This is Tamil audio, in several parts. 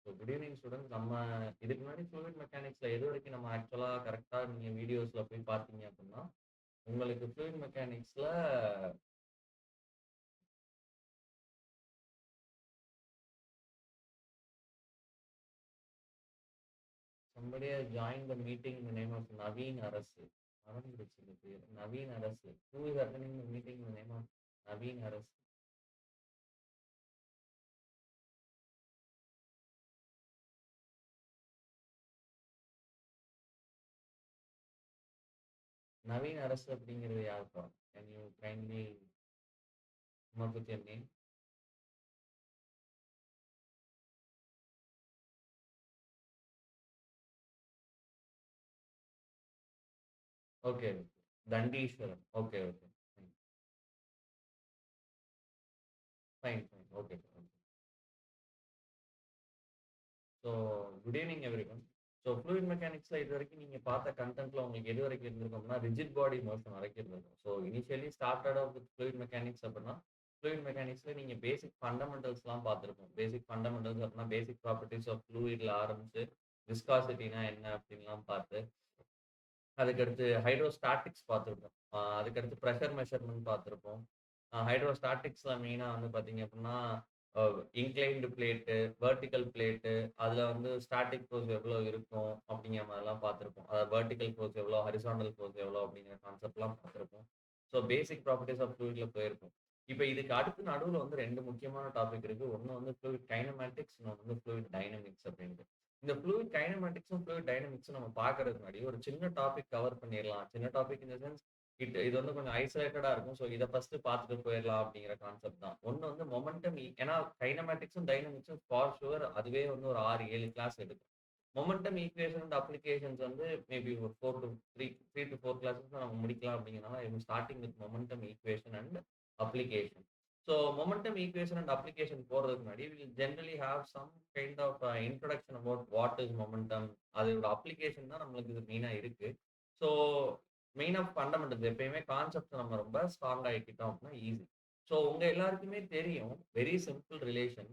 So good evening students. நம்ம இதுக்கு முன்னாடி ஃப்ளூயிட் மெக்கானிக்ஸ்ல எது வரைக்கும் நம்ம ஆக்சுவலா கரெக்டா நீங்க வீடியோஸ்ல போய் பார்த்தீங்க அப்படின்னா, உங்களுக்கு ஃப்ளூயிட் மெக்கானிக்ஸ்ல somebody has joined the meeting in the name of Naveen Arasu. மறந்துடுச்சு இந்த பேர். நவீன் அரசு. Who is attending the meeting in the name of Naveen அரசு? நவீன் அரசு அப்படிங்கிறது யாருப்பா? Can you kindly come up with your name? Okay. Thandeeswaran. Okay, okay. Fine, fine, fine. Okay, okay. So good evening everyone. So fluid மெக்கானிக்ஸில் இது வரைக்கும் நீங்கள் பார்த்த கண்டென்ட்ல உங்களுக்கு எது வரைக்கும் இருந்திருக்கோம்னா ரிஜிட் பாடி மோஷன் வரைக்கும் இருந்திருக்கும். So initially started off with fluid mechanics அப்படின்னா ஃப்ளூயிட் மெக்கானிக்ஸில் நீங்கள் பேசிக் ஃபண்டமெண்டல்ஸ்லாம் பார்த்துருப்போம். பேசிக் ஃபண்டமெண்டல்ஸ் அப்படின்னா பேசிக் ப்ராப்பர்ட்டிஸ் ஆஃப் ஃப்ளூயிட்ல ஆரம்பிச்சு விஸ்காசிட்டினா என்ன அப்படின்லாம் பார்த்து அதுக்கடுத்து ஹைட்ரோஸ்டாட்டிக்ஸ் பார்த்துருப்போம். அதுக்கடுத்து ப்ரெஷர் மெஷர்மெண்ட் பார்த்துருப்போம். ஹைட்ரோஸ்டாட்டிக்ஸில் மெயினாக வந்து பார்த்தீங்க அப்படின்னா இன்க்ளைன்டு பிளேட்டு, வெர்டிக்கல் பிளேட்டு, அதில் வந்து ஸ்டாட்டிக் ஃபோர்ஸ் எவ்வளோ இருக்கும் அப்படிங்கிற மாதிரிலாம் பார்த்துருப்போம். அதாவது வெர்டிக்கல் ஃபோர்ஸ் எவ்வளோ, ஹரிசாண்டல் ஃபோர்ஸ் எவ்வளோ அப்படிங்கிற கான்செப்ட்லாம் பார்த்துருப்போம். ஸோ பேசிக் ப்ராப்பர்ட்டிஸ் ஆஃப் ஃப்ளூயிட்ல போயிருக்கும். இப்போ இதுக்கு அடுத்து நடுவில் வந்து ரெண்டு முக்கியமான டாபிக் இருக்குது. ஒன்று வந்து ஃப்ளூயிட் கைனமேட்டிக்ஸ், இன்னொன்று வந்து ஃப்ளூயிட் டைனமிக்ஸ் அப்படின்ட்டு. இந்த ஃப்ளூயிட் கைனமேட்டிக்ஸும் ஃப்ளூயிட் டைனமிக்ஸும் நம்ம பார்க்கறதுக்கு முன்னாடி ஒரு சின்ன டாபிக் கவர் பண்ணிடலாம். சின்ன டாபிக் இந்த சென்ஸ் இது வந்து கொஞ்சம் ஐசோலேட்டடா இருக்கும். ஸோ இதை ஃபர்ஸ்ட் பார்த்துட்டு போயிடலாம் அப்படிங்கிற கான்செப்ட் தான். ஒன்று வந்து மொமெண்டம், ஏன்னா கைனமேட்டிக்ஸும் டைனமிக்ஸும் ஃபார் ஷுவர் அதுவே வந்து ஒரு 6-7 கிளாஸ் எடுக்கும். மொமெண்டம் ஈக்குவேஷன் அண்ட் அப்ளிகேஷன்ஸ் வந்து மேபி ஒரு 3 to 4 கிளாஸஸ் நம்ம முடிக்கலாம் அப்படிங்கிறனால starting with momentum equation and application. So momentum equation and application போகிறதுக்கு முன்னாடி will generally have some kind of introduction about what is momentum. அதோட அப்ளிகேஷன் தான் நம்மளுக்கு இது மெயினாக இருக்கு. ஸோ மெயின் ஆஃப் ஃபண்டமெண்டல்ஸ் எப்பயுமே கான்செப்ட் நம்ம ரொம்ப ஸ்ட்ராங் ஆகிக்கிட்டோம் அப்படின்னா ஈஸி. ஸோ உங்க எல்லாருக்குமே தெரியும் வெரி சிம்பிள் ரிலேஷன்.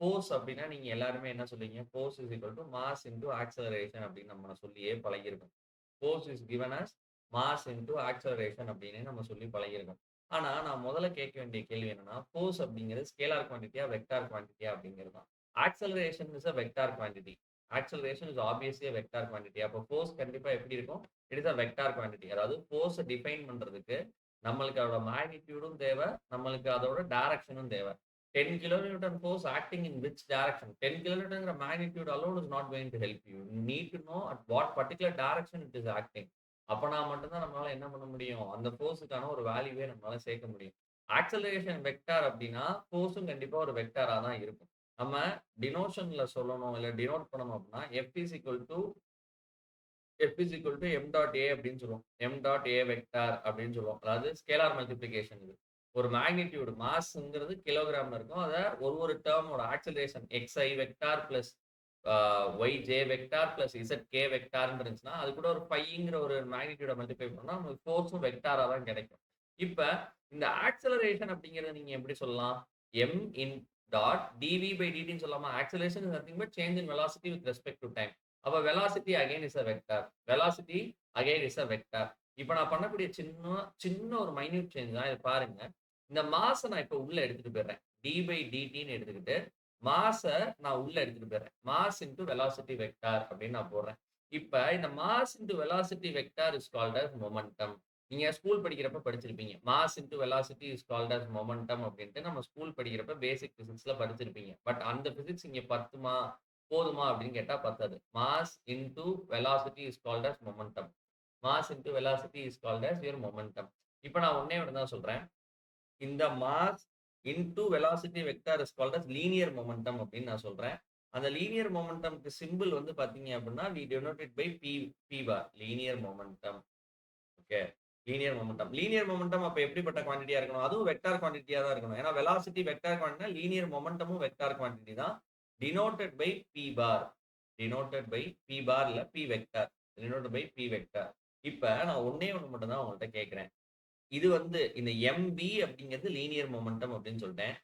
ஃபோர்ஸ் அப்படின்னா நீங்க எல்லாருமே என்ன சொல்றீங்க? Force is equal to mass into acceleration அப்படின்னு நம்ம சொல்லியே பழகிருக்கோம். Force is given as mass into acceleration அப்படின்னு நம்ம சொல்லி பழகிருக்கோம். ஆனா நான் முதல்ல கேட்க வேண்டிய கேள்வி என்னன்னா, ஃபோர்ஸ் அப்படிங்கிறது ஸ்கேலார் குவான்டிட்டியா வெக்டார் குவான்டிட்டியா அப்படிங்கிறது தான். Acceleration is a vector quantity. Acceleration is obviously vector quantity. அப்போ ஃபோர்ஸ் கண்டிப்பா எப்படி இருக்கும்? It is a vector quantity. அதாவது ஃபோர்ஸை டிஃபைன் பண்றதுக்கு நம்மளுக்கு அதோட மேக்னிடியூடும் தேவை, நம்மளுக்கு அதோட டைரக்ஷனும் தேவை. 10 kilonewton force acting in which direction? 10 kilonewton magnitude alone is not going to help you. You need to know at what particular direction it is acting. அப்பனா மட்டும்தான் நம்மளால என்ன பண்ண முடியும்? அந்த ஃபோர்ஸுக்கான ஒரு வேல்யூவே நம்மளால சேர்க்க முடியும். ஆக்சலரேஷன் வெக்டார் அப்படின்னா ஃபோர்ஸும் கண்டிப்பா ஒரு வெக்டாரா தான் இருக்கும். நம்ம டினோஷன்ல சொல்லணும் இல்ல டினோட் பண்ணணும் அப்படின்னா F is equal to m dot a அப்படின்னு சொல்லுவோம். m dot a வெக்டார் அப்படின்னு சொல்லுவோம். அதாவது ஸ்கேலார் மல்டிப்ளிகேஷன் இது. ஒரு மேக்னிடியூட் மாஸ்ங்கிறது கிலோகிராம்ல இருக்கும். அதை ஒரு டேர்மோட acceleration xi vector plus yj vector plus zk வெக்டார்னு இருந்துச்சுன்னா அது கூட ஒரு ஃபைங்கிற ஒரு மேக்னிடியூட மல்டிப்ளை பண்ணா நமக்கு ஃபோர்ஸும் வெக்டாரா தான் கிடைக்கும். இப்ப இந்த ஆக்சலரேஷன் அப்படிங்கறத நீங்க எப்படி சொல்லலாம்? m in dot dv by dt ன்னு சொல்லாமா? Acceleration is nothing but change in velocity with respect to time. அப்ப velocity again is a vector. Velocity again is a vector. இப்ப நான் பண்ணக்கூடிய சின்ன சின்ன ஒரு மைன்யூட் சேஞ்ச் தான். இதை பாருங்க. இந்த மாஸை நான் இப்ப உள்ள எடுத்துட்டு போயிடுறேன். டி பை டிடின்னு எடுத்துக்கிட்டு மாஸை நான் உள்ள எடுத்துட்டு போயிடுறேன். மாஸ் இன்டு வெலாசிட்டி வெக்டார் அப்படின்னு நான் போடுறேன். இப்ப இந்த mass into velocity vector is called as momentum. நீங்க ஸ்கூல் படிக்கிறப்ப படிச்சிருப்பீங்க. Mass into velocity is called as momentum அப்படின்ட்டு நம்ம ஸ்கூல் படிக்கிறப்ப பேசிக் பிசிக்ஸ்ல படிச்சிருப்பீங்க. பட் அந்த பிசிக்ஸ் இங்க பத்துமா போதுமா அப்படின்னு கேட்டா பத்தாது. Mass into velocity is called as momentum. Mass into velocity is called as your momentum. இப்போ நான் ஒன்னே ஒன்று தான் சொல்றேன். இந்த mass into velocity vector is called as linear momentum அப்படின்னு நான் சொல்றேன். அந்த லீனியர் மொமெண்டம்க்கு சிம்பிள் வந்து பாத்தீங்க அப்படின்னா we denote it by p bar. Linear momentum. Okay, linear momentum. Linear momentum அப்ப எப்படிப்பட்ட குவான்டிட்டியா இருக்கணும்? அதுவும் வெக்டார் குவான்டிட்டியா தான் இருக்கணும். ஏன்னா வெலாசிட்டி வெக்டார் குவான்டிட்டி, லீனியர் மொமெண்டமும் வெக்டார் குவான்டிட்டி தான். denoted by p bar. denoted by p bar இல்ல p vector. denoted by p vector. இப்ப நான் ஒண்ணே ஒண்ணு மட்டும் தான் உங்கள்ட்ட கேட்கிறேன். இது வந்து இந்த mb அப்படிங்கிறது லீனியர் மொமெண்டம் அப்படின்னு சொல்லிட்டேன்.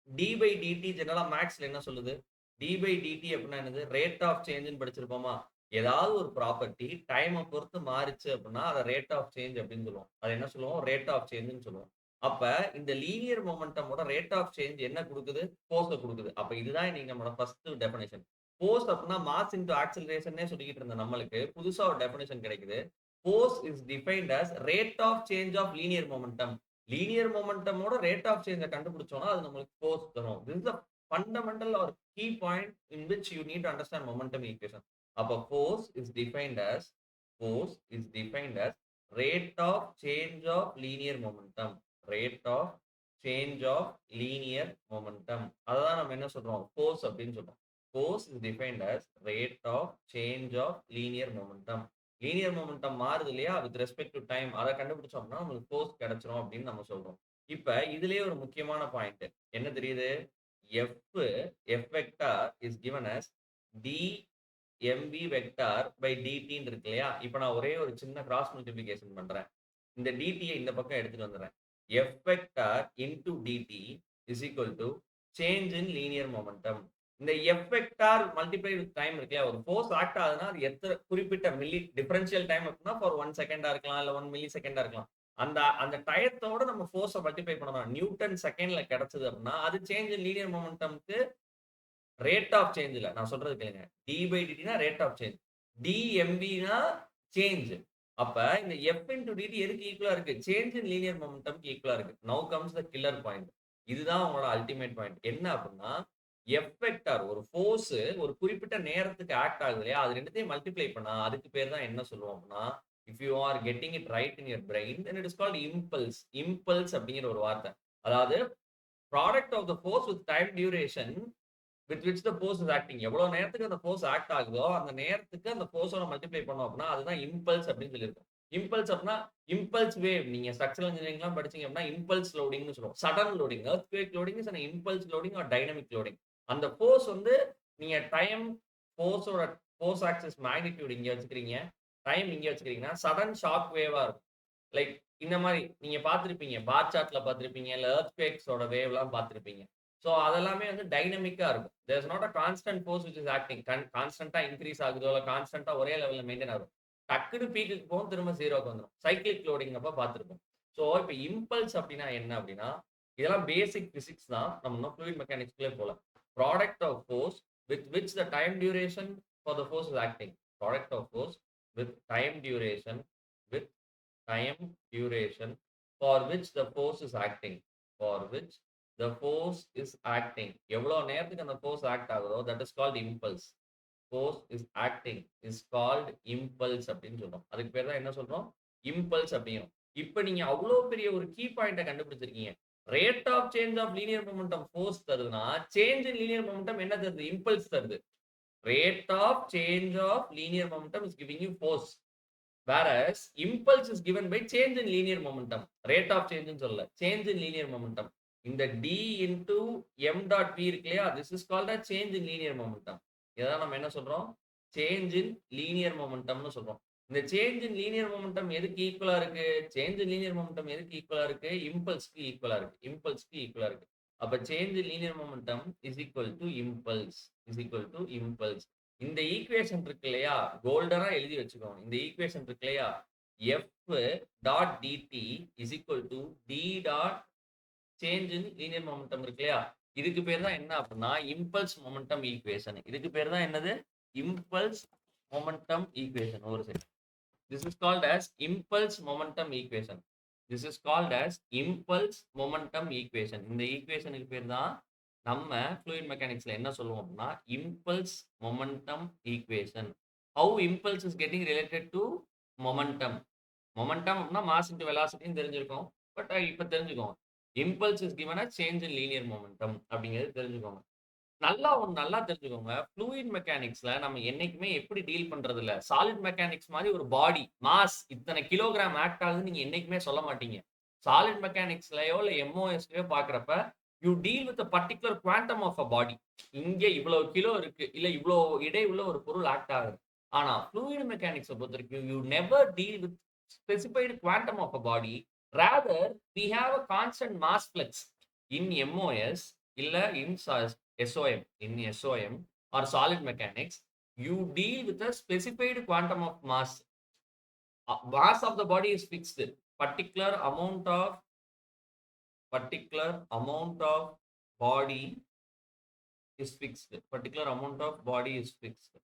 d by dt ஜெனரலா மேக்ஸ்ல என்ன சொல்லுது? டி பை டிடி அப்படின்னா என்னது? ரேட் ஆஃப் சேஞ்சுன்னு படிச்சிருப்போமா? ஏதாவது ஒரு ப்ராப்பர்ட்டி டைமை பொறுத்து மாறிச்சு அப்படின்னா அதை ரேட் ஆஃப் சேஞ்ச் அப்படின்னு சொல்லுவோம். அது என்ன சொல்லுவோம்? ரேட் ஆஃப் சேஞ்சுன்னு சொல்லுவோம். அப்ப இந்த லீனியர் மொமெண்டமோட ரேட் ஆஃப் சேஞ்ச் என்ன குடுக்குது? ஃபோர்ஸ குடுக்குது. அப்ப இதுதான் இன்னைக்கு நம்மளோட ஃபர்ஸ்ட் டெஃபினிஷன். ஃபோர்ஸ் அப்படின்னா மாஸ் இன்டு ஆக்ஸலரேஷன்னே சொல்லிக்கிட்டு இருந்த நம்மளுக்கு புதுசா ஒரு டெஃபினிஷன் கிடைக்குது. Force is defined as rate of change of linear momentum. Linear மொமெண்டமோட ரேட் ஆஃப் சேஞ்ச கண்டுபிடிச்சோம்னா அது நம்மளுக்கு ஃபோர்ஸ் தரும். This is the fundamental or key point in which you need to understand momentum equation. அப்ப force is defined as rate of change of linear momentum. Rate of change of linear momentum. அதான் நம்ம என்ன சொல்றோம்? force அப்படின்னு சொல்றோம். force is defined as rate of change of linear momentum. linear momentum மாறுது இல்லையா? with respect to time. அதை கண்டுபிடிச்சோம்னா நமக்கு force கிடைச்சிரும் அப்படின்னு நம்ம சொல்றோம். இப்ப இதுலயே ஒரு முக்கியமான பாயிண்ட் என்ன தெரியுது? F F vector is given as d mv vector by டிடின்னு இருக்கு இல்லையா? இப்ப நான் ஒரே ஒரு சின்ன கிராஸ் மல்டிப்ளிகேஷன் பண்றேன். இந்த டிடியை இந்த பக்கம் எடுத்துட்டு வந்துடுறேன். F vector into dt is equal to change in linear momentum. இந்த F vector multiply with time இருக்கு இல்லையா? ஒரு ஃபோர்ஸ் ஆக்ட் ஆகுதுன்னா அது எத்தனை குறிப்பிட்ட மில்லி டிஃபரன்ஷியல் டைம் அப்படின்னா ஃபார் 1 செகண்டா இருக்கலாம், இல்ல 1 மில்லி செகண்டா இருக்கலாம். அந்த அந்த டயத்தோட நம்ம ஃபோர்ஸை மல்டிப்ளை பண்ணணும். நியூட்டன் செகண்ட்ல கிடைச்சது அப்படின்னா அது சேஞ்ச் இன் லீனியர் மொமெண்டம்க்கு ரேட் ஆஃப் சேஞ்ச்ல நான் சொல்றது கேளுங்க. டி பை டிடினா ரேட் ஆஃப் சேஞ்ச், டிஎம்பினா சேஞ்ச். அப்ப இந்த எஃப் இன்டு டிடி எதுக்கு ஈக்குவலா இருக்கு? சேஞ்ச் இன் லீனியர் மொமெண்டம்க்கு ஈக்குவலா இருக்கு. Now comes the killer point. இதுதான் உங்களோட அல்டிமேட் பாயிண்ட். என்ன அப்படின்னா எஃப் வெக்டார் ஒரு ஃபோர்ஸ் ஒரு குறிப்பிட்ட நேரத்துக்கு ஆக்ட் ஆகுது இல்லையா? அது ரெண்டுத்தையும் மல்டிப்ளை பண்ணா அதுக்கு பேர் தான் என்ன சொல்லுவோம் அப்படின்னா, if you are getting it right in your brain then it is called impulse. Impulse அப்படிங்கிற ஒரு வார்த்தை. அதாவது product of the force with time duration with which the force is acting. எவ்வளவு நேரத்துக்கு அந்த ஃபோர்ஸ் ஆக்ட் ஆகுதோ அந்த நேரத்துக்கு அந்த ஃபோர்ஸோட மல்டிப்ளை பண்ணோம் அப்படின்னா அதுதான் இம்பல்ஸ் அப்படின்னு சொல்லியிருக்கோம். இம்பல்ஸ் அப்படின்னா இம்பல்ஸ் வேவ். நீங்க ஸ்ட்ரக்சரல் இன்ஜினியரிங்லாம் படிச்சீங்க அப்படின்னா இம்பல்ஸ் லோடிங்னு சொல்லுவோம். Sudden loading, earthquake loading is an impulse loading R dynamic loading. அந்த ஃபோர்ஸ் வந்து நீங்க டைம் ஃபோர்ஸோட ஃபோர்ஸ் ஆக்சிஸ் மேக்னிடியூட் இங்க வச்சுக்கிறீங்க, டைம் இங்க வச்சுக்கிறீங்கன்னா சடன் ஷாக் வேவா இருக்கும். லைக் இந்த மாதிரி நீங்க பார்த்திருப்பீங்க, பார் சார்ட்ல பார்த்திருப்பீங்க, இல்ல எர்த்குவேக்ஸோட வேவ்லாம் பார்த்திருப்பீங்க. ஸோ அதெல்லாமே வந்து டைனமிக்கா இருக்கும். There is not a constant force which is acting. கான்ஸ்டன்டா இன்க்ரீஸ் ஆகுதோ இல்ல கான்ஸ்டன்டா ஒரே லெவல்ல மெயின்டைன் ஆகும். டக்குனு பீக்குக்கு போகும், திரும்ப ஜீரோக்கு வந்துடும். சைக்கிளிக் லோடிங் அப்ப பார்த்திருப்போம். ஸோ இப்போ இம்பல்ஸ் அப்படின்னா என்ன அப்படின்னா இதெல்லாம் பேசிக் பிசிக்ஸ் தான். நம்ம இன்னும் ஃப்ளூயிட் மெக்கானிக்ஸ்க்குள்ளே போல. Product of force with which the time duration for the force is acting. Product of force with time duration with time duration for which the force is acting. For which the force is acting. எவ்வளவு நேரத்துக்கு அந்த force ஆக்ட் ஆகுதோ that is called impulse. Force is acting is called impulse அப்படின்னு சொல்றோம். அதுக்கு பேர் தான் என்ன சொல்றோம்? impulse அப்படிங்கிறோம். இப்ப நீங்க அவ்வளவு பெரிய ஒரு கீ பாயிண்ட கண்டுபிடிச்சிருக்கீங்க. Rate of change of linear momentum force தருதுன்னா சேஞ்ச் இன் லீனியர் மொமெண்டம் என்ன தருது? இம்பல்ஸ் தருது. Rate of change of linear momentum is giving you force. Whereas impulse is given by change in linear momentum. Rate of change ன்னு சொல்லல. Change in linear momentum. இந்த d into m dot v இருக்கு இல்லையா? This is called a change in linear momentum. இதான் நம்ம என்ன சொல்றோம்? Change in linear momentumனு சொல்றோம். இந்த change in linear momentum எதுக்கு ஈக்குவலா இருக்கு? Change in linear momentum எதுக்கு ஈக்குவலா இருக்கு? இம்பல்ஸ்க்கு ஈக்குவலா இருக்கு. இம்பல்ஸ்க்கு ஈக்குவலா இருக்கு. அப்ப change in linear momentum is equal to impulse. Is equal to impulse. இந்த ஈக்குவேஷன் இருக்கு இல்லையா? கோல்டனா எழுதி வச்சுக்கோங்க. இந்த ஈக்குவேஷன் இருக்கு இல்லையா? f dot dt is equal to d dot change in linear momentum இருக்கு இல்லையா? இதுக்கு பேர் தான் என்ன அப்படின்னா இம்பல்ஸ் மொமெண்டம் ஈக்குவேஷன். இதுக்கு பேர் தான் என்னது? Impulse momentum equation. ஒரு second. This is called as impulse momentum equation. This is called as impulse momentum equation. இந்த ஈக்குவேஷனுக்கு பேர் தான் நம்ம fluid mechanicsல என்ன சொல்லுவோம் அப்படின்னா impulse momentum equation. How impulse is getting related to momentum. Momentum அப்படின்னா mass into velocity ன்னு தெரிஞ்சிருக்கும். பட் இப்ப தெரிஞ்சுக்கோங்க. Impulse is given as change in linear momentum அப்படிங்கிறது தெரிஞ்சுக்கோங்க. நல்லா தெரிஞ்சுக்கோங்க. ஃப்ளூயிட் மெக்கானிக்ஸ்ல நம்ம என்னைக்குமே எப்படி டீல் பண்றது இல்ல. சாலிட் மெக்கானிக்ஸ் மாதிரி ஒரு பாடி மாஸ் இத்தனை கிலோகிராம் ஆக்ட் ஆகுதுன்னு நீங்க என்னைக்குமே சொல்ல மாட்டீங்க. சாலிட் மெக்கானிக்ஸ்லயோ இல்ல எம்ஓஎஸ்லயோ பாக்குறப்ப you deal with particular quantum of a body. இங்க இவ்வளவு கிலோ இருக்கு, இல்ல இவ்வளவு இடை உள்ள ஒரு பொருள் ஆக்ட் ஆகுது. ஆனா ஃப்ளூயிட் மெக்கானிக்ஸ் பொறுத்த வரைக்கும் you never deal with specified quantum of a body. Rather we have a constant mass flux in MOS இல்ல in SOM. In SOM, or solid mechanics, you deal with a specified quantum of mass. Mass of the body is fixed. Particular amount of body is fixed. Particular amount of body is fixed.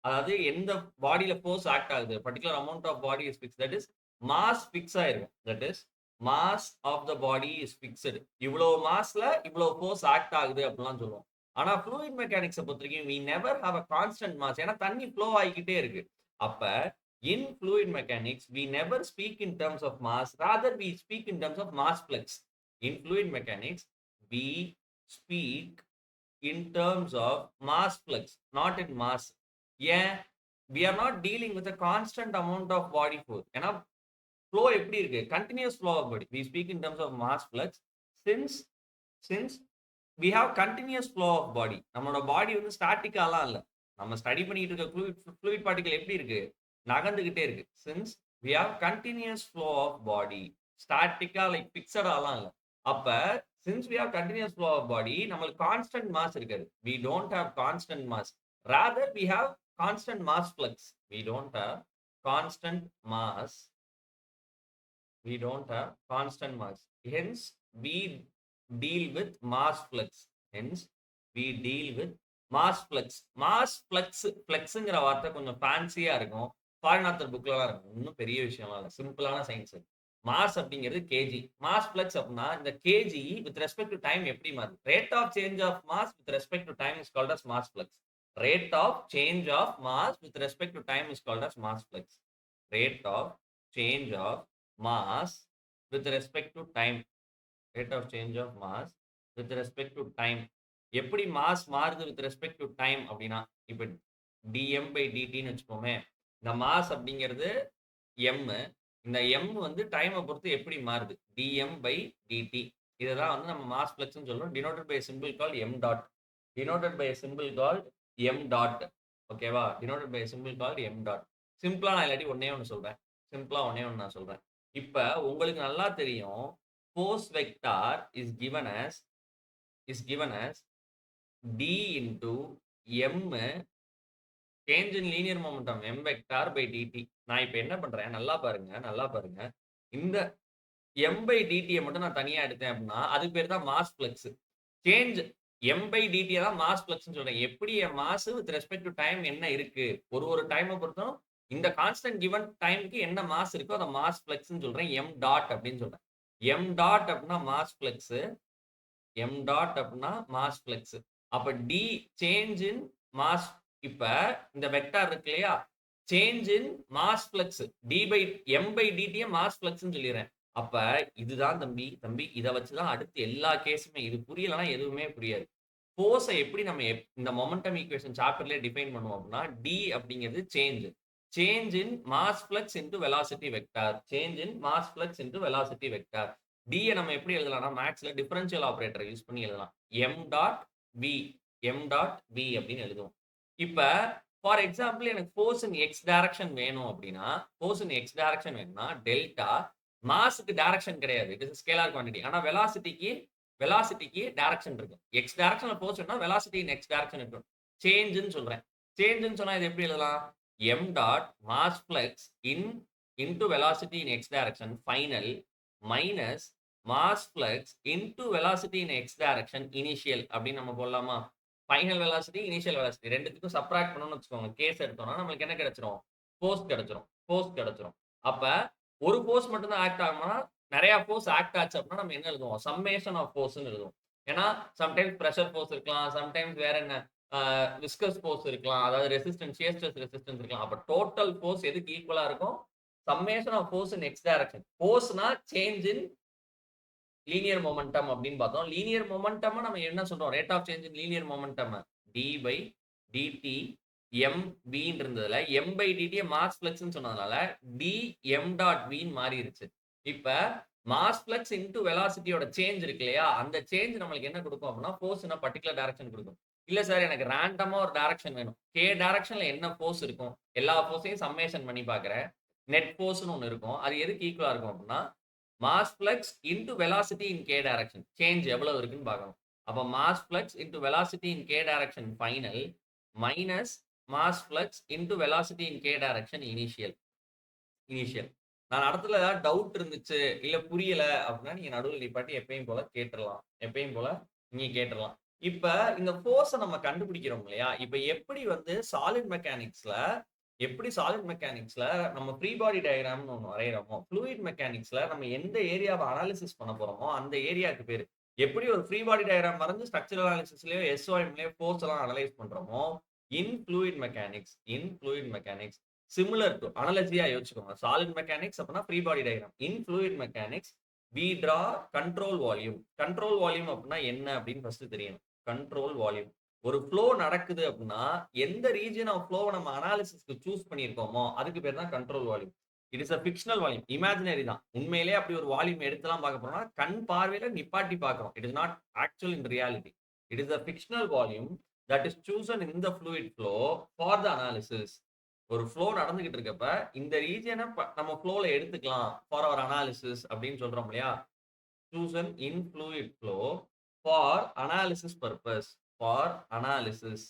அதாவது எந்த பாடியில ஃபோர்ஸ் ஆக்ட் ஆகுது, particular amount of body is fix, that is mass fix ஆயிருக்கும். That is mass of the body is fixed. இவ்வளோ மாஸ்ல இவ்வளோ ஃபோர்ஸ் ஆக்ட் ஆகுது அப்படிலாம் சொல்லுவோம். ஆனா ஃப்ளூயிட் மெக்கானிக்ஸை பொறுத்த வரைக்கும் we never have a constant mass. ஏன்னா தண்ணி ஃப்ளோ ஆகிக்கிட்டே இருக்கு. அப்ப in fluid mechanics we never speak in terms of mass, rather we speak in terms of mass flux. In fluid mechanics we speak in terms of mass flux, not in mass. ஏன் we are not dealing with a constant amount of body force. ஏன்னா flow எப்படி இருக்கு, continuous flow of body. We speak in terms of mass flux since we have continuous flow of body. நம்மளோட பாடி வந்து ஸ்டாட்டிக்காலாம் இல்ல. நம்ம ஸ்டடி பண்ணிட்டு இருக்க fluid particle எப்படி இருக்கு, நகர்ந்துகிட்டே இருக்கு. since we have continuous flow of body, ஸ்டாட்டிக்கா லைக் ஃபிக்ஸடாலாம் இல்ல. அப்ப since we have continuous flow of body, நம்மளுக்கு constant mass இருக்காது. we don't have constant mass, rather we have constant mass flux. We don't have constant mass. Hence we deal with mass flux. Mass flexங்கிற வார்த்தை கொஞ்சம் ஃபேன்சியா இருக்கும். ஃபாரின் ஆத்தர் புக்லலாம் இருக்கும். இன்னும் பெரிய விஷயம்லாம் இல்லை, சிம்பிளான சயின்ஸ். மாஸ் அப்படிங்கிறது கேஜி. மாஸ் ஃபிளக்ஸ் அப்படின்னா இந்த KG with respect to time எப்படி மாறுது. Rate of change of mass with respect to time is called as mass flux. Rate of change of mass with respect to time is called as mass flux. Rate of change of mass with respect to time. Rate of change of mass with respect to time. எப்படி மாஸ் மாறுது with respect to time அப்படின்னா, இப்போ dm by dt ன்னு வச்சுப்போமே. இந்த மாஸ் அப்படிங்கிறது m, இந்த m வந்து டைமை பொறுத்து எப்படி மாறுது, dm by dt. இதுதான் வந்து நம்ம மாஸ் ஃபிளக்ஸ்னு சொல்றோம். denoted by a symbol called m dot. denoted by a symbol called m dot. ஓகேவா, denoted by a symbol called m dot. சிம்பிளா நான் இல்லாட்டி ஒண்ணே ஒண்ணு சொல்றேன். இப்ப உங்களுக்கு நல்லா தெரியும், force vector is given as d into m change in linear momentum m vector by dt. நான் இப்ப என்ன பண்றேன், நல்லா பாருங்க. இந்த m by dt மட்டும் நான் தனியா எடுத்தேன் அப்படின்னா அதுக்கு பேர் தான் mass flux. Change m by dt தான் மாஸ் ஃபிளக்ஸ்னு சொல்றேன். எப்படி என் mass with respect to time என்ன இருக்கு, ஒரு டைமை பொறுத்தும் இந்த கான்ஸ்டன்ட் கிவன் டைமுக்கு என்ன மாஸ் இருக்கோ அதை மாஸ் ஃபிளக்ஸ்னு சொல்றேன். m டாட் அப்படின்னு சொல்றேன். m டாட் அப்படின்னா மாஸ் ஃபிளக்ஸ். அப்ப d சேஞ்ச் இன் மாஸ். இப்ப இந்த வெக்டார் இருக்கு இல்லையா, change in mass flux d by m by dt mass ஃபிளக்ஸ்னு சொல்லிடுறேன். அப்ப இதுதான் தம்பி இதை வச்சுதான் அடுத்து எல்லா கேஸுமே. இது புரியலன்னா எதுவுமே புரியாது. ஃபோர்ஸை எப்படி நம்ம இந்த மொமெண்டம் ஈக்குவேஷன் சாப்டர்லயே டிஃபைன் பண்ணுவோம் அப்படின்னா, டி அப்படிங்கிறது change in mass flux into velocity vector. டியை நம்ம எப்படி எழுதலாம்னா, மேக்ஸ்ல டிஃபரன்ஷியல் ஆபரேட்டர் யூஸ் பண்ணி எழுதலாம். m டாட் v அப்படின்னு எழுதுவோம். இப்ப ஃபார் எக்ஸாம்பிள் எனக்கு ஃபோர்ஸ் இன் எக்ஸ் டைரக்ஷன் வேணும் அப்படின்னா, டெல்டா மாஸுக்கு டைரக்ஷன் கிடையாது, இட் இஸ் ஸ்கேலார் குவாண்டிட்டி. ஆனா வெலாசிட்டிக்கு டைரக்ஷன் இருக்கு. எக்ஸ் டைரக்ஷன்ல போச்சுன்னா வெலாசிட்டி இன் எக்ஸ் டைரக்ஷன் இருக்கும். சேஞ்சுன்னு சொல்றேன். சேஞ்சுன்னு சொன்னா இது எப்படி எழுதலாம், m dot mass flux into velocity in X direction final minus mass flux into velocity in X direction initial அப்படின்னு நம்ம போடலாமா. ஃபைனல் வெலாசிட்டி, இனிஷியல் வெலாசிட்டி ரெண்டுத்துக்கும் சப்ராக்ட் பண்ணணும்னு வச்சுக்கோங்க. கேஸ் எடுத்தோம்னா நம்மளுக்கு என்ன கிடைச்சிரும், ஃபோர்ஸ் கிடைச்சிரும். அப்ப ஒரு ஃபோர்ஸ் மட்டும் தான் ஆக்ட் ஆகும்னா, நிறைய ஃபோர்ஸ் ஆக்ட் ஆச்சு அப்படின்னா நம்ம என்ன எழுதுவோம், சம்மேஷன் ஆஃப் ஃபோர்ஸ்னு எழுதுவோம். ஏன்னா சம்டைம்ஸ் பிரஷர் ஃபோர்ஸ் இருக்கலாம், சம்டைம்ஸ் வேற என்ன விஸ்கஸ் ஃபோர்ஸ் இருக்கலாம், அதாவது ரெசிஸ்டன்ஸ், ஷியர் ஸ்ட்ரெஸ் ரெசிஸ்டன்ஸ் இருக்கலாம். அப்ப டோட்டல் ஃபோர்ஸ் எதுக்கு ஈக்குவலா இருக்கும், summation of force in X direction. ஃபோர்ஸ்னா சேஞ்ச் இன் லீனியர் மொமெண்டம் அப்படின்னு பார்த்தோம். லீனியர் மொமெண்டம் நம்ம என்ன சொல்றோம், rate of change in linear momentum d by dt mv இருந்ததுல m by dt மாஸ் ஃபிளக்ஸ்னு சொன்னதுனால d m டாட் v மாறிடுச்சு. இப்ப மாஸ் ஃபிளக்ஸ் இன்டு வெலாசிட்டியோட சேஞ்ச் இருக்கு இல்லையா, அந்த சேஞ்ச் நம்மளுக்கு என்ன கொடுக்கும் அப்படின்னா ஃபோர்ஸ் இன் பர்டிகுலர் டைரக்ஷன் கொடுக்கும். இல்ல சார் எனக்கு ரேண்டமா ஒரு டைரக்ஷன் வேணும், k டைரக்ஷன்ல என்ன ஃபோர்ஸ் இருக்கும், எல்லா ஃபோர்ஸையும் சம்மேஷன் பண்ணி பாக்குறேன். நெட் ஃபோர்ஸ்னு ஒன்று இருக்கும், அது எதுக்கு ஈக்குவலா இருக்கும் அப்படின்னா mass flux into velocity in k direction. Change எவ்வளவு இருக்குன்னு பார்க்கணும். அப்ப mass flux into velocity in k direction final minus mass flux into velocity in K direction initial. Initial. நான் நடத்துல ஏதாவது டவுட் இருந்துச்சு, இல்ல புரியல அப்படின்னா, நீங்க நடுவுல நிப்பாட்டி எப்பயும் போல கேட்டுறலாம். எப்பயும் போல நீங்க கேட்டுறலாம். இப்ப இந்த ஃபோர்ஸ நம்ம கண்டுபிடிக்கிறோம் இல்லையா? இப்ப எப்படி சாலிட் மெக்கானிக்ஸ்ல நம்ம ஃப்ரீ பாடி டயகிராம்னு ஒண்ணு வரையறோமோ, ஃப்ளூயிட் மெக்கானிக்ஸ்ல நம்ம எந்த ஏரியாவ அனாலிசிஸ் பண்ண போறோமோ, அந்த ஏரியாவுக்கு பேரு. எப்படி ஒரு ஃப்ரீ பாடி டயகிராம் வரைஞ்சு ஸ்ட்ரக்சரல் அனாலிசிஸ்லயோ, எஸ்ஓஎம்லயோ ஃபோர்ஸ் எல்லாம் அனலைஸ் பண்றோமோ, in fluid mechanics similar to அனாலஜியா யோசிச்சுக்கோங்க. சாலிட் மெக்கானிக்ஸ் அப்படின்னா free body diagram. In fluid mechanics we draw control volume. Control volume அப்படின்னா என்ன அப்படின்னு ஃபர்ஸ்ட் தெரியணும். Control volume. ஒரு ஃப்ளோ நடக்குது அப்படின்னா எந்த ரீஜன் ஆஃப் ஃப்ளோவை நம்ம அனாலிசிஸ்க்கு சூஸ் பண்ணியிருக்கோமோ அதுக்கு பேர் தான் control volume. It is a fictional volume. Imaginary தான். உண்மையிலே அப்படி ஒரு வால்யூம் எடுத்துலாம் பார்க்க போறோம்னா கண் பார்வையில நிப்பாட்டி பார்க்கிறோம். It is not actual in reality. It is a fictional volume that is Susan in the fluid flow for the analysis. ஒரு ஃப்ளோ நடந்துகிட்டு இருக்கப்ப இந்த ரீஜனை நம்ம ஃப்ளோல எடுத்துக்கலாம் ஃபார் அவர் அனாலிசிஸ் அப்படின்னு சொல்றோம் இல்லையா? Chosen in fluid flow for analysis purpose. For analysis.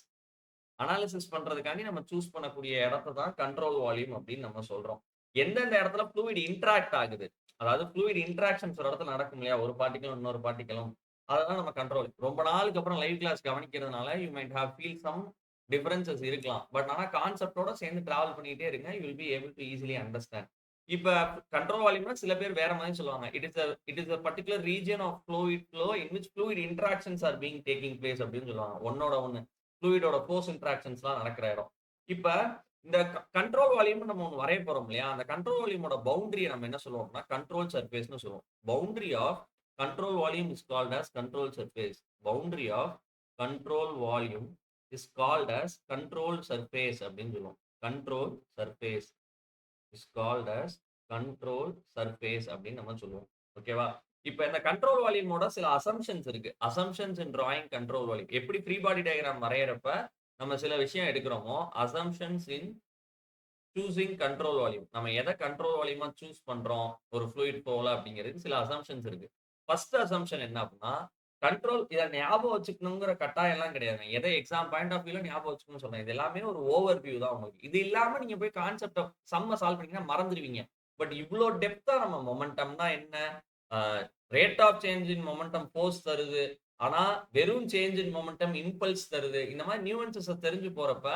Analysis பண்றதுக்காண்டி நம்ம சூஸ் பண்ணக்கூடிய இடத்த தான் கண்ட்ரோல் வால்யூம் அப்படின்னு நம்ம சொல்றோம். எந்தெந்த இடத்துல ஃப்ளூயிட் இன்டராக்ட் ஆகுது, அதாவது ஃப்ளூயிட் இன்டராக்ஷன்ஸ் ஒரு இடத்துல நடக்கும் இல்லையா? ஒரு பார்ட்டிகளும் இன்னொரு பார்ட்டிகளும், அததான் நம்ம கண்ட்ரோல். ரொம்ப நாளுக்கு அப்புறம் லைவ் கிளாஸ் கவனிக்கிறதுனால you might have feel some differences இருக்கலாம். பட் ஆனா கான்செப்டோட சேர்ந்து டிராவல் பண்ணிட்டே இருங்க. You will be able to easily understand. இப்ப கண்ட்ரோல் வால்யூம்னா சில பேர் வேற மாதிரி சொல்லுவாங்க. It is a particular region of fluid flow in which fluid interactions are being taking place அப்படின்னு சொல்லுவாங்க. ஒன்னோட ஒண்ணு ஃப்ளூயிடோட ஃபோர்ஸ் இன்டராக்ஷன்ஸ்லாம் நடக்கிற இடம். இப்ப இந்த கண்ட்ரோல் வால்யூம் நம்ம ஒன்று வரைய போறோம் இல்லையா? அந்த கண்ட்ரோல் வால்யூமோட பவுண்டரியை நம்ம என்ன சொல்லுவோம் அப்படின்னா கண்ட்ரோல் சர்ஃபேஸ்னு சொல்லுவோம். Boundary of control volume is called as control surface. Boundary of control volume is called as control surface அப்படின்னு சொல்லுவோம். Control surface is called as control surface அப்படின்னு நம்ம சொல்லுவோம். ஓகேவா? இப்ப இந்த கண்ட்ரோல் வால்யூமோட சில அசம்ஷன்ஸ் இருக்கு. Assumptions in drawing control volume. எப்படி ஃப்ரீ பாடி டயகிராம் வரையறப்ப நம்ம சில விஷயம் எடுக்கிறோமோ, assumptions in choosing control volume. நம்ம எதை கண்ட்ரோல் வால்யூமா சூஸ் பண்றோம் ஒரு ஃப்ளூயிட் ஃப்ளோல அப்படிங்கிறதுக்கு சில அசம்ஷன்ஸ் இருக்கு. ஃபர்ஸ்ட் அசம்ஷன் என்ன அப்படின்னா, கண்ட்ரோல் இதை ஞாபகம் வச்சுக்கணுங்கிற கட்டாயம் எல்லாம் கிடையாது. எதை எக்ஸாம் பாயிண்ட் ஆஃப் வியூல ஞாபகம் வச்சுக்கணும்னு சொல்றேன். இது எல்லாமே ஒரு ஓவர் வியூ தான் உங்களுக்கு. இது இல்லாம நீங்க போய் கான்செப்ட் சம்ம சால்வ் பண்ணீங்கன்னா மறந்துடுவீங்க. பட் இவ்வளோ டெப்தா நம்ம மொமெண்டம்னா என்ன, rate of change in momentum force தருது, ஆனா வெறும் சேஞ்ச் இன் மொமெண்டம் இம்பல்ஸ் தருது. இந்த மாதிரி நியூவன்சஸ் தெரிஞ்சு போறப்ப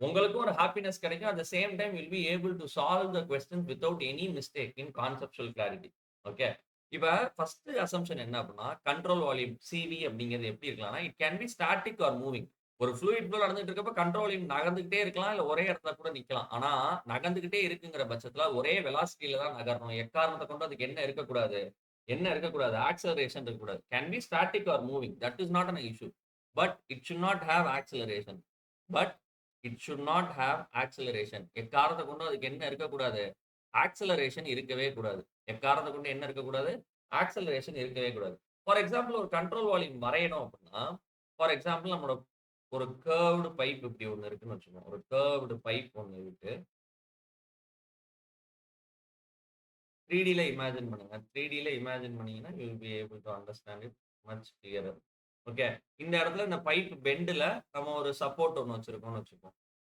உங்களுக்கும் ஒரு ஹாப்பினஸ் கிடைக்கும். At the same time will be able to solve the question without any mistake in conceptual clarity. Okay. இப்ப ஃபர்ஸ்ட் அசம்ஷன் என்ன அப்படின்னா கண்ட்ரோல் வால்யூம் சிவி அப்படிங்கிறது எப்படி இருக்கலாம்னா it can be static or moving. ஒரு ஃப்ளூயிட் ஃப்ளோ நடந்துட்டு இருக்கப்ப கண்ட்ரோல் வால்யூம் நகர்ந்துகிட்டே இருக்கலாம், இல்ல ஒரே இடத்துல கூட நிக்கலாம். ஆனா நகர்ந்துகிட்டே இருக்குங்கிற பட்சத்துல ஒரே வெலாசிட்டியில தான் நகரணும். எக்காரணத்தை கொண்டு அதுக்கு என்ன இருக்கக்கூடாது, ஆக்சலரேஷன் இருக்கக்கூடாது. Can be static or moving, that is not an issue. But it should not have acceleration. But it should not have acceleration. எக்காரணத்தை கொண்டு அதுக்கு என்ன இருக்கக்கூடாது, ஆக்சலரேஷன் இருக்கவே கூடாது. எக்காரணத்தை கொண்டு என்ன இருக்கக்கூடாது, ஆக்சலரேஷன் இருக்கவே கூடாது. ஃபார் எக்ஸாம்பிள் ஒரு கண்ட்ரோல் வால்யூம் வரையணும் அப்படின்னா, ஃபார் எக்ஸாம்பிள் நம்மளோட ஒரு கர்வ்டு பைப் இப்படி ஒண்ணு இருக்குன்னு வச்சுக்கோங்க. ஒரு கர்வ்டு பைப் ஒண்ணு இருக்கு. 3Dல இமேஜின் பண்ணுங்க. 3Dல இமேஜின் பண்ணீங்கன்னா you will be able to understand it much clearer. Okay. இந்த இடத்துல இந்த பைப் பெண்டுல நம்ம ஒரு சப்போர்ட் ஒண்ணு வச்சிருக்கோம்னு வச்சுப்போம்.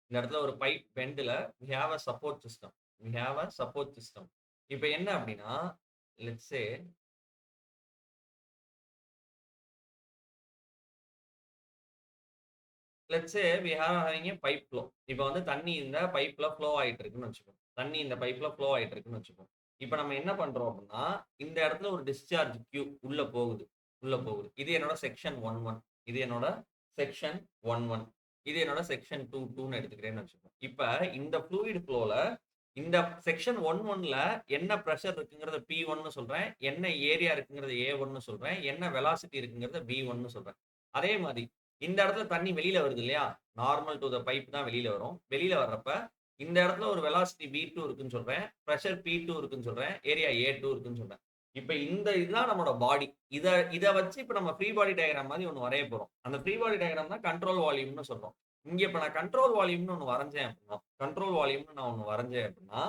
இந்த இடத்துல ஒரு pipe பெண்டுல we have a support system. we have a support system. இப்ப என்ன அப்படின்னா let's say we are having a pipe flow. இப்ப வந்து தண்ணி இந்த பைப்ல ஃப்ளோ ஆயிட்டு இருக்குன்னு வச்சுப்போம். தண்ணி இந்த பைப்ல ஃப்ளோ ஆயிட்டு இருக்குன்னு வச்சுப்போம். இப்ப நம்ம என்ன பண்றோம் அப்படின்னா இந்த இடத்துல ஒரு டிஸ்சார்ஜ் கியூ உள்ள போகுது. இது என்னோட செக்ஷன் 11. இது என்னோட செக்ஷன் 11. இது என்னோட செக்ஷன் 22ன்னு எடுத்துக்கிறேன்னு வச்சுப்போம். இப்ப இந்த ஃப்ளூயிட் ஃப்ளோல இந்த செக்ஷன் 11ல என்ன பிரஷர் இருக்குங்கிறத P1ன்னு சொல்றேன். என்ன ஏரியா இருக்குங்கிறத A1ன்னு சொல்றேன். என்ன வெலாசிட்டி இருக்குங்கிறத B1ன்னு சொல்றேன். அதே மாதிரி இந்த இடத்துல தண்ணி வெளியில வருது இல்லையா? நார்மல் டு த பைப் தான் வெளியில வரும். வெளியில வர்றப்ப இந்த இடத்துல ஒரு வெலாசிட்டி V2 இருக்குன்னு சொல்றேன். பிரஷர் P2 இருக்குன்னு சொல்றேன். ஏரியா A2 இருக்குன்னு சொல்றேன். இப்ப இதுதான் நம்மளோட பாடி. இத வச்சு இப்ப நம்ம ஃப்ரீ பாடி டயகிராம் மாதிரி ஒண்ணு வரைய போறோம். அந்த ஃப்ரீ பாடி டயகிராம் தான் கண்ட்ரோல் வால்யூம்னு சொல்றோம். இங்க இப்ப நான் கண்ட்ரோல் வால்யூம்னு ஒண்ணு வரைஞ்சேன் அப்படின்னா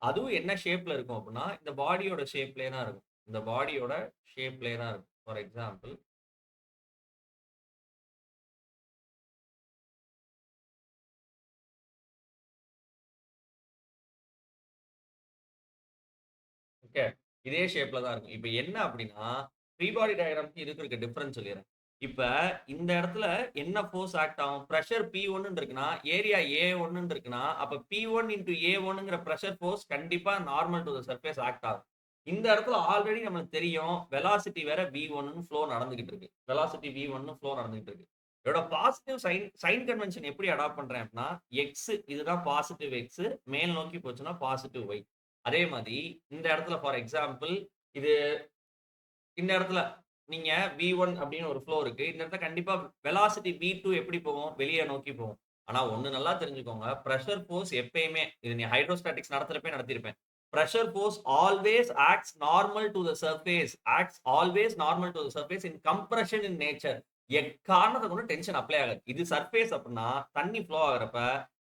அதுவும் என்ன ஷேப்ல இருக்கும் அப்படின்னா இந்த பாடியோட ஷேப்லயே தான் இருக்கும். இந்த பாடியோட ஷேப்லயே தான் இருக்கும். For example okay. இதே ஷேப்ல தான் இருக்கும். இப்ப என்ன அப்படின்னா, ஃப்ரீ பாடி டயகிராம்க்கு இதுக்கு இருக்க டிஃபரன்ஸ் சொல்லிர்றேன். இப்ப இந்த இடத்துல என்ன ஃபோர்ஸ் ஆக்ட் ஆகும்? பிரஷர் P1ன்னு இருக்குன்னா, ஏரியா A1ன்னு இருக்குன்னா, அப்ப P1 இன்டு A1ங்கிற பிரஷர் ஃபோர்ஸ் கண்டிப்பா normal to the surface act ஆகும். இந்த இடத்துல ஆல்ரெடி நம்மளுக்கு தெரியும், வெலாசிட்டி வேற V1ன்னு ஃப்ளோ நடந்துகிட்டு இருக்கு. வெலாசிட்டி V1ன்னு ஃப்ளோ நடந்துகிட்டு இருக்கு. இதோட பாசிட்டிவ் சைன் சைன் கன்வென்ஷன் எப்படி அடாப்ட் பண்றேன் அப்படின்னா, எக்ஸ் இதுதான் பாசிட்டிவ் எக்ஸ், மேல் நோக்கி போச்சுன்னா பாசிட்டிவ் ஒய். அதே மாதிரி இந்த இடத்துல ஃபார் எக்ஸாம்பிள் இது இந்த இடத்துல நீங்க V1 அப்படின்னு ஒரு ஃப்ளோ இருக்கு. இந்த இடத்துல கண்டிப்பா வெலாசிட்டி V2 எப்படி போகும்? வெளிய நோக்கி போகும். ஆனா ஒண்ணு நல்லா தெரிஞ்சுக்கோங்க. பிரஷர் ஃபோர்ஸ் எப்பயுமே இது நீ ஹைட்ரோஸ்டாட்டிக்ஸ் நடத்துறப்பயே நடத்தியிருப்பேன். Pressure force always acts normal to the surface. Acts always normal to the surface in compression in nature. எக்காரணத்த கொண்டு டென்ஷன் அப்ளை ஆகாது. இது சர்ஃபேஸ் அப்படின்னா தண்ணி ஃப்ளோ ஆகுறப்ப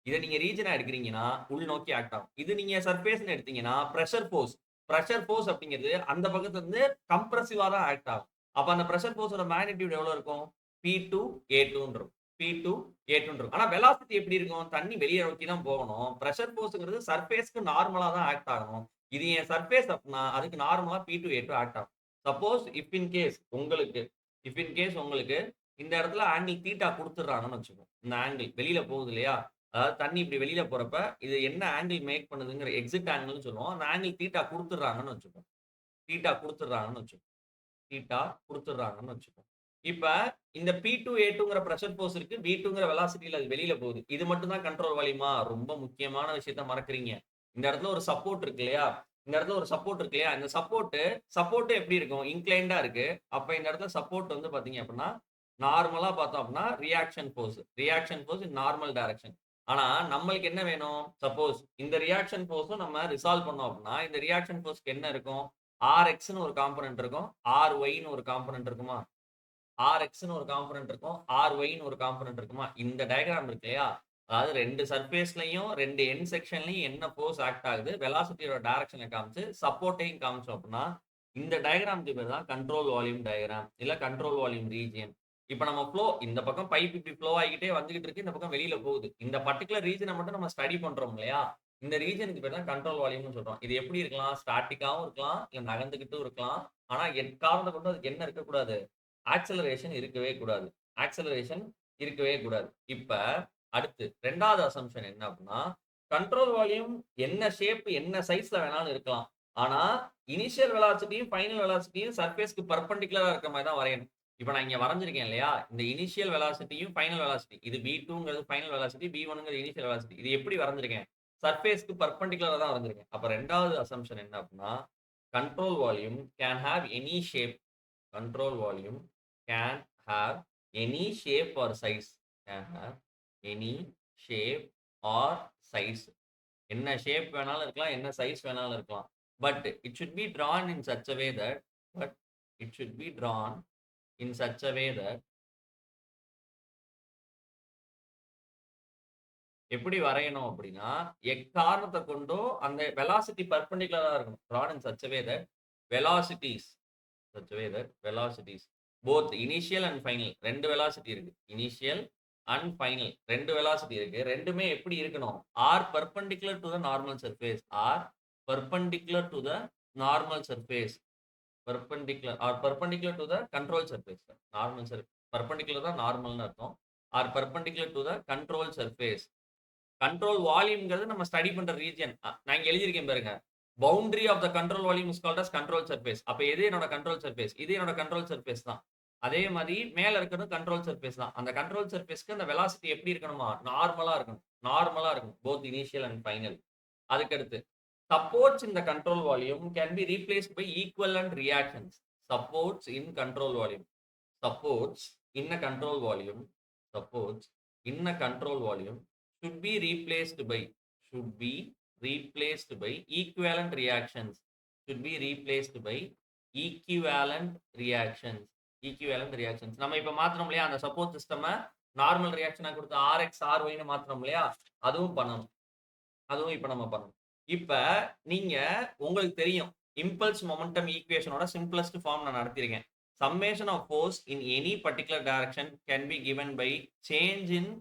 இத நீங்க ரீஜனா எடுக்கிறீங்கன்னா உள் நோக்கி ஆக்ட் ஆகும். இது நீங்க சர்ஃபேஸ்ன்னு எடுத்தீங்கன்னா பிரஷர் ஃபோர்ஸ். பிரஷர் ஃபோர்ஸ் அப்படிங்கிறது அந்த பக்கத்துல இருந்து கம்ப்ரசிவா தான் ஆக்ட் ஆகும். அப்ப அந்த பிரஷர் ஃபோர்ஸோட மேக்னிட்யூட் எவ்வளவு இருக்கும்? P2 A2 இருக்கும். P2 A2 இருக்கும். ஆனா வெலாசிட்டி எப்படி இருக்கும்? தண்ணி வெளிய நோக்கி தான் போகணும். பிரஷர் ஃபோர்ஸ்ங்கிறது சர்ஃபேஸ்க்கு நார்மலா தான் ஆக்ட் ஆகணும். இது என் சர்ஃபேஸ் அப்படின்னா அதுக்கு நார்மலா P2 A2 ஆக்ட் ஆகும். சப்போஸ் இஃப் இன் கேஸ் உங்களுக்கு இந்த இடத்துல ஆங்கிள் தீட்டா குடுத்துடுறாங்கன்னு வச்சுக்கோங்க. இந்த ஆங்கிள் வெளியில போகுது இல்லையா? அதாவது தண்ணி இப்படி வெளியில போறப்ப இது என்ன ஆங்கிள் மேக் பண்ணுதுங்கிற எக்ஸிட் ஆங்கிள்னு சொல்லுவோம். அந்த ஆங்கிள் தீட்டா குடுத்துடுறாங்கன்னு வச்சுக்கோங்க. தீட்டா குடுத்துடுறாங்கன்னு வச்சுக்கோங்க. தீட்டா குடுத்துடுறாங்கன்னு வச்சுக்கோங்க. இப்ப இந்த P2 A2ங்கிற பிரஷர் ஃபோர்ஸ் இருக்கு. V2ங்கிற வெலாசிட்டில அது வெளியில போகுது. இது மட்டும் தான் கண்ட்ரோல் வால்யூமா? ரொம்ப முக்கியமான விஷயத்த மறக்கிறீங்க. இந்த இடத்துல ஒரு சப்போர்ட் இருக்கு இல்லையா? இந்த இடத்துல ஒரு சப்போர்ட் இருக்கு இல்லையா? இந்த சப்போர்ட் எப்படி இருக்கும்? இன்க்ளைன்டா இருக்கு. அப்ப இந்த இடத்துல சப்போர்ட் வந்து பாத்தீங்க அப்படின்னா, நார்மலா பார்த்தோம் அப்படின்னா ரியாக்ஷன் ஃபோர்ஸ். ரியாக்ஷன் ஃபோர்ஸ் இன் நார்மல் டைரக்ஷன். ஆனா நம்மளுக்கு என்ன வேணும்? சப்போஸ் இந்த ரியாக்ஷன் ஃபோர்ஸும் நம்ம ரிசால்வ் பண்ணோம் அப்படின்னா, இந்த ரியாக்ஷன் ஃபோர்ஸ்க்கு என்ன இருக்கும்? Rxன்னு ஒரு காம்போனன்ட் இருக்கும். Ryன்னு ஒரு காம்போனன்ட் இருக்குமா? Rxன்னு ஒரு காம்போனன்ட் இருக்கும். Ryன்னு ஒரு காம்போனன்ட் இருக்குமா? இந்த டயகிராம் இருக்கு இல்லையா? அதாவது 2 சர்ஃபேஸ்லயும் 2 எண்ட் செக்ஷன்லயும் என்ன ஃபோர்ஸ் ஆக்ட் ஆகுது, வெலாசிட்டியோட டைரக்ஷன காமிச்சு, சப்போர்ட்டையும் காமிச்சோம் அப்படின்னா, இந்த டயகிராம்க்கு பேர் தான் கண்ட்ரோல் வால்யூம் டயகிராம். இல்ல கண்ட்ரோல் வால்யூம் ரீஜியன். இப்ப நம்ம ஃப்ளோ இந்த பக்கம் பைப் இப்படி ஃப்ளோ ஆகிக்கிட்டே வந்துகிட்டு இருக்கு. இந்த பக்கம் வெளியில போகுது. இந்த பர்ட்டிகுலர் ரீஜன மட்டும் நம்ம ஸ்டடி பண்றோம் இல்லையா? இந்த ரீஜனுக்கு பேர் தான் கண்ட்ரோல் வால்யூம்னு சொல்றோம். இது எப்படி இருக்கலாம்? ஸ்டாட்டிக்காவும் இருக்கலாம். இல்ல நகர்ந்துகிட்டும் இருக்கலாம். ஆனா எக்காரணத்த கொண்டும் அதுக்கு என்ன இருக்கக்கூடாது? ஆக்ஸலரேஷன் இருக்கவே கூடாது. ஆக்ஸலரேஷன் இருக்கவே கூடாது. இப்ப அடுத்து 2வது அசம்ப்ஷன் என்ன அப்படின்னா, கண்ட்ரோல் வால்யூம் என்ன ஷேப், என்ன சைஸ்ல வேணாலும் இருக்கலாம். ஆனா, இனிஷியல் வெலாசிட்டியும், ஃபைனல் வெலாசிட்டியும் சர்ஃபேஸ்க்கு பெர்பெண்டிகுலரா இருக்க மாரி தான் வரையணும். இப்ப நான் இங்க வரைஞ்சிருக்கேன் இல்லையா? இந்த இனிஷியல் வெலாசிட்டியும், ஃபைனல் வெலாசிட்டி. இது V2ங்கிறது ஃபைனல் வெலாசிட்டி, V1ங்கிறது இனிஷியல் வெலாசிட்டி. இது எப்படி வரைஞ்சிருக்கேன்? சர்ஃபேஸ்க்கு பெர்பெண்டிகுலரா தான் வரைஞ்சிருக்கேன். அப்ப 2வது அசம்ப்ஷன் என்ன அப்படின்னா, control volume can have any shape. Control volume can have any shape or size. Can have any shape or size. என்ன ஷேப் வேணாலும் இருக்கலாம், என்ன சைஸ் வேணாலும் இருக்கலாம். But it should be drawn in such a way that but it should be drawn in such a way that எப்படி வரையணும் அப்படின்னா, எக்காரணத்த கொண்டும் அந்த வெலாசிட்டி பெர்பெண்டிகுலரா இருக்கணும். drawn in such a way that velocities velocities both initial and final 2 velocity இருக்கு. இனிஷியல் அண்ட் ஃபைனல் 2 வெலாசிட்டி இருக்கு. 2மே எப்படி இருக்கணும்? Are perpendicular to the normal surface. Are perpendicular to the normal surface. Perpendicular to the control surface. Perpendicular தான் நார்மல்னு அர்த்தம். Are perpendicular to the control surface. Control வால்யூம்ங்கிறது நம்ம ஸ்டடி பண்ற ரீஜியன். நான் இங்க எழுதியிருக்கேன் பாருங்க. Boundary of the control volume is called as control surface. அப்ப எது என்னோட கண்ட்ரோல் சர்ஃபேஸ்? இது என்னோட கண்ட்ரோல் சர்ஃபேஸ் தான். அதே மாதிரி மேல இருக்கிறது கண்ட்ரோல் சர்ஃபேஸ் தான். அந்த கண்ட்ரோல் சர்ஃபேஸ்க்கு அந்த வெலாசிட்டி எப்படி இருக்கணுமா? நார்மலா இருக்கணும். நார்மலா இருக்கணும். Both initial and final. அதுக்கு அடுத்து supports in the control volume can be replaced by equivalent reactions. Supports in control volume. Supports in a control volume. Supports in a control volume should be replaced by equivalent reactions. Should be replaced by equivalent reactions. Equivalent reactions. நம்ம இப்ப மாத்துறோம் இல்லையா? அந்த சப்போர்ட் சிஸ்டம நார்மல் ரியாக்ஷனா கொடுத்து RX, RYன்னு மாத்துறோம் இல்லையா? அதுவும் பண்ணணும். அதுவும் இப்ப நம்ம பண்ணணும். இப்ப நீங்க உங்களுக்கு தெரியும். இம்பல்ஸ் மொமெண்டம் ஈக்குவேஷனோட சிம்ப்ளஸ்ட் ஃபார்ம் நான் நடத்தியிருக்கேன். Summation of force in any particular direction can be given by change in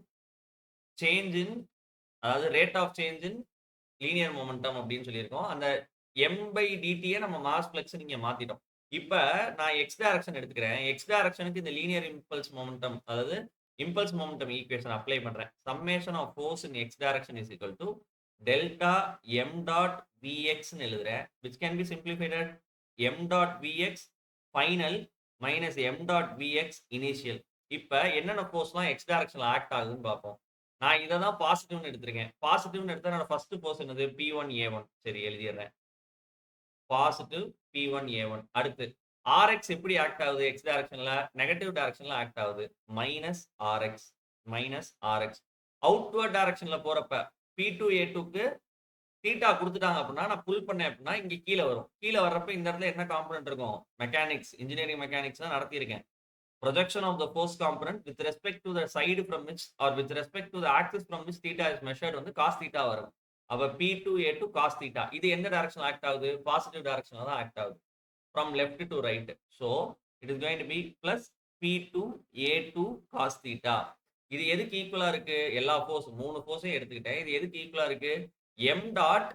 அதாவது rate of change in linear momentum அப்படின்னு சொல்லியிருக்கோம். அந்த m/dt நம்ம மாஸ் ஃப்ளக்ஸ் நீங்க மாத்திட்டோம். இப்ப நான் எக்ஸ் டைரக்ஷன் எடுத்துக்கிறேன். எக்ஸ் டைரக்ஷனுக்கு இந்த லீனியர் இம்பல்ஸ் மொமெண்டம் அதாவது இம்பல்ஸ் மொமெண்டம் ஈக்குவேஷன் அப்ளை பண்றேன். Summation of force in X direction is equal to delta m dot vx ன்னு எழுதுறேன். which can be simplified at m dot vx final minus m dot vx initial. இப்ப என்னென்ன ஃபோர்ஸ்லாம் எக்ஸ் டைரக்ஷன்ல ஆக்ட் ஆகுதுன்னு பார்ப்போம். நான் இதை தான் பாசிட்டிவ்னு எடுத்திருக்கேன். பாசிட்டிவ்னு எடுத்தா நான் ஃபர்ஸ்ட் ஃபோர்ஸ் என்னது P1A1. சரி எழுதிடுறேன். Positive P1A1. அடுத்து RX எப்படி ஆக்ட் ஆகுது எக்ஸ் டைரக்ஷன்ல? நெகட்டிவ் டைரக்ஷன்ல ஆக்ட் ஆகுது. Minus RX. அவுட்வர்ட் டைரக்ஷன்ல போறப்ப P2A2க்கு தீட்டா கொடுத்துட்டாங்க அப்படின்னா நான் புல் பண்ணேன் அப்படின்னா இங்க கீழே வரும். கீழே வர்றப்ப இந்த இடத்துல என்ன காம்பனன்ட் இருக்கும்? மெக்கானிக்ஸ், இன்ஜினியரிங் மெக்கானிக்ஸ் தான் நடத்தியிருக்கேன். Projection of the force component with respect to the side from which or with respect to the axis from which theta is measured வந்து cos theta வரும். அப்ப P2A2 cos theta. இது எந்த டைரக்ஷன்ல ஆக்ட் ஆகுது? பாசிட்டிவ் டைரக்ஷன்ல தான் ஆக்ட் ஆகுது. From left to right. So it is going to be plus P2A2 cos theta. இது எதுக்கு ஈக்குவலா இருக்கு? எல்லா ஃபோர்ஸ் 3 ஃபோர்ஸையும் எடுத்துக்கிட்டேன். இது எதுக்கு ஈக்குவலா இருக்கு? m டாட்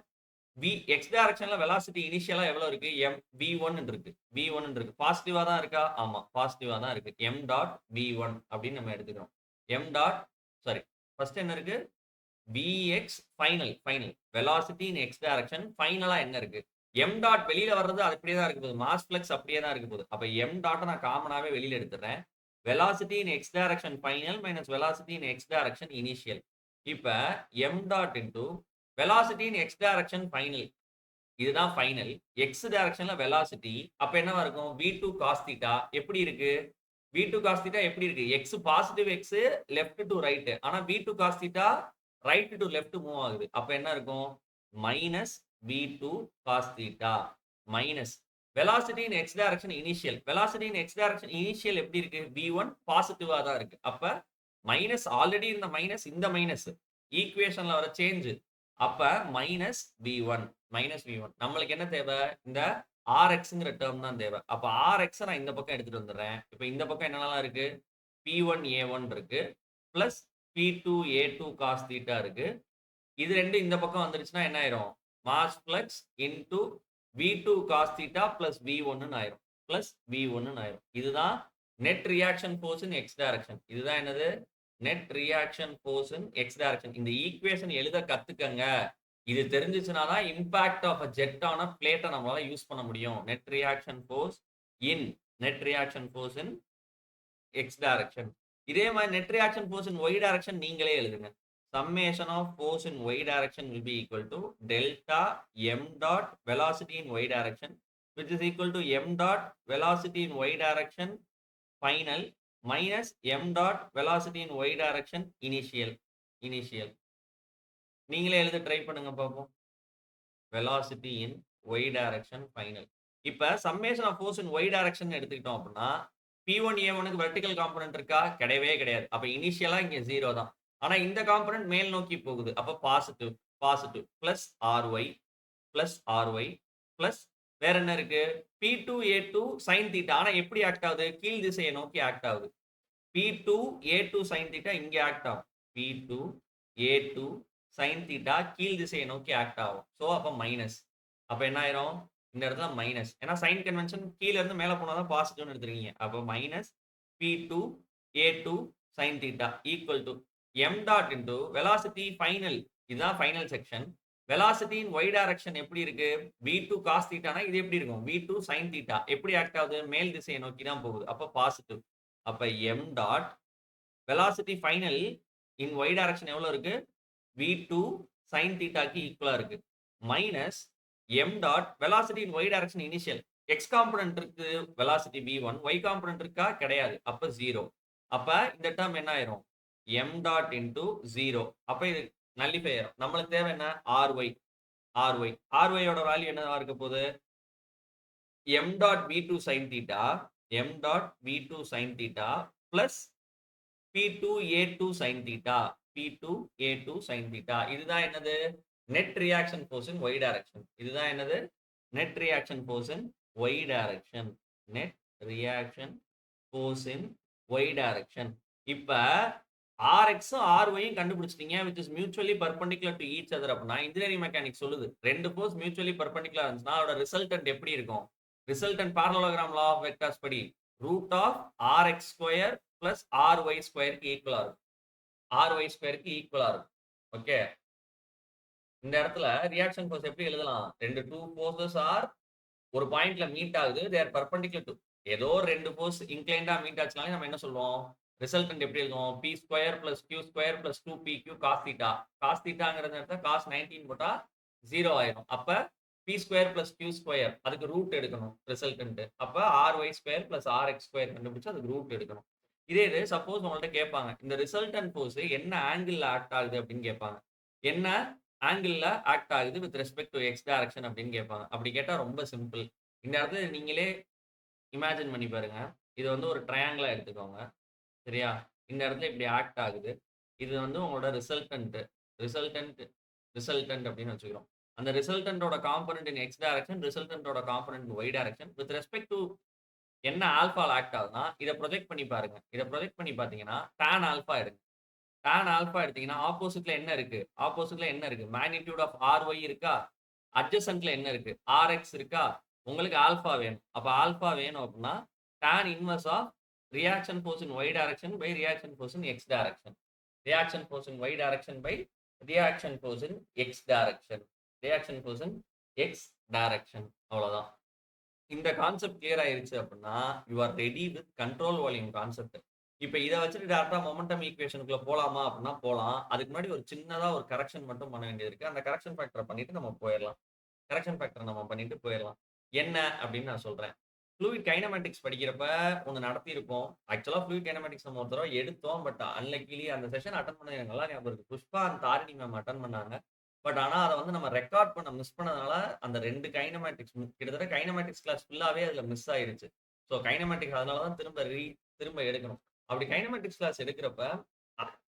v x டைரக்ஷன்ல வெலாசிட்டி இனிஷியலா எவ்வளவு இருக்கு? v1 இருக்கு. v1 இருக்கு. பாசிட்டிவா தான் இருக்கா? ஆமா, பாசிட்டிவா தான் இருக்கு. m டாட் v1 அப்படின்னு நம்ம எடுத்துக்கிறோம். m டாட் சாரி ஃபர்ஸ்ட் என்ன இருக்கு? vx final velocity in x direction ஃபைனலா என்ன இருக்கு? m டாட் வெளியில வர்றது அது அப்படியே தான் இருக்கு போகுது. மாஸ் ஃப்ளக்ஸ் அப்படியே தான் இருக்கு போகுது. அப்ப m டாட் நான் காமனாவே வெளியில எடுத்துறேன். Velocity in x direction final minus velocity in x direction initial. இப்ப m dot into velocity in X direction final. இதுதான் ஃபைனல். எக்ஸ் டைரக்ஷன்ல வெலாசிட்டி அப்ப என்னவா இருக்கும்? v2 cos theta எப்படி இருக்கு? v2 cos theta எப்படி இருக்கு? X positive X left to right. ஆனா v2 cos theta right to left move ஆகுது. அப்ப என்ன இருக்கும்? Minus v2 cos theta minus velocity in X direction initial. Velocity in X direction initial எப்படி இருக்கு? v1 பாசிட்டிவா தான் இருக்கு. அப்ப மைனஸ் ஆல்ரெடி இருந்த மைனஸ் இந்த மைனஸ் ஈக்குவேஷன்ல வர சேஞ்ச். அப்ப மைனஸ் v1 நம்மளுக்கு என்ன தேவை? இந்த RXங்கிற டேர்ம் தான் தேவை. அப்ப RX நான் இந்த பக்கம் எடுத்துட்டு வந்துடுறேன். இப்ப இந்த பக்கம் என்னெல்லாம் இருக்கு? P1A1 இருக்கு பிளஸ் P2A2 cos theta இருக்கு. இது ரெண்டு இந்த பக்கம் வந்துருச்சுன்னா என்ன ஆயிரும்? Mass flux into v2 cos theta plus v1 ஆயிரும். பிளஸ் v1 ஆயிரும். இதுதான் net reaction force in X direction. இதுதான் என்னது? Net reaction force in X direction. இந்த ஈக்குவேஷன் எழுத கத்துக்கங்க. இது தெரிஞ்சிச்சுனா தான் இம்பாக்ட் ஆஃப் a ஜெட் ஆன பிளேட்டை நம்மளால யூஸ் பண்ண முடியும். Net reaction force in X direction. இதே மாதிரி net reaction force in Y direction நீங்களே எழுதுங்க. summation of force in y direction will be equal to delta m dot velocity in y direction which is equal to m dot velocity in y direction final minus m dot velocity in y direction initial. நீங்களே எழுத ட்ரை பண்ணுங்க பாப்போம். velocity in y direction final. இப்ப summation of force in y direction எடுத்துக்கிட்டோம் அப்படின்னா P1A1க்கு வெர்டிகல் காம்போனன்ட் இருக்கா? கிடையவே கிடையாது. அப்ப இனிஷியலா இங்க 0 தான். ஆனா இந்த காம்போனன்ட் மேல் நோக்கி போகுது. அப்ப பாசிட்டிவ் பிளஸ் RY பிளஸ் வேற என்ன இருக்கு? P2A2 sin theta. ஆனா எப்படி ஆக்ட் ஆகுது? கீழ் திசையை நோக்கி ஆக்ட் ஆகுது. P2A2 sin theta இங்க ஆக்ட் ஆகும். P2A2 sin theta கீழ் திசையை நோக்கி ஆக்ட் ஆகும். சோ அப்ப மைனஸ். அப்ப என்ன ஆயிரும்? இந்த இடத்துல மைனஸ். ஏன்னா சைன் கன்வென்ஷன் கீழ இருந்து மேல போனா தான் பாசிட்டிவ்னு எடுத்துறீங்க. அப்ப minus P2A2 sin theta equal to m dot into velocity final. இதுதான் final section. velocity in y direction எப்படி இருக்கு? v2 cos theta னா இது எப்படி இருக்கும்? v2 sin theta எப்படி ஆக்ட் ஆகுது? மேல் திசையை நோக்கி தான் போகுது. அப்ப பாசிட்டிவ். அப்ப m dot velocity final in y direction எவ்வளவு இருக்கு? v2 sin theta க்கு ஈக்குவலா இருக்கு. Minus m dot velocity in y direction initial. x component இருக்கு velocity v1, y காம்போனன்ட் இருக்கா? கிடையாது. அப்ப 0. அப்ப இந்த டேர்ம் என்ன ஆயிரும்? m dot into 0. அப்ப இது நல்லிஃபை ஆயிரும். நம்மளுக்கு தேவை என்ன? RY யோட வேல்யூ என்னவா இருக்க போகுது? m dot v2 sin theta plus P2A2 sin theta. இதுதான் என்னது? நெட் ரியாக்ஷன் ஃபோர்ஸ் இன் y டைரக்ஷன். இதுதான் என்னது? நெட் ரியாக்ஷன் ஃபோர்ஸ் இன் y direction. Net reaction force இன் y டைரக்ஷன். இப்ப Rxம் Ryயும் கண்டுபிடிச்சிட்டீங்க which is mutually perpendicular to each other அப்படின்னா இன்ஜினியரிங் மெக்கானிக்ஸ் சொல்லுது ரெண்டு ஃபோர்ஸ் மியூச்சுவலி பர்பெண்டிகுலர் இருந்துச்சுன்னா அதோட ரிசல்டன்ட் எப்படி இருக்கும்? Resultant parallelogram law of vectors படி root of Rx square plus Ry ஸ்கொயருக்கு ஈக்குவலா இருக்கும். Ry ஸ்கொயருக்கு ஈக்குவலா இருக்கும். ஓகே, இந்த இடத்துல ரியாக்ஷன் ஃபோர்ஸ் எப்படி எழுதலாம்? ரெண்டு டூ ஃபோர்ஸஸ் ஆர் ஒரு பாயிண்ட்ல மீட் ஆகுது, தே ஆர் பர்பெண்டிகுலர் டு ஏதோ ரெண்டு ஃபோர்ஸ் இன்க்ளைண்டா மீட் ஆச்சுனாலே நம்ம என்ன சொல்லுவோம்? ரிசல்டன்ட் எப்படி எழுதுவோம்? P square plus Q square plus 2pq cos theta. Cos தீட்டாங்கிறது இடத்துல காஸ் 19 போட்டா 0 ஆயிரும். அப்ப P square plus Q square அதுக்கு ரூட் எடுக்கணும் ரிசல்டன்ட். அப்ப Ry square plus Rx square கண்டுபிடிச்சு அதுக்கு ரூட் எடுக்கணும். இதே இது சப்போஸ் உங்கள்ட்ட கேட்பாங்க இந்த ரிசல்டன்ட் ஃபோர்ஸ் என்ன ஆங்கிள் ஆக்ட் ஆகுது அப்படின்னு கேட்பாங்க. என்ன ஆங்கிள் ஆக்ட் ஆகுது with respect to X direction அப்படின்னு கேட்பாங்க. அப்படி கேட்டா ரொம்ப சிம்பிள். இந்த இடத்துல நீங்களே இமேஜின் பண்ணி பாருங்க. இது வந்து ஒரு ட்ரையாங்கிளா எடுத்துக்கோங்க. சரியா? இந்த இடத்துல இப்படி ஆக்ட் ஆகுது. இது வந்து உங்களோட ரிசல்டன்ட் அப்படின்னு வச்சுக்கிறோம். அந்த ரிசல்டன்டோட காம்பனன்ட் இன் எக்ஸ் டைரக்ஷன், ரிசல்டன்டோட component in Y direction with respect to என்ன ஆல்ஃபால ஆக்ட் ஆகுதுன்னா இதை ப்ரொஜெக்ட் பண்ணி பாருங்க. இதை ப்ரொஜெக்ட் பண்ணி பார்த்தீங்கன்னா டான் ஆல்ஃபா எடுங்க. டான் ஆல்ஃபா எடுத்தீங்கன்னா ஆப்போசிட்ல என்ன இருக்கு? ஆப்போசிட்ல என்ன இருக்கு? மேக்னிடியூட் ஆஃப் Ry இருக்கா? அட்ஜசன்ட்ல என்ன இருக்கு? Rx இருக்கா? உங்களுக்கு ஆல்ஃபா வேணும். அப்ப ஆல்ஃபா வேணும் அப்படின்னா tan inverse of reaction force in Y direction by reaction force in X direction. Reaction force in Y direction by reaction force in X direction. Reaction force in X direction. அவ்வளவுதான். இந்த கான்செப்ட் கிளியர் ஆயிருச்சு அப்படின்னா you are ready with control volume concept. இப்போ இதை வச்சுட்டு டேரக்டா மொமெண்டம் ஈக்குவேஷனுக்குள்ள போலாமா அப்படின்னா போலாம். அதுக்கு முன்னாடி ஒரு சின்னதா ஒரு கரெக்ஷன் மட்டும் பண்ண வேண்டியது இருக்கு. அந்த கரெக்ஷன் ஃபேக்டரை பண்ணிட்டு நம்ம போயிடலாம். கரெக்ஷன் ஃபேக்டரை நம்ம பண்ணிட்டு போயிடலாம். என்ன அப்படின்னு நான் சொல்றேன். ஃப்ளூயிட் கைனமேட்டிக்ஸ் படிக்கிறப்ப ஒன்று நடத்தியிருப்போம். ஆக்சுவலா ஃப்ளூயிட் கைனமேட்டிக்ஸ் நம்ம ஒரு தடவை எடுத்தோம். பட் அன்லக்கிலி அந்த செஷன் அட்டன் பண்ண எனக்கு நல்லா ஞாபகம் இருக்கு. புஷ்பா அந்த தாரிணி மேம் அட்டன் பண்ணாங்க. பட் ஆனா அதை வந்து நம்ம ரெக்கார்ட் பண்ண மிஸ் பண்ணதுனால அந்த ரெண்டு கைனமேட்டிக்ஸ் கிட்டத்தட்ட கைனமேட்டிக்ஸ் கிளாஸ் ஃபுல்லாவே அதுல மிஸ் ஆயிருச்சு. ஸோ கைனமேட்டிக்ஸ் அதனாலதான் திரும்ப எடுக்கணும். அப்படி கைனமேட்டிக்ஸ் கிளாஸ் எடுக்கிறப்ப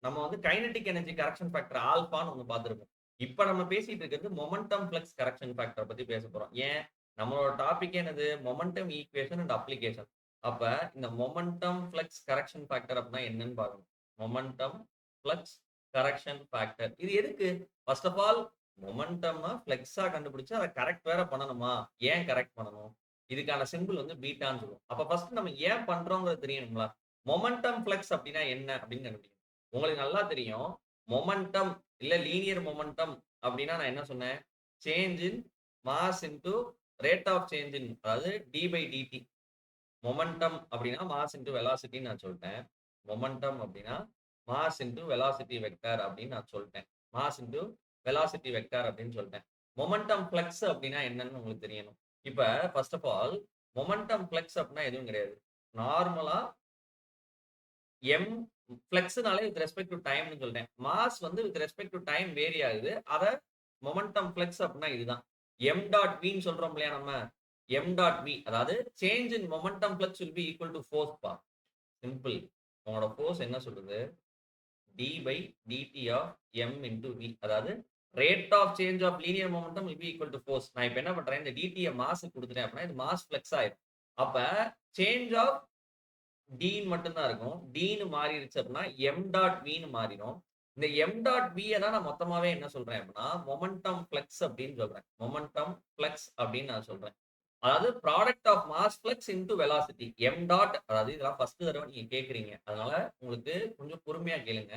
நம்ம வந்து கைனடிக் எனர்ஜி கரெக்ஷன் ஃபேக்டர் ஆல்பான்னு ஒன்று பார்த்துருப்போம். இப்போ நம்ம பேசிட்டு இருக்கிறது மொமெண்டம் ஃப்ளக்ஸ் கரெக்ஷன் ஃபேக்டர் பத்தி பேச போறோம். ஏன் நம்மளோட டாபிக் என்னது? Momentum equation and application. அப்ப இந்த மொமெண்டம் ஃப்ளக்ஸ் கரெக்ஷன் ஃபேக்டர் அப்படின்னா என்னன்னு பார்க்கணும். மொமெண்டம் ஃப்ளக்ஸ் கரெக்ஷன் ஃபேக்டர் இது எதுக்கு? ஃபர்ஸ்ட் ஆஃப் ஆல் மொமெண்டம் ஃப்ளெக்ஸா கண்டுபிடிச்சு அதை கரெக்ட் வேற பண்ணணுமா? ஏன் கரெக்ட் பண்ணணும்? இதுக்கான சிம்பிள் வந்து பீட்டான்னு சொல்லுவோம். அப்ப ஃபர்ஸ்ட் நம்ம ஏன் பண்றோங்கிறது தெரியணுங்களா? மொமெண்டம் ஃப்ளெக்ஸ் அப்படின்னா என்ன அப்படின்னு கண்டுபிடிக்கணும். உங்களுக்கு நல்லா தெரியும். மொமெண்டம் இல்ல லீனியர் மொமெண்டம் அப்படின்னா நான் என்ன சொன்னேன்? Change in mass into rate of change in, அதாவது டி பை டிடி. மொமெண்டம் அப்படின்னா மாஸ் இன்டு வெலாசிட்டின்னு நான் சொல்லிட்டேன். மொமெண்டம் அப்படின்னா மாஸ் இன்டு வெலாசிட்டி வெக்டர் அப்படின்னு நான் சொல்லிட்டேன். மாஸ் இன்டு வெலாசிட்டி வெக்டர் அப்படின்னு சொல்லிட்டேன். மொமெண்டம் ஃப்ளக்ஸ் அப்படின்னா என்னன்னு உங்களுக்கு தெரியணும். இப்ப first of all momentum flux அப்படின்னா எதுவும் கிடையாது. நார்மலா எம் ஃப்ளக்ஸ்னாலே வித் ரெஸ்பெக்ட் டு டைம்னு சொல்லிட்டேன். மாஸ் வந்து with respect to time vary ஆகுது. அத மொமெண்டம் ஃப்ளக்ஸ் அப்படின்னா இதுதான். எம் டாட் வின்னு சொல்றோம் இல்லையா நம்ம? எம் டாட் வி அதாவது change in momentum flux will be equal to force பா. சிம்பிள். உங்களோட ஃபோர்ஸ் என்ன சொல்றது? d by dt of m into v, அதாவது rate of change of linear momentum will be equal to force. நான் இப்போ என்ன பண்றேன்? இந்த dt மாஸ் கொடுத்துட்டேன் அப்படின்னா இது மாஸ் ஃப்ளெக்ஸ் ஆயிடும். அப்ப சேஞ்ச் ஆஃப் d மட்டும் தான் இருக்கும். d ன்னு மாறிடுச்சு அப்படின்னா m டாட் v ன்னு மாறிடும். இந்த m டாட் v தான் நான் மொத்தமாவே என்ன சொல்றேன் அப்படின்னா மொமெண்டம் ஃப்ளெக்ஸ் அப்படின்னு சொல்றேன். மொமெண்டம் ஃப்ளெக்ஸ் அப்படின்னு நான் சொல்றேன். அதாவது product of mass flux into velocity M dot. அதாவது இதெல்லாம் ஃபர்ஸ்ட் தடவை நீங்க கேட்குறீங்க, அதனால உங்களுக்கு கொஞ்சம் பொறுமையா கேளுங்க.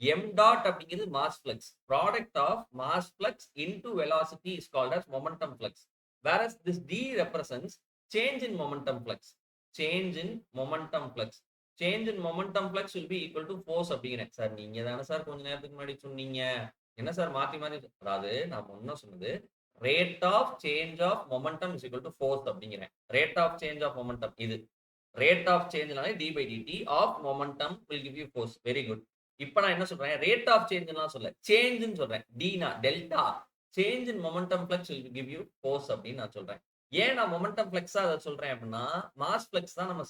எம் டாட் அப்படிங்கிறது mass flux. Product of mass flux into velocity is called as momentum flux. whereas this d represents change in momentum flux. change in momentum flux. change in momentum flux will be equal to force அப்படிங்கிறேன். சார் நீங்க தானே சார் கொஞ்ச நேரத்துக்கு முன்னாடி சொன்னீங்க, என்ன சார் மாத்தி மாத்தி? அதாவது நான் முன்ன சொன்னது rate of change of momentum is equal to force அப்படிங்கிறேன். rate of change of momentum இது rate of changeனாலே d by dt of momentum will give you force. very good. இப்போ நான் என்ன சொல்றேன்? rate of changeலாம் சொல்ல change ன்னு சொல்றேன். d னா delta change in momentum flux will give you force அப்படின்னு நான் சொல்றேன். ஏன் நான் momentum flux-ஆ அதை சொல்றேன் அப்படின்னா மாஸ் ஃப்ளக்ஸ் தான் நம்ம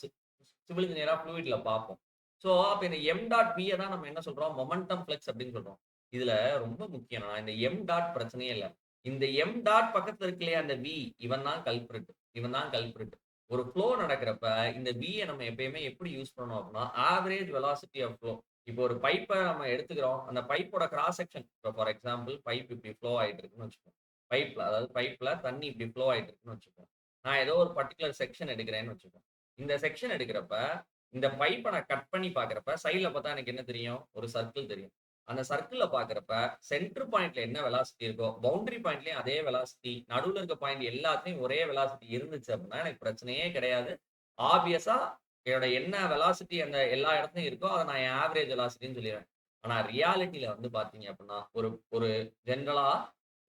சிவில் இன்ஜினியரா ஃப்ளூயிட்ல பார்ப்போம். ஸோ அப்போ இந்த m டாட் v தான் நம்ம என்ன சொல்றோம்? மொமெண்டம் ஃப்ளக்ஸ் அப்படின்னு சொல்றோம். இதுல ரொம்ப முக்கியம் இந்த m டாட் பிரச்சனையே இல்லை. இந்த m டாட் பக்கத்துல இருக்கு இல்லையா அந்த v, இவன் தான் கல்பிரிட். ஒரு ஃப்ளோ நடக்கிறப்ப இந்த v நம்ம எப்பயுமே எப்படி யூஸ் பண்ணணும் அப்படின்னா ஆவரேஜ் வெலாசிட்டி ஆஃப் ஃப்ளோ. இப்போ ஒரு பைப்ப நம்ம எடுத்துக்கிறோம். அந்த பைப்போட கிராஸ் செக்ஷன் இப்போ ஃபார் எக்ஸாம்பிள் பைப் இப்படி ஃப்ளோ ஆயிட்டு இருக்குன்னு வச்சுக்கோங்க. பைப்ல தண்ணி இப்படி ஃப்ளோ ஆயிட்டு இருக்குன்னு வச்சுக்கோங்க. நான் ஏதோ ஒரு பர்ட்டிகுலர் செக்ஷன் எடுக்கிறேன்னு வச்சுக்கோங்க. இந்த செக்ஷன் எடுக்கிறப்ப, இந்த பைப்ப நான் கட் பண்ணி பார்க்கிறப்ப, சைடுல பார்த்தா எனக்கு என்ன தெரியும்? ஒரு சர்க்கிள் தெரியும். அந்த சர்க்கிள்ல பார்க்கிறப்ப, சென்டர் பாயிண்ட்ல என்ன வெலாசிட்டி இருக்கோ, பவுண்டரி பாயிண்ட்லயும் அதே வெலாசிட்டி, நடுவுல இருக்க பாயிண்ட் எல்லாத்துலயும் ஒரே வெலாசிட்டி இருந்துச்சு அப்படின்னா, எனக்கு பிரச்சனையே கிடையாது. ஆப்வியஸா என்னோட என்ன வெலாசிட்டி அந்த எல்லா இடத்துலயும் இருக்கோ, அத நான் என் ஆவரேஜ் வெலாசிட்டின்னு சொல்லிருவேன். ஆனா ரியாலிட்டில வந்து பார்த்தீங்க அப்படின்னா, ஒரு ஒரு ஜெனரலா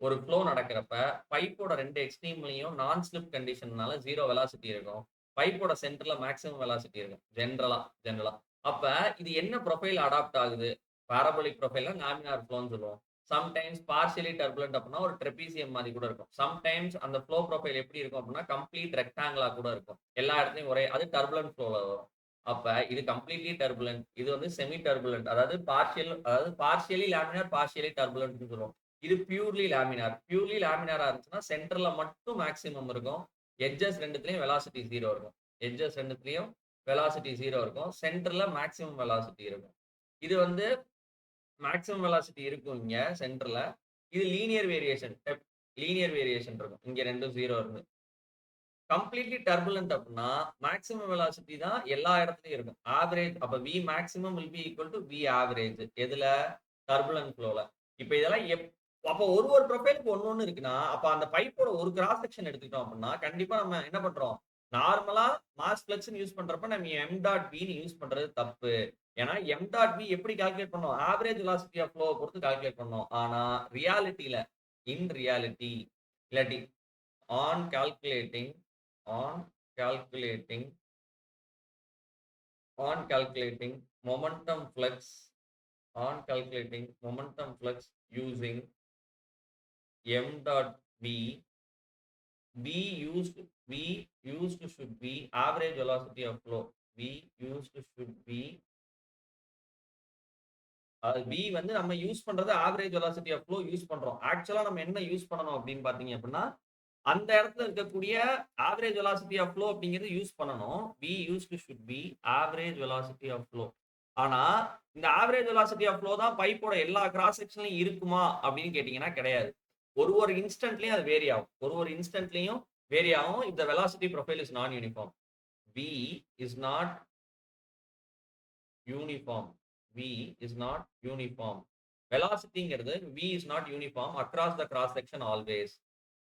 ஒரு ஃப்ளோ நடக்கிறப்ப, பைப்போட 2 எக்ஸ்ட்ரீம்லயும் நான் ஸ்லிப் கண்டிஷன்னால 0 வெலாசிட்டி இருக்கும். பைப்போட சென்டர்ல மேக்ஸிமம் வெலாசிட்டி இருக்கும். ஜெனரலா. அப்ப இது என்ன ப்ரொஃபைல் அடாப்ட் ஆகுது? பாராபோலிக் ப்ரொஃபைல்னா லேமினார் ஃப்ளோன்னு சொல்லுவோம். சம்டைம்ஸ் பார்ஷியலி டர்புலன்ட் அப்படின்னா ஒரு ட்ரெபீசியம் மாரி கூட இருக்கும். சம்டைம்ஸ் அந்த ஃப்ளோ ப்ரொஃபைல் எப்படி இருக்கும் அப்படின்னா, கம்ப்ளீட் ரெக்டாங்கிளா கூட இருக்கும். எல்லா இடத்துலயும் ஒரே அது டர்புலன்ட் ஃப்ளோல வரும். அப்ப இது கம்ப்ளீட்லி டர்புலன்ட். இது வந்து செமி டர்புலன்ட். அதாவது பார்ஷியலி லேமினார், பார்ஷியலி டர்புலன்ட்ன்னு சொல்லுவோம். இது பியூர்லி லேமினார். பியூர்லி லேமினாரா இருந்துச்சுன்னா, சென்டர்ல மட்டும் மேக்ஸிமம் இருக்கும். எட்ஜஸ் 2த்துலயும் வெலாசிட்டி 0 இருக்கும். எட்ஜஸ் 2த்துலயும் வெலாசிட்டி 0 இருக்கும். சென்டர்ல மேக்ஸிமம் வெலாசிட்டி இருக்கும். இது வந்து மேக்ஸிமம் வெலாசிட்டி இருக்கும் இங்க சென்டர்ல. இது லீனியர் வேரியேஷன் இருக்கும். இங்க 2ம் 0 இருந்து. கம்ப்ளீட்லி டர்புலன்ட் அப்படின்னா, மேக்ஸிமம் வெலாசிட்டி தான் எல்லா இடத்துலயும் இருக்கும். ஆவரேஜ் அப்ப V maximum will be equal to V average. எதுல? டர்புலன்ட் ஃப்ளோல. இப்ப இதெல்லாம் அப்ப ஒரு ப்ரொஃபைலுக்கு ஒண்ணு இருக்குன்னா, அப்ப அந்த பைப்போட ஒரு கிராஸ் செக்ஷன் எடுத்துக்கிட்டோம் அப்படின்னா, கண்டிப்பா நம்ம என்ன பண்றோம்? நார்மலா மாஸ் ஃப்ளக்ஸ்ன்னு யூஸ் பண்றப்ப நம்ம m.v ன்னு யூஸ் பண்றது தப்பு. ஏன்னா m.v எப்படி கால்குலேட் பண்ணோம்? ஆவரேஜ் வெலாசிட்டி ஆஃப் ஃப்ளோவ பொறுத்து கால்குலேட் பண்ணோம். ஆனா இன் ரியாலிட்டி இல்லாட்டி on calculating on calculating on calculating momentum flux using m dot v v used should be average velocity of flow. v used should be v வந்து நம்ம யூஸ் பண்றது average velocity of flow use பண்றோம். ஆக்சுவலா நம்ம என்ன யூஸ் பண்ணணும் அப்படின்னு பாத்தீங்க அப்படின்னா, அந்த இடத்துல இருக்கக்கூடிய ஆவரேஜ் வெலாசிட்டி ஆஃப் ஃப்ளோ அப்படிங்கிறது யூஸ் பண்ணணும். V used should be average velocity of flow. ஆனா, இந்த ஆவரேஜ் வெலாசிட்டி ஆஃப் ஃப்ளோ தான் பைப்போட எல்லா கிராஸ் செக்ஷன்லயும் இருக்குமா அப்படின்னு கேட்டீங்கன்னா கிடையாது. ஒரு இன்ஸ்டன்ட்லயும் அது வேரி ஆகும். ஒரு இன்ஸ்டன்ட்லயும் வேரி ஆகும். If the velocity profile is non uniform. V is not uniform. V is not uniform. வெலாசிட்டிங்கிறது V is not uniform across the cross section always.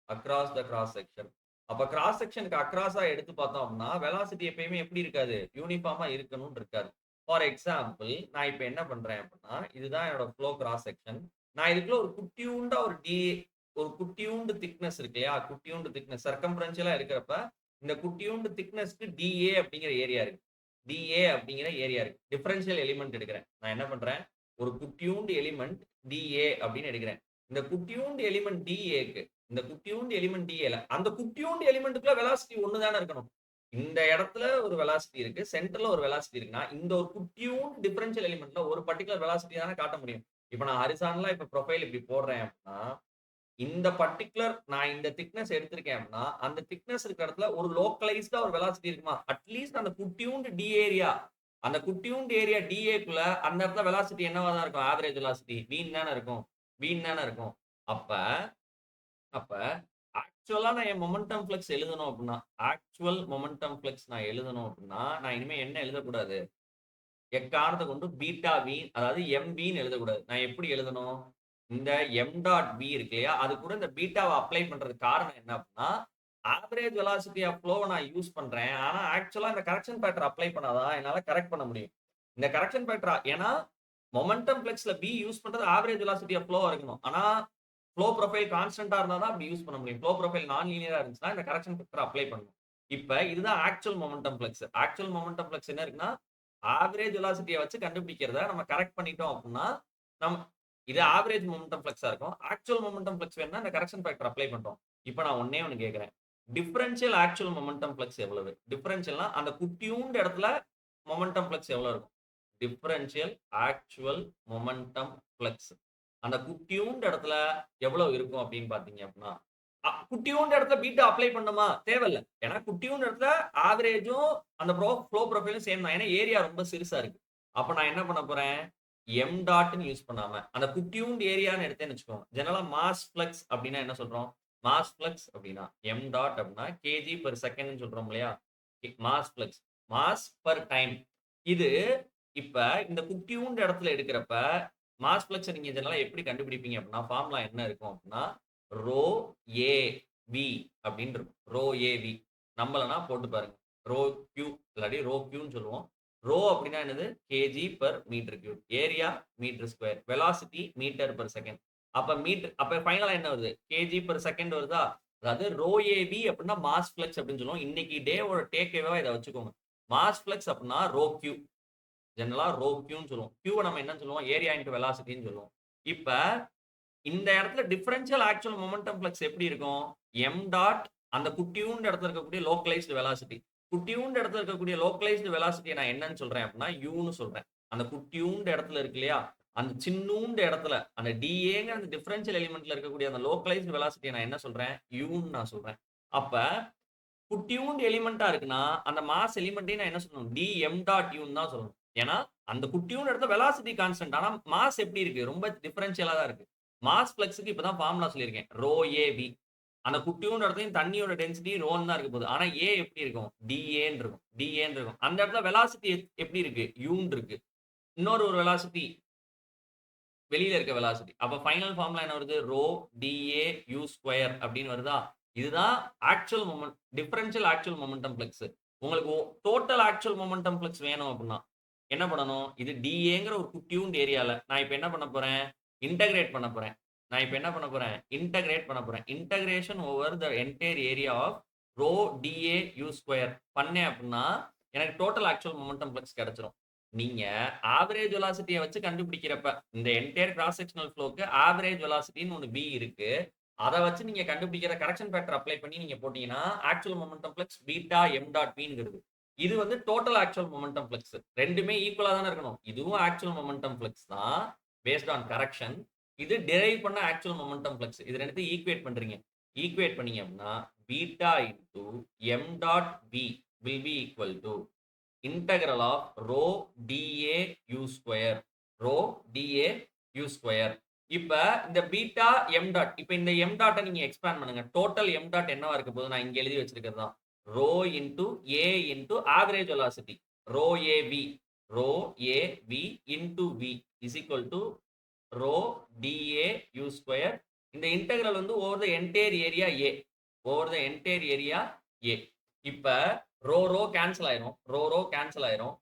Across the cross section. அப்ப கிராஸ் செக்ஷனுக்கு அக்ராஸா எடுத்து பார்த்தோம் அப்படின்னா, வெலாசிட்டி எப்பயுமே எப்படி இருக்காது? யூனிஃபார்மா இருக்கணும்னு இருக்காது. ஃபார் எக்ஸாம்பிள் நான் இப்ப என்ன பண்றேன் அப்படின்னா, இதுதான் என்னோட ஃப்ளோ கிராஸ் செக்ஷன். நான் இதுக்குள்ள ஒரு குட்டியூண்டு திக்னஸ் இருக்கு இல்லையா? குட்டியூண்டு திக்னஸ் சர்க்கம்ஃபரன்ஷியலா இருக்கிறப்ப, இந்த குட்டியூண்டு திக்னஸ்க்கு DA அப்படிங்கிற ஏரியா இருக்கு. DA அப்படிங்கிற ஏரியா இருக்கு. டிஃபரன்ஷியல் எலிமெண்ட் எடுக்கிறேன். நான் என்ன பண்றேன்? ஒரு குட்டியூண்டு எலிமெண்ட் DA அப்படின்னு எடுக்கிறேன். இந்த குட்டியூண்டு எலிமெண்ட் DAக்கு இந்த குட்டியூண்டு எலிமெண்ட் DAல அந்த குட்டியூண்டு எலிமெண்ட்டுக்குள்ள வெலாசிட்டி ஒண்ணு தானே இருக்கணும். இந்த இடத்துல ஒரு வெலாசிட்டி இருக்கு. சென்டர்ல ஒரு வெலாசிட்டி இருக்குன்னா, இந்த ஒரு குட்டியூண்டு டிஃபரன்ஷியல் எலிமெண்ட்ல ஒரு பர்ட்டிகுலர் வெலாசிட்டி தானே காட்ட முடியும். இப்ப நான் ஹரிசாண்டலா இப்ப ப்ரொஃபைல் இப்படி போடுறேன் அப்படின்னா, இந்த பர்ட்டிகுலர் நான் இந்த திக்னஸ் எடுத்திருக்கேன் அப்படின்னா, அந்த திக்னஸ் இருக்கிற இடத்துல ஒரு லோக்கலைஸ்டா ஒரு வெலாசிட்டி இருக்குமா? அட்லீஸ்ட் அந்த குட்டியூண்டு அந்த குட்டியூண்டு ஏரியா DAக்குள்ள அந்த இடத்துல வெலாசிட்டி என்னவா தான் இருக்கும்? ஆவரேஜ் வெலாசிட்டி வீண் தானே இருக்கும். அப்ப அப்ப ஆக்சுவலா நான் என் மொமெண்டம் ஃப்ளக்ஸ் எழுதணும் அப்படின்னா, நான் எழுதணும் அப்படின்னா, நான் இனிமே என்ன எழுதக்கூடாது? எக்காரணத்த கொண்டு பீட்டா வி அதாவது MVன்னு எழுதக்கூடாது. நான் எப்படி எழுதணும்? இந்த m.v இருக்கு இல்லையா? அது கூட இந்த பீட்டாவ அப்ளை பண்றதுக்கு காரணம் என்ன அப்படின்னா, ஆவரேஜ் வெலாசிட்டி ஆஃப் ஃப்ளோவ நான் யூஸ் பண்றேன். ஆனா ஆக்சுவலா இந்த கரெக்ஷன் ஃபேக்டர் அப்ளை பண்ணா தான் என்னால கரெக்ட் பண்ண முடியும். இந்த கரெக்ஷன் ஃபேக்டர் ஏன்னா மொமெண்டம் ஃப்ளக்ஸ்ல V யூஸ் பண்றது ஆவரேஜ் வெலாசிட்டி ஆஃப் ஃப்ளோவா இருக்கணும். ஆனா ஃப்ளோ ப்ரொஃபைல் கான்ஸ்டன்ட்டா இருந்தா தான் அப்படி யூஸ் பண்ண முடியும். ஃப்ளோ ப்ரொஃபைல் நான் லீனியரா இருந்துச்சுன்னா இந்த கரெக்ஷன் ஃபேக்டர் அப்ளை பண்ணணும். இப்ப இதுதான் actual momentum flux. Actual momentum flux என்ன இருக்குன்னா, ஆவரேஜ் வெலாசிட்டிய வச்சு கண்டுபிடிக்கிறத நம்ம கரெக்ட் பண்ணிட்டோம் அப்படின்னா, நம் இது ஆவரேஜ் மொமெண்டம் ஃப்ளக்ஸா இருக்கும். ஆக்சுவல் மொமெண்டம் ஃப்ளக்ஸ் வேணும்னா இந்த கரெக்ஷன் ஃபேக்டர் அப்ளை பண்றோம். இப்ப நான் ஒண்ணே ஒண்ணு கேட்கிறேன். டிஃபரன்ஷியல் ஆக்சுவல் மொமெண்டம் ஃப்ளக்ஸ் எவ்வளவு? டிஃபரன்ஷியல்னா அந்த குட்டியூண்டு இடத்துல மொமெண்டம் ஃப்ளக்ஸ் எவ்வளவு இருக்கும்? டிஃபரன்ஷியல் ஆக்சுவல் மொமெண்டம் ஃப்ளக்ஸ் அந்த குட்டியூண்டு இடத்துல எவ்வளவு இருக்கும் அப்படின்னு பாத்தீங்க அப்படின்னா, குட்டியூண்டு இடத்துல பீட்டா அப்ளை பண்ணுமா? தேவையில்ல. ஏன்னா குட்டியூண்டு இடத்துல ஆவரேஜும் அந்த ஃப்ளோ ப்ரொஃபைலும் சேம் தான். ஏன்னா ஏரியா ரொம்ப சிறுசா இருக்கு. அப்ப நான் என்ன பண்ண போறேன்? எம் டாட்னு யூஸ் பண்ணாம அந்த குட்டியூண்ட் ஏரியான்னு எடுத்தேன்னு வச்சுக்கோங்க. ஜெனரலா மாஸ் ஃப்ளக்ஸ் அப்படின்னா என்ன சொல்றோம்? மாஸ் ஃப்ளக்ஸ் அப்படின்னா எம் டாட் அப்படின்னா கேஜி பெர் செகண்ட்னு சொல்றோம் இல்லையா? Mass flux mass per time. இது இப்ப இந்த குட்டியூண்ட் இடத்துல எடுக்கிறப்ப மாஸ் ஃப்ளக்ஸை நீங்க ஜெனரலா எப்படி கண்டுபிடிப்பீங்க அப்படின்னா ஃபார்முலா என்ன இருக்கும் அப்படின்னா ரோ ஏ வி அப்படின்னு இருக்கும். ரோ ஏ வி நம்பலனா போட்டு பாருங்க. ரோ கியூ இல்லாட்டி ரோ கியூன்னு சொல்லுவோம். ரோ அப்படின்னா என்னது? KG per metre cube. Area metre square. Velocity metre per second. அப்ப ஃபைனலா என்ன வருது? கேஜி பெர் செகண்ட் வருதா? அதாவது ரோ ஏவி அப்படின்னா மாஸ் ஃப்ளக்ஸ் அப்படின்னு சொல்லுவோம். இன்னைக்கு டேவோட டேக் அவேவா இதை வச்சுக்கோங்க. மாஸ் ஃப்ளக்ஸ் அப்படின்னா ரோ கியூ. ஜெனரலா ரோ கியூன்னு சொல்லுவோம். கியூவை நம்ம என்ன சொல்லுவோம்? ஏரியா இன்டு வெலாசிட்டின்னு சொல்லுவோம். இப்ப இந்த இடத்துல டிஃபரன்ஷியல் ஆக்சுவல் மொமெண்டம் ஃப்ளக்ஸ் எப்படி இருக்கும்? எம் டாட் அந்த குட்டியூண்ட் இடத்துல இருக்கக்கூடிய லோக்கலைஸ்டு வெலாசிட்டி. குட்டியூண்ட் இடத்துல இருக்கக்கூடிய லோக்கலைஸ்டு வெலாசிட்டியை நான் என்னன்னு சொல்றேன் அப்படின்னா யூன்னு சொல்றேன். அந்த குட்டியூண்ட் இடத்துல இருக்கு இல்லையா? அந்த சின்னூண்டு இடத்துல அந்த டிஏங்கிற அந்த டிஃபரன்ஷியல் எலிமெண்ட்ல இருக்கக்கூடிய அந்த லோக்கலைஸ்டு வெலாசிட்டியை நான் என்ன சொல்றேன்? யூன்னு நான் சொல்றேன். அப்ப குட்டியூண்ட் எலிமெண்டா இருக்குன்னா அந்த மாஸ் எலிமெண்ட்டையும் நான் என்ன சொல்லணும்? டி எம் டாட் யூன்னு தான் சொல்லணும். ஏன்னா அந்த குட்டியூண்ட் இடத்துல வெலாசிட்டி கான்ஸ்டன்ட். ஆனா மாஸ் எப்படி இருக்கு? ரொம்ப டிஃபரன்ஷியலா தான் இருக்கு. மாஸ் ஃப்ளக்ஸுக்கு இப்பதான் ஃபார்முலா சொல்லியிருக்கேன். Rho A V. அந்த குட்டியூண்ட் இடத்துலயும் தண்ணியோட டென்சிட்டி ரோன்னு தான் இருக்க போகுது. ஆனா ஏ எப்படி இருக்கும்? டிஏன்னு இருக்கும். டிஏன்னு இருக்கும். அந்த இடத்துல வெலாசிட்டி எப்படி இருக்கு? யூன்னு இருக்கு. இன்னொரு ஒரு வெலாசிட்டி வெளியில இருக்க வெலாசிட்டி. அப்ப ஃபைனல் ஃபார்முலா என்ன வருது? ரோ டிஏ யூ ஸ்கொயர் அப்படின்னு வருதா? இதுதான் actual moment differential actual momentum flux. உங்களுக்கு டோட்டல் ஆக்சுவல் மொமெண்டம் ஃப்ளக்ஸ் வேணும் அப்படின்னா என்ன பண்ணணும்? இது டிஏங்கிற ஒரு குட்டியூண்ட் ஏரியால நான் இப்ப என்ன பண்ண போறேன்? இன்டகிரேட் பண்ண போறேன். நான் இப்ப என்ன பண்ண போறேன்? இன்டகிரேட் பண்ண போறேன். Integration over the entire area of rho d A U square பண்ணேன் அப்படின்னா எனக்கு டோட்டல் ஆக்சுவல் மொமெண்டம் ஃப்ளக்ஸ் கிடைச்சிரும். நீங்க ஆவரேஜ் வெலாசிட்டிய வச்சு கண்டுபிடிக்கிறப்ப இந்த என்டையர் கிராஸ் செக்ஷனல் ஃப்ளோக்கு ஆவரேஜ் வெலாசிட்டின்னு ஒண்ணு பி இருக்கு. அத வச்சு நீங்க கண்டுபிடிக்கிற கரெக்ஷன் ஃபேக்டர் அப்ளை பண்ணி நீங்க போட்டீங்கன்னா actual momentum flux beta M dot பிங்கிறது. இது வந்து டோட்டல் ஆக்சுவல் மொமெண்டம் ஃப்ளக்ஸ். ரெண்டுமே ஈக்குவலா தானே இருக்கணும். இதுவும் ஆக்சுவல் மொமெண்டம் ஃப்ளக்ஸ் தான் பேஸ்ட் ஆன் கரெக்ஷன். இது டிரைவ் பண்ண ஆக்சுவல் மொமெண்டம் ஃப்ளக்ஸ். இது ரெண்டுத்தையும் ஈக்குவேட் பண்றீங்க. ஈக்குவேட் பண்ணீங்க அப்படின்னா beta into M dot V will be equal to integral of rho dA u square rho dA u square. இப்ப இந்த பீட்டா எம் டாட் இப்ப இந்த எம் டாட்டை நீங்க எக்ஸ்பேண்ட் பண்ணுங்க. டோட்டல் எம் டாட் என்னவா இருக்க போது நான் இங்க எழுதி வச்சிருக்கிறது தான் rho into A into average velocity rho A V rho A V into V is equal to rho d A U square. இந்த இன்டெகிரல் வந்து over the entire area A over the entire area A. இப்ப ரோ ரோ கேன்சல் ஆயிரும். ரோ ரோ கேன்சல் ஆயிரும்.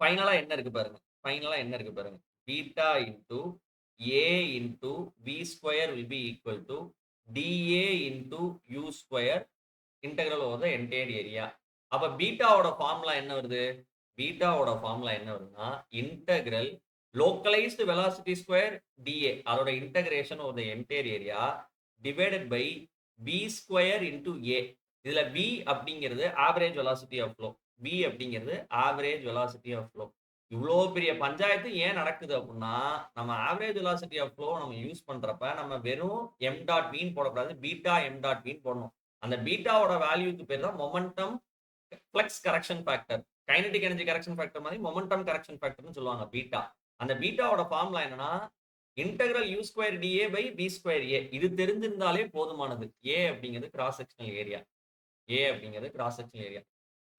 ஃபைனலா என்ன இருக்கு பாருங்க. ஃபைனலா என்ன இருக்கு பாருங்க. Beta into A into V square will be equal to d A into U square integral over the entire area. அப்ப பீட்டாவோட ஃபார்முலா என்ன வருது? பீட்டாவோட ஃபார்முலா என்ன வருதுன்னா integral localised velocity square d A அதோட integration over the entire area divided by V square into A. இதுல v அப்படிங்கிறது average velocity of flow. v அப்படிங்கிறது ஆவரேஜ் வெலாசிட்டி ஆஃப் ஃப்ளோ. இவ்வளோ பெரிய பஞ்சாயத்து ஏன் நடக்குது அப்படின்னா நம்ம ஆவரேஜ் வெலாசிட்டி ஆஃப் ஃப்ளோ நம்ம யூஸ் பண்றப்ப நம்ம வெறும் எம் டாட் வின்னு போடக்கூடாது. பீட்டா எம் டாட் வின்னு போடணும். அந்த பீட்டாவோட வேல்யூக்கு பேர் தான் momentum flux correction factor. Kinetic energy correction factor மாதிரி மொமெண்டம் கரெக்ஷன் ஃபேக்டர்னு சொல்லுவாங்க பீட்டா. அந்த பீட்டாவோட ஃபார்முலா என்னன்னா integral U square d A by V square A. இது தெரிஞ்சிருந்தாலே போதுமானது. ஏ அப்படிங்கிறது கிராஸ் செக்ஷனல் ஏரியா. ஏ அப்படிங்கிறது கிராஸ் செக்ஷனல் ஏரியா.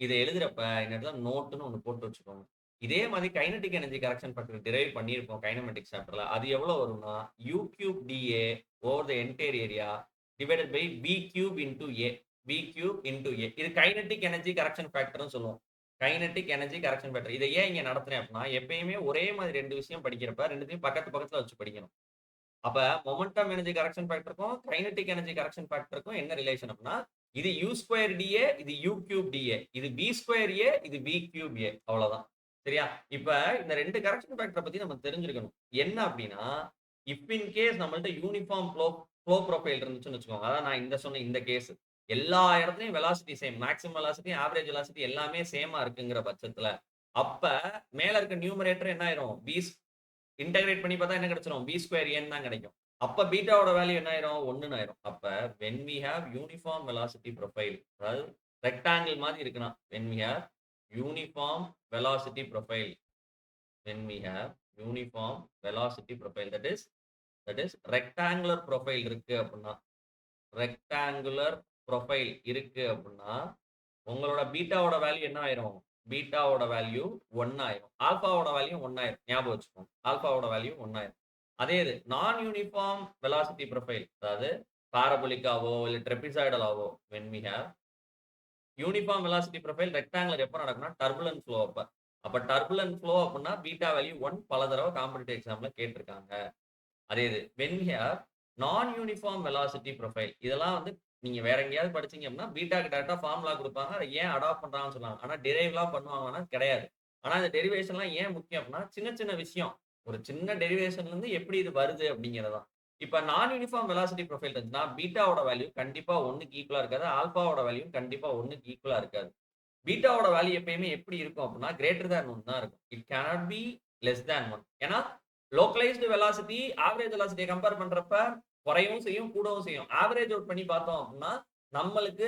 இதை எழுதுறப்ப இந்த இடத்துல நோட்டுன்னு ஒன்று போட்டு வச்சுக்கோங்க. இதே மாதிரி kinetic energy correction factor derive பண்ணியிருப்போம் கைனமெட்டிக்ஸ் சாப்டர்ல. அது எவ்வளவு வரும்னா U cube d A over the entire area divided by V cube into A. V cube into A. இது கைனடிக் எனர்ஜி கரெக்ஷன் ஃபேக்டர்னு சொல்லுவோம். Kinetic energy correction factor. இதை ஏன் இங்க நடத்துறேன் அப்படின்னா எப்பயுமே ஒரே மாதிரி ரெண்டு விஷயம் படிக்கிறப்ப ரெண்டுத்தையும் பக்கத்து பக்கத்துல வச்சு படிக்கணும். அப்ப மொமெண்டம் எனர்ஜி கரெக்ஷன் ஃபேக்டருக்கும் கைனடிக் எனர்ஜி கரெக்ஷன் ஃபேக்டருக்கும் என்ன ரிலேஷன் அப்படின்னா இது u ஸ்கொயர் டிஏ இது u கியூப் டிஏ இது v ஸ்கொயர் ஏ இது v கியூப் ஏ. அவ்வளவுதான். சரியா? இப்ப இந்த ரெண்டு கரெக்ஷன் ஃபேக்டரை பத்தி நம்ம தெரிஞ்சிருக்கணும். என்ன அப்படின்னா இஃப் இன் கேஸ் நம்மள்ட்ட யூனிஃபார்ம் ஃப்ளோ ப்ரொஃபைல் இருந்துச்சுன்னு வச்சுக்கோங்க. அதான் நான் இந்த சொன்ன இந்த கேஸ் எல்லா இடத்துலயும் velocity same maximum velocity average velocity எல்லாமே சேமா இருக்குங்கிற பட்சத்துல அப்ப மேல இருக்க நியூமரேட்டர் என்ன ஆயிரும்? v இன்டகிரேட் பண்ணி பார்த்தா என்ன கிடைச்சிரும்? v ஸ்கொயர் ஏன்னு தான் கிடைக்கும். அப்ப பீட்டாவோட வேல்யூ என்ன ஆயிரும்? 1 ஆயிரும். அப்ப when we have uniform velocity profile அதாவது ரெக்டாங்கிள் மாதிரி இருக்குன்னா when we have uniform velocity profile when we have uniform velocity profile. That is rectangular profile இருக்கு அப்படின்னா, ரெக்டாங்குலர் ப்ரொஃபைல் இருக்கு அப்படின்னா உங்களோட பீட்டாவோட வேல்யூ என்ன ஆயிரும்? பீட்டாவோட வேல்யூ 1 ஆயிரும். ஆல்பாவோட வேல்யூ 1 ஆயிரும். ஞாபகம் வச்சுக்கோங்க. ஆல்பாவோட வேல்யூ 1 ஆயிரும். அதே இது நான் யூனிஃபார்ம் வெலாசிட்டி ப்ரொஃபைல், அதாவது பாரபோலிக்காவோ இல்ல ட்ரெபிசாய்டலாவோ when we have uniform velocity profile rectangular எப்போ நடக்கும்னா டர்புலன்ட் ஃப்ளோ அப்ப. அப்ப டர்புலன்ட் ஃப்ளோ அப்படின்னா பீட்டா வேல்யூ 1 பல தடவை காம்படிட்டிவ் எக்ஸாம்ல கேட்டிருக்காங்க. அதே இது when we have நான் யூனிஃபார்ம் வெலாசிட்டி ப்ரொஃபைல், இதெல்லாம் வந்து நீங்க வேற எங்கேயாவது படிச்சீங்க அப்படின்னா பீட்டாக்கு டேரக்டா ஃபார்முலா கொடுப்பாங்க. அதை ஏன் அடாப்ட் பண்றாங்கன்னு சொல்லுவாங்க. ஆனா டெரைவ்லாம் பண்ணுவாங்கன்னா கிடையாது. ஆனா இந்த டெரிவேஷன்லாம் ஏன் முக்கியம் அப்படின்னா சின்ன சின்ன விஷயம், ஒரு சின்ன டெரிவேஷன்ல இருந்து எப்படி இது வருது அப்படிங்கிறதான். இப்ப நான் யூனிஃபார்ம் வெலாசிட்டி ப்ரொஃபைல் இருந்துச்சுன்னா பீட்டாவோட வேல்யூ கண்டிப்பா 1க்கு ஈக்குவலா இருக்காது. ஆல்பாவோட வேல்யூ கண்டிப்பா 1க்கு ஈக்குவலா இருக்காது. பீட்டாவோட வேல்யூ எப்பயுமே எப்படி இருக்கும் அப்படின்னா கிரேட்டர் தேன் 1 தான் இருக்கும். It cannot be less than 1. ஏன்னா லோக்கலைஸ்டு வெலாசிட்டி ஆவரேஜ் வெலாசிட்டியை கம்பேர் பண்றப்ப குறையவும் செய்யும், கூடவும் செய்யும். ஆவரேஜ் அவுட் பண்ணி பார்த்தோம் அப்படின்னா நம்மளுக்கு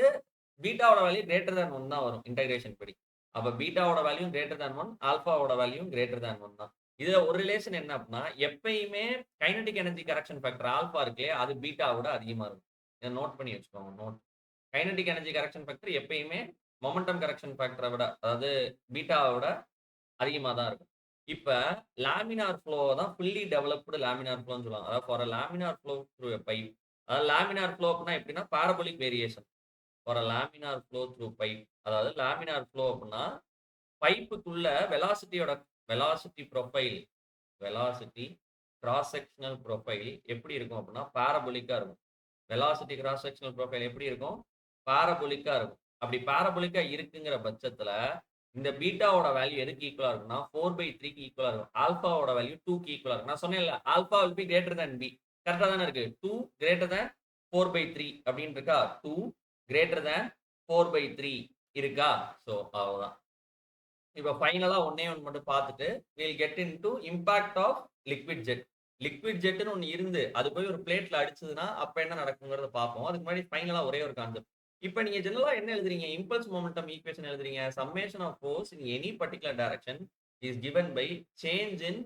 பீட்டாவோட வேல்யூ கிரேட்டர் தேன் 1 தான் வரும் இன்டகிரேஷன் படி. அப்ப பீட்டாவோட வேல்யூ கிரேட்டர் தேன் 1, ஆல்பாவோட வேல்யூ கிரேட்டர் தேன் 1 தான். இதுல ஒரு ரிலேஷன் என்ன அப்படின்னா எப்பயுமே kinetic energy correction factor alpha இருக்கே அது பீட்டாவோட அதிகமா இருக்கும். இதை நோட் பண்ணி வச்சுக்கோங்க. Note. Kinetic energy correction factor எப்பயுமே மொமெண்டம் கரெக்ஷன் ஃபேக்டரை விட, அதாவது பீட்டாவோட அதிகமா தான் இருக்கும். இப்ப லேமினார் ஃப்ளோ தான் ஃபுல்லி டெவலப்டு லேமினார் ஃப்ளோன்னு சொல்லுவாங்க. அதாவது for laminar flow through a pipe. அதாவது லேமினார் ஃப்ளோ அப்படின்னா எப்படின்னா parabolic variation for laminar flow through pipe. அதாவது லேமினார் ஃப்ளோ அப்படின்னா பைப்புக்குள்ள velocity profile, velocity cross sectional profile எப்படி இருக்கும் அப்படின்னா பாரபோலிக்கா இருக்கும். வெலாசிட்டி கிராஸ் செக்ஷனல் ப்ரொஃபைல் எப்படி இருக்கும்? பாரபோலிக்கா இருக்கும். அப்படி பாரபோலிக்கா இருக்குங்கிற பட்சத்துல இந்த பீட்டாவோட வேல்யூ எதுக்கு ஈக்குவலா இருக்குன்னா 4/3க்கு ஈக்குவலா இருக்கும். ஆல்பாவோட வேல்யூ 2க்கு ஈக்குவலா இருக்கும். நான் சொன்னேன்ல alpha will be greater than b. கரெக்டா தானே இருக்கு? 2 greater than 4/3 அப்படின்னு இருக்கா? 2 greater than 4/3 இருக்கா? சோ அவ்வளவுதான். இப்ப ஃபைனலா ஒண்ணே ஒண்ணு மட்டும் பார்த்துட்டு we'll get into impact of liquid jet. Liquid ஜெட்னு ஒண்ணு இருந்து அது போய் ஒரு பிளேட்ல அடிச்சதுன்னா அப்ப என்ன நடக்குங்கிறத பார்ப்போம். அதுக்கு முன்னாடி ஃபைனலா ஒரே ஒரு கான்செப்ட். இப்ப நீங்க ஜெனரலா என்ன எழுதுறீங்க? இம்பல்ஸ் மொமெண்டம் ஈக்குவேஷன் எழுதுறீங்க. Summation of force in any particular direction is given by change in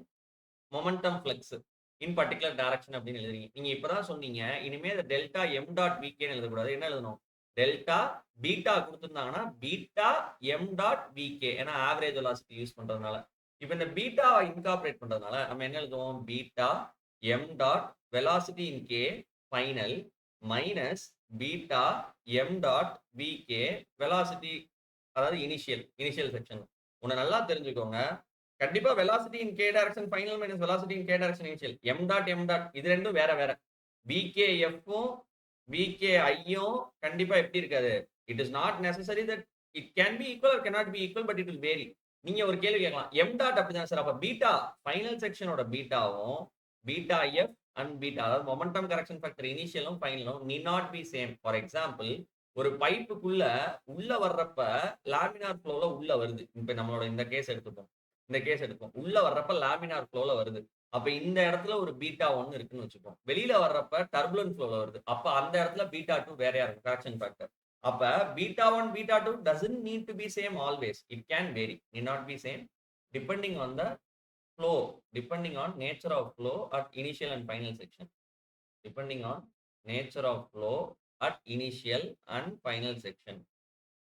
momentum flux in particular direction அப்படின்னு எழுதுறீங்க. நீங்க இப்பதான் சொன்னீங்க இனிமே இந்த டெல்டா எம் டாட் விகேன்னு எழுதக்கூடாது. என்ன எழுதணும்? டெல்டா பீட்டா கொடுத்துருந்தாங்கன்னா பீட்டா எம் டாட் விகே. ஏன்னா ஆவரேஜ் வெலாசிட்டி யூஸ் பண்றதுனால. இப்ப இந்த பீட்டா இன்கார்பரேட் பண்றதுனால நம்ம என்ன எழுதுவோம்? Beta M dot velocity in K final minus beta M dot V K velocity, அதாவது இனிஷியல் செக்ஷன். உன்னை நல்லா தெரிஞ்சுக்கோங்க. கண்டிப்பா velocity in K direction final minus velocity in K direction initial. M dot இது ரெண்டும் வேற வேற. விகே எஃப்பும் விகே ஐயும் கண்டிப்பா எப்படி இருக்காது? It is not necessary that it can be equal or cannot be equal, but it will vary. நீங்க ஒரு கேள்வி கேட்கலாம், எம் டாட் அப்படிதான் சார், அப்ப பீட்டா ஃபைனல் செக்ஷனோட பீட்டாவும் பீட்டா எஃப் அண்ட் பீட்டா, அதாவது மொமெண்டம் கரெக்ஷன் ஃபேக்டர் இனிஷியலும் ஃபைனலும் need not be same. For example ஒரு பைப்புக்குள்ள உள்ள வர்றப்ப லேமினார் ஃப்ளோல உள்ள வருது. இப்ப நம்மளோட இந்த கேஸ் எடுத்துப்போம். உள்ள வர்றப்ப லேமினார் ஃப்ளோல வருது. அப்ப இந்த இடத்துல ஒரு பீட்டா 1 இருக்குன்னு வச்சுப்போம். வெளியில வர்றப்ப டர்புலன்ட் ஃப்ளோல வருது. அப்ப அந்த இடத்துல பீட்டா 2 வேறையா இருக்கும் கரெக்ஷன் ஃபேக்டர். அப்ப beta 1 beta 2 doesn't need to be same always. It can vary, need not be same depending on the flow, depending on nature of flow at initial and final section. Depending on nature of flow at initial and final section.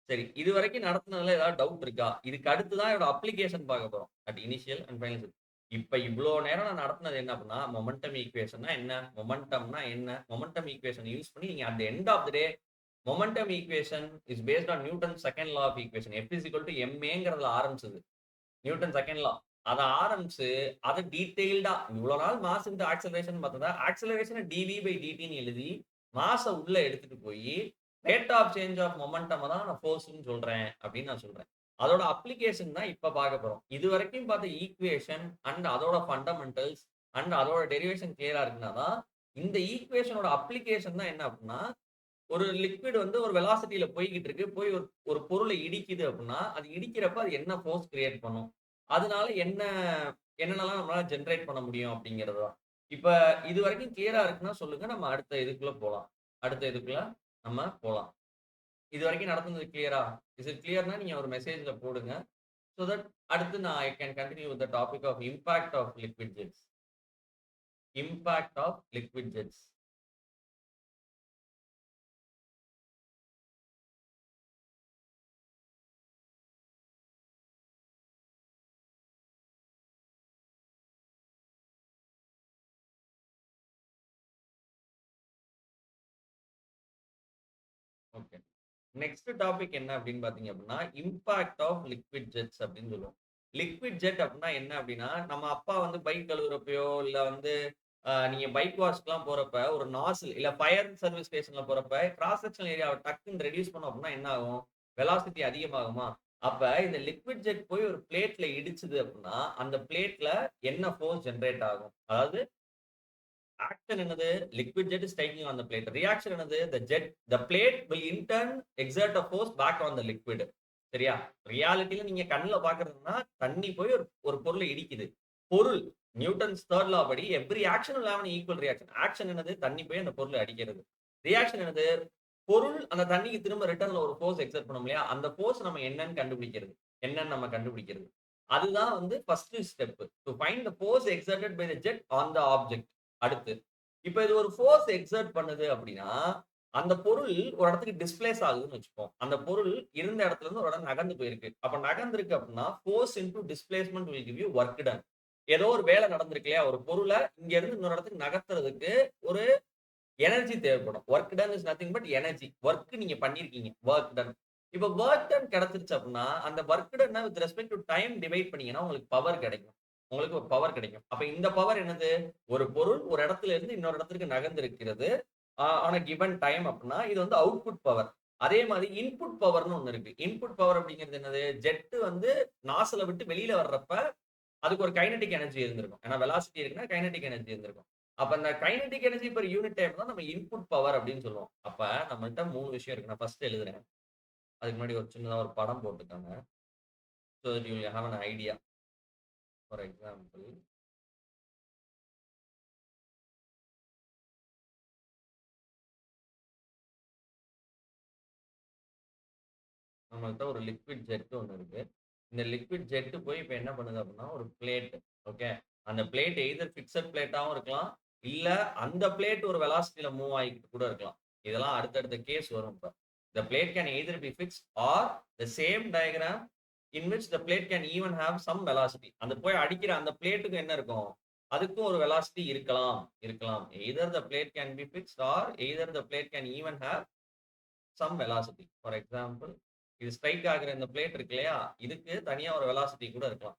சரி, இது வரைக்கும் நடத்துனதுல ஏதாவது டவுட் இருக்கா? இதுக்கு அடுத்து தான் இதோட அப்ளிகேஷன் பார்க்க போறோம். At initial and final section. இப்ப இவ்ளோ நேரம் நான் நடத்துனது என்ன அப்படின்னா மொமெண்டம் ஈக்குவேஷன்னா என்ன, மொமெண்டம்னா என்ன, மொமெண்டம் ஈக்குவேஷன் யூஸ் பண்ணி நீங்க at end of the day momentum equation is based on Newton second law of equation. F is equal to ma ஆரம்பிச்சது நியூட்டன் செகண்ட் லா. அதை ஆரம்பிச்சு அதை டீடைல்டா இவ்வளவு நாள் மாஸ் இன்டு ஆக்சலரேஷன் பார்த்ததா ஆக்சலரேஷன் dv by dt ன்னு எழுதி மாச உள்ள எடுத்துட்டு போய் rate of change of momentum தான் நான் ஃபோர்ஸ்னு சொல்றேன் அப்படின்னு நான் சொல்றேன். அதோட அப்ளிகேஷன் தான் இப்ப பார்க்க போறோம். இது வரைக்கும் பார்த்த ஈக்குவேஷன் அண்ட் அதோட ஃபண்டமெண்டல்ஸ் அண்ட் அதோட டெரிவேஷன் கிளியரா இருக்குன்னா தான் இந்த ஈக்குவேஷனோட அப்ளிகேஷன் தான் என்ன அப்படின்னா ஒரு லிக்விட் வந்து ஒரு வெலாசிட்டியில போய்கிட்டு இருக்கு, போய் ஒரு பொருளை இடிக்குது அப்படின்னா அது இடிக்கிறப்ப அது என்ன ஃபோர்ஸ் கிரியேட் பண்ணும், அதனால என்னென்னலாம் நம்மளால ஜென்ரேட் பண்ண முடியும் அப்படிங்கிறது தான். இப்ப இது வரைக்கும் கிளியரா இருக்குன்னா சொல்லுங்க, நம்ம அடுத்த இதுக்குள்ள போலாம். இது வரைக்கும் நடத்துனது கிளியரா? இஸ் இட் கிளியர்னா நீங்க ஒரு மெசேஜ்ல போடுங்க. So that அடுத்து நான் I can continue with the topic of impact of liquid jets. Impact of liquid jets. Okay. Next topic என்ன அப்படின்னு பார்த்தீங்க அப்படின்னா, இம்பாக்ட் ஆஃப் லிக்விட் ஜெட்ஸ் அப்படின்னு சொல்லுவோம். லிக்விட் ஜெட் அப்படின்னா என்ன அப்படின்னா, நம்ம அப்பா வந்து பைக் கழுவுறப்பயோ, இல்ல வந்து நீங்க பைக் வாஷ்க்குலாம் போறப்ப, ஒரு நாசில் இல்ல ஃபயர் சர்விஸ் ஸ்டேஷன்ல போறப்ப, கிராஸ் செக்ஷனல் ஏரியாவ டக்குன்னு ரெடியூஸ் பண்ணோம் அப்படின்னா என்ன ஆகும்? வெலாசிட்டி அதிகமாகுமா? அப்ப இந்த லிக்விட் ஜெட் போய் ஒரு பிளேட்ல இடிச்சுது அப்படின்னா, அந்த பிளேட்ல என்ன ஃபோர்ஸ் ஜெனரேட் ஆகும்? அதாவது ஆக்ஷன் என்னது? Liquid jet is taking on the plate. Reaction என்னது? The plate will in turn exert a force back on the liquid. சரியா? ரியாலிட்டில நீங்க கண்ணுல பார்க்கிறதுன்னா, தண்ணி போய் ஒரு ஒரு பொருள இடிக்குது. பொருள் நியூட்டன்ஸ் 3 லா படி every action will have an equal reaction. Action என்னது? தண்ணி போய் அந்த பொருள அடிக்கிறது. ரியாக்ஷன் என்னது? பொருள் அந்த தண்ணிக்கு திரும்ப ரிட்டர்ன்ல ஒரு ஃபோர்ஸ் எக்ஸர்ட் பண்ணும் இல்லையா? அந்த ஃபோர்ஸ் நம்ம என்னன்னு கண்டுபிடிக்கிறது. என்னன்னு நம்ம கண்டுபிடிக்கிறது. அதுதான் வந்து first step. To find the force exerted by the jet on the object. அடுத்து, இப்ப இது ஒரு ஃபோர்ஸ் எக்ஸர்ட் பண்ணுது அப்படின்னா, அந்த பொருள் ஒரு இடத்துக்கு டிஸ்பிளேஸ் ஆகுதுன்னு வச்சுப்போம். அந்த பொருள் இருந்த இடத்துல இருந்து ஒரு இடம் நகர்ந்து போயிருக்கு. அப்ப நகர்ந்திருக்கு அப்படின்னா, force into displacement will give you work done. ஏதோ ஒரு வேலை நடந்திருக்கு இல்லையா? ஒரு பொருள இங்க இருந்து இன்னொரு இடத்துக்கு நகர்த்துறதுக்கு ஒரு எனர்ஜி தேவைப்படும். Work done is nothing but energy. Work நீங்க பண்ணியிருக்கீங்க. Work done. இப்ப வொர்க் டன் கிடைச்சிருச்சு அப்படின்னா, அந்த வொர்க் டன்ன with respect to time divide பண்ணீங்கன்னா, உங்களுக்கு பவர் கிடைக்கும். உங்களுக்கு ஒரு பவர் கிடைக்கும். அப்ப இந்த பவர் என்னது? ஒரு பொருள் ஒரு இடத்துல இருந்து இன்னொரு இடத்திற்கு நகர்ந்திருக்கிறது. ஆன் அ கிவன் டைம் அப்படின்னா, இது வந்து அவுட்புட் பவர். அதே மாதிரி இன்புட் பவர்ன்னு ஒண்ணு இருக்கு. இன்புட் பவர் அப்படிங்கிறது என்னது? ஜெட் வந்து நாஸ்ல விட்டு வெளியில வர்றப்ப, அதுக்கு ஒரு கைனடிக் எனர்ஜி இருந்திருக்கும். ஏன்னா வெலாசிட்டி இருக்குன்னா கைனடிக் எனர்ஜி இருந்திருக்கும். அப்ப அந்த kinetic energy per unit time தான் நம்ம இன்புட் பவர் அப்படின்னு சொல்லுவோம். அப்ப நம்மள்ட்ட 3 விஷயம் இருக்கு. நான் ஃபர்ஸ்ட் எழுதுறேன். அதுக்கு முன்னாடி ஒரு சின்னதா ஒரு படம் போட்டுக்கோங்க. So that you will have an idea. For example, நம்மள்ட்ட ஒரு லிக்விட் ஜெட் ஒண்ணு இருக்கு. இந்த லிக்விட் ஜெட் போய் இப்ப என்ன பண்ணுது அப்படின்னா, ஒரு பிளேட். ஓகே. அந்த பிளேட் எய்தர் பிக்ஸட் பிளேட்டாவும் இருக்கலாம். இல்ல அந்த பிளேட் ஒரு வெலாசிட்டில மூவ் ஆகிட்டு கூட இருக்கலாம். இதெல்லாம் அடுத்தடுத்த கேஸ் வரும் இப்ப. The plate can either be fixed or the same diagram in which the plate can even have some velocity. அந்த போய் அடிக்கிற அந்த பிளேட்டுக்கு என்ன இருக்கும்? அதுக்கும் ஒரு வெலாசிட்டி இருக்கலாம். இருக்கலாம். Either the plate can be fixed or either the plate can even have some velocity. For example, இது ஸ்ட்ரைக் ஆகுற இந்த பிளேட் இருக்கு இல்லையா? இதுக்கு தனியா ஒரு வெலாசிட்டி கூட இருக்கலாம்.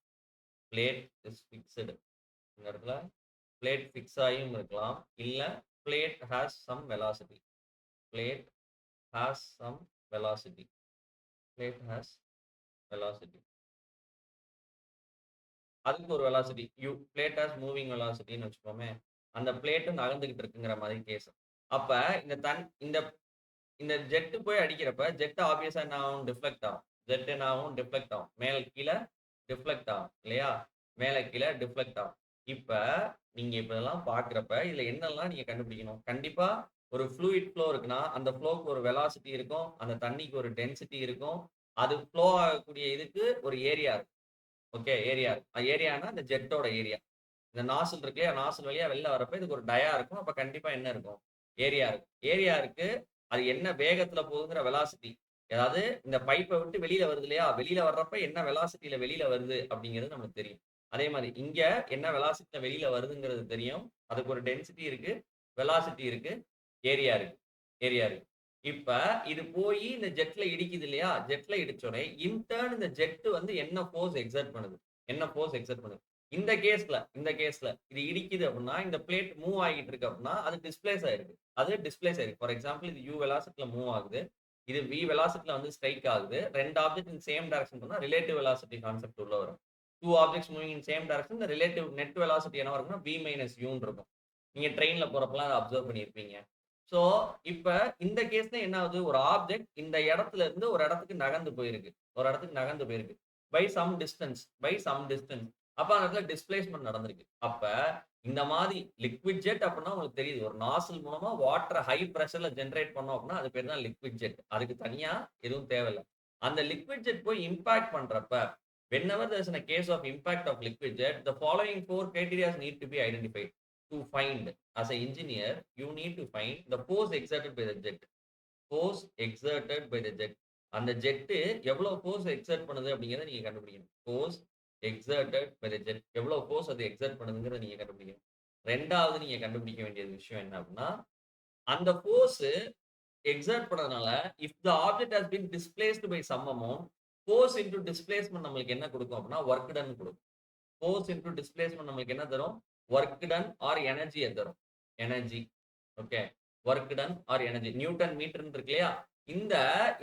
Plate is fixed. இந்த இடத்துல பிளேட் ஃபிக்ஸ் ஆகியும் இருக்கலாம். இல்ல plate has some velocity. Plate has some velocity. Plate has velocity. அதுக்கு ஒரு வெலாசிட்டி பிளேட் ஹாஸ் மூவிங் வெலாசிட்டின்னு வச்சுக்கோமே. அந்த பிளேட் நகர்ந்துகிட்டு இருக்குங்கிற மாதிரி கேஸ். அப்ப இந்த இந்த ஜெட் போய் அடிக்கிறப்ப ஜெட் ஆப்வியஸா என்ன ஆகும்? டிஃப்ளெக்ட் ஆகும். ஜெட் என்ன ஆகும்? டிஃப்ளெக்ட் ஆகும். மேல கீழ டிஃப்ளெக்ட் ஆகும் இல்லையா? மேல கீழ டிஃப்ளெக்ட் ஆகும். இப்ப நீங்க இப்ப இதெல்லாம் பார்க்கிறப்ப இதுல என்னெல்லாம் நீங்க கண்டுபிடிக்கணும்? கண்டிப்பா ஒரு ஃப்ளூயிட் ஃப்ளோ இருக்குன்னா, அந்த ஃப்ளோக்கு ஒரு வெலாசிட்டி இருக்கும். அந்த தண்ணிக்கு ஒரு டென்சிட்டி இருக்கும். அது ஃப்ளோ ஆகக்கூடிய இதுக்கு ஒரு ஏரியா இருக்கும். ஓகே, ஏரியா இருக்கும். ஏரியானா அந்த ஜெட்டோட ஏரியா. இந்த நாசில் இருக்கு இல்லையா? நாசில் வழியா வெளில வரப்ப இதுக்கு ஒரு டயா இருக்கும். அப்ப கண்டிப்பா என்ன இருக்கும்? ஏரியா இருக்கும். ஏரியா இருக்கு. அது என்ன வேகத்துல போகுதுங்கிற வெலாசிட்டி. அதாவது இந்த பைப்ப விட்டு வெளியில வருது இல்லையா? வெளியில வர்றப்ப என்ன வெலாசிட்டில வெளியில வருது அப்படிங்கிறது நமக்கு தெரியும். அதே மாதிரி இங்க என்ன வெலாசிட்டில வெளியில வருதுங்கிறது தெரியும். அதுக்கு ஒரு டென்சிட்டி இருக்கு, வெலாசிட்டி இருக்கு, ஏரியா இருக்கு. ஏரியா இருக்கு. இப்ப இது போயி இந்த ஜெட்ல இடிக்குது இல்லையா? ஜெட்ல இடிச்சோனே இன் டர்ன் இந்த ஜெட் வந்து என்ன ஃபோர்ஸ் எக்ஸர்ட் பண்ணுது? என்ன ஃபோர்ஸ் எக்ஸர்ட் பண்ணுது? இந்த கேஸ்ல இது இடிக்குது அப்படின்னா, இந்த பிளேட் மூவ் ஆகிட்டு இருக்கு அப்படின்னா, அது டிஸ்பிளேஸ் ஆயிருக்கு. அது டிஸ்பிளேஸ் ஆயிருக்கு. ஃபார் எக்ஸாம்பிள் இது வெலாசிட்டில மூவ் ஆகுது. இது வெலாசிட்டில வந்து ஸ்ட்ரைக் ஆகுது. 2 ஆப்ஜெக்ட் இன் சேம் டைரக்ஷன் போனா ரிலேட்டிவ் வெலாசிட்டி கான்செப்ட் உள்ள வரும். 2 objects moving in same direction, the relative net velocity என்ன வரும்னா யூன்னு இருக்கும். நீங்க ட்ரெயின்ல போறப்பலாம் அத அப்சர்வ் பண்ணியிருப்பீங்க. ஸோ, இப்ப இந்த கேஸ்ல என்ன ஆகுது? ஒரு ஆப்ஜெக்ட் இந்த இடத்துல இருந்து ஒரு இடத்துக்கு நகர்ந்து போயிருக்கு. ஒரு இடத்துக்கு நகர்ந்து போயிருக்கு. By some distance. அப்ப அந்த இடத்துல டிஸ்பிளேஸ்மென்ட் நடந்திருக்கு. அப்ப இந்த மாதிரி லிக்விட் ஜெட் அப்படின்னா உங்களுக்கு தெரியுது. ஒரு நாசில் மூலமா வாட்டர ஹை பிரஷர்ல ஜெனரேட் பண்ணோம் அப்படின்னா, அது பேர் தான் லிக்விட் ஜெட். அதுக்கு தனியா எதுவும் தேவையில்ல. அந்த லிக்விட் ஜெட் போய் இம்பாக்ட் பண்றப்ப, whenever there is a case of impact of liquid jet, the following 4 criteria need to be identified. To find, as an engineer, you need to find the force exerted by the jet. Force exerted by the jet. அந்த ஜெட் எவ்வளவு ஃபோர்ஸ் எக்ஸர்ட் பண்ணுது அப்படிங்கறத நீங்க கண்டுபிடிக்கணும். Force exerted by the jet. எவ்வளவு ஃபோர்ஸ் அது எக்ஸர்ட் பண்ணுதுங்கறத நீங்க கண்டுபிடிக்கணும். ரெண்டாவது நீங்க கண்டுபிடிக்க வேண்டிய விஷயம் என்ன அப்படின்னா, அந்த ஃபோர்ஸ் எக்ஸர்ட் பண்ணதுனால if the object has been displaced by some amount, force into displacement நம்மளுக்கு என்ன கொடுக்கும் அப்படின்னா ஒர்க் டன் கொடுக்கும். force into displacement நம்மளுக்கு என்ன தரும்? ஒர்க் டன் ஆர் எனர்ஜியை தரும். Energy. Okay. Work done or energy. Newton metre இருக்கு இல்லையா? இந்த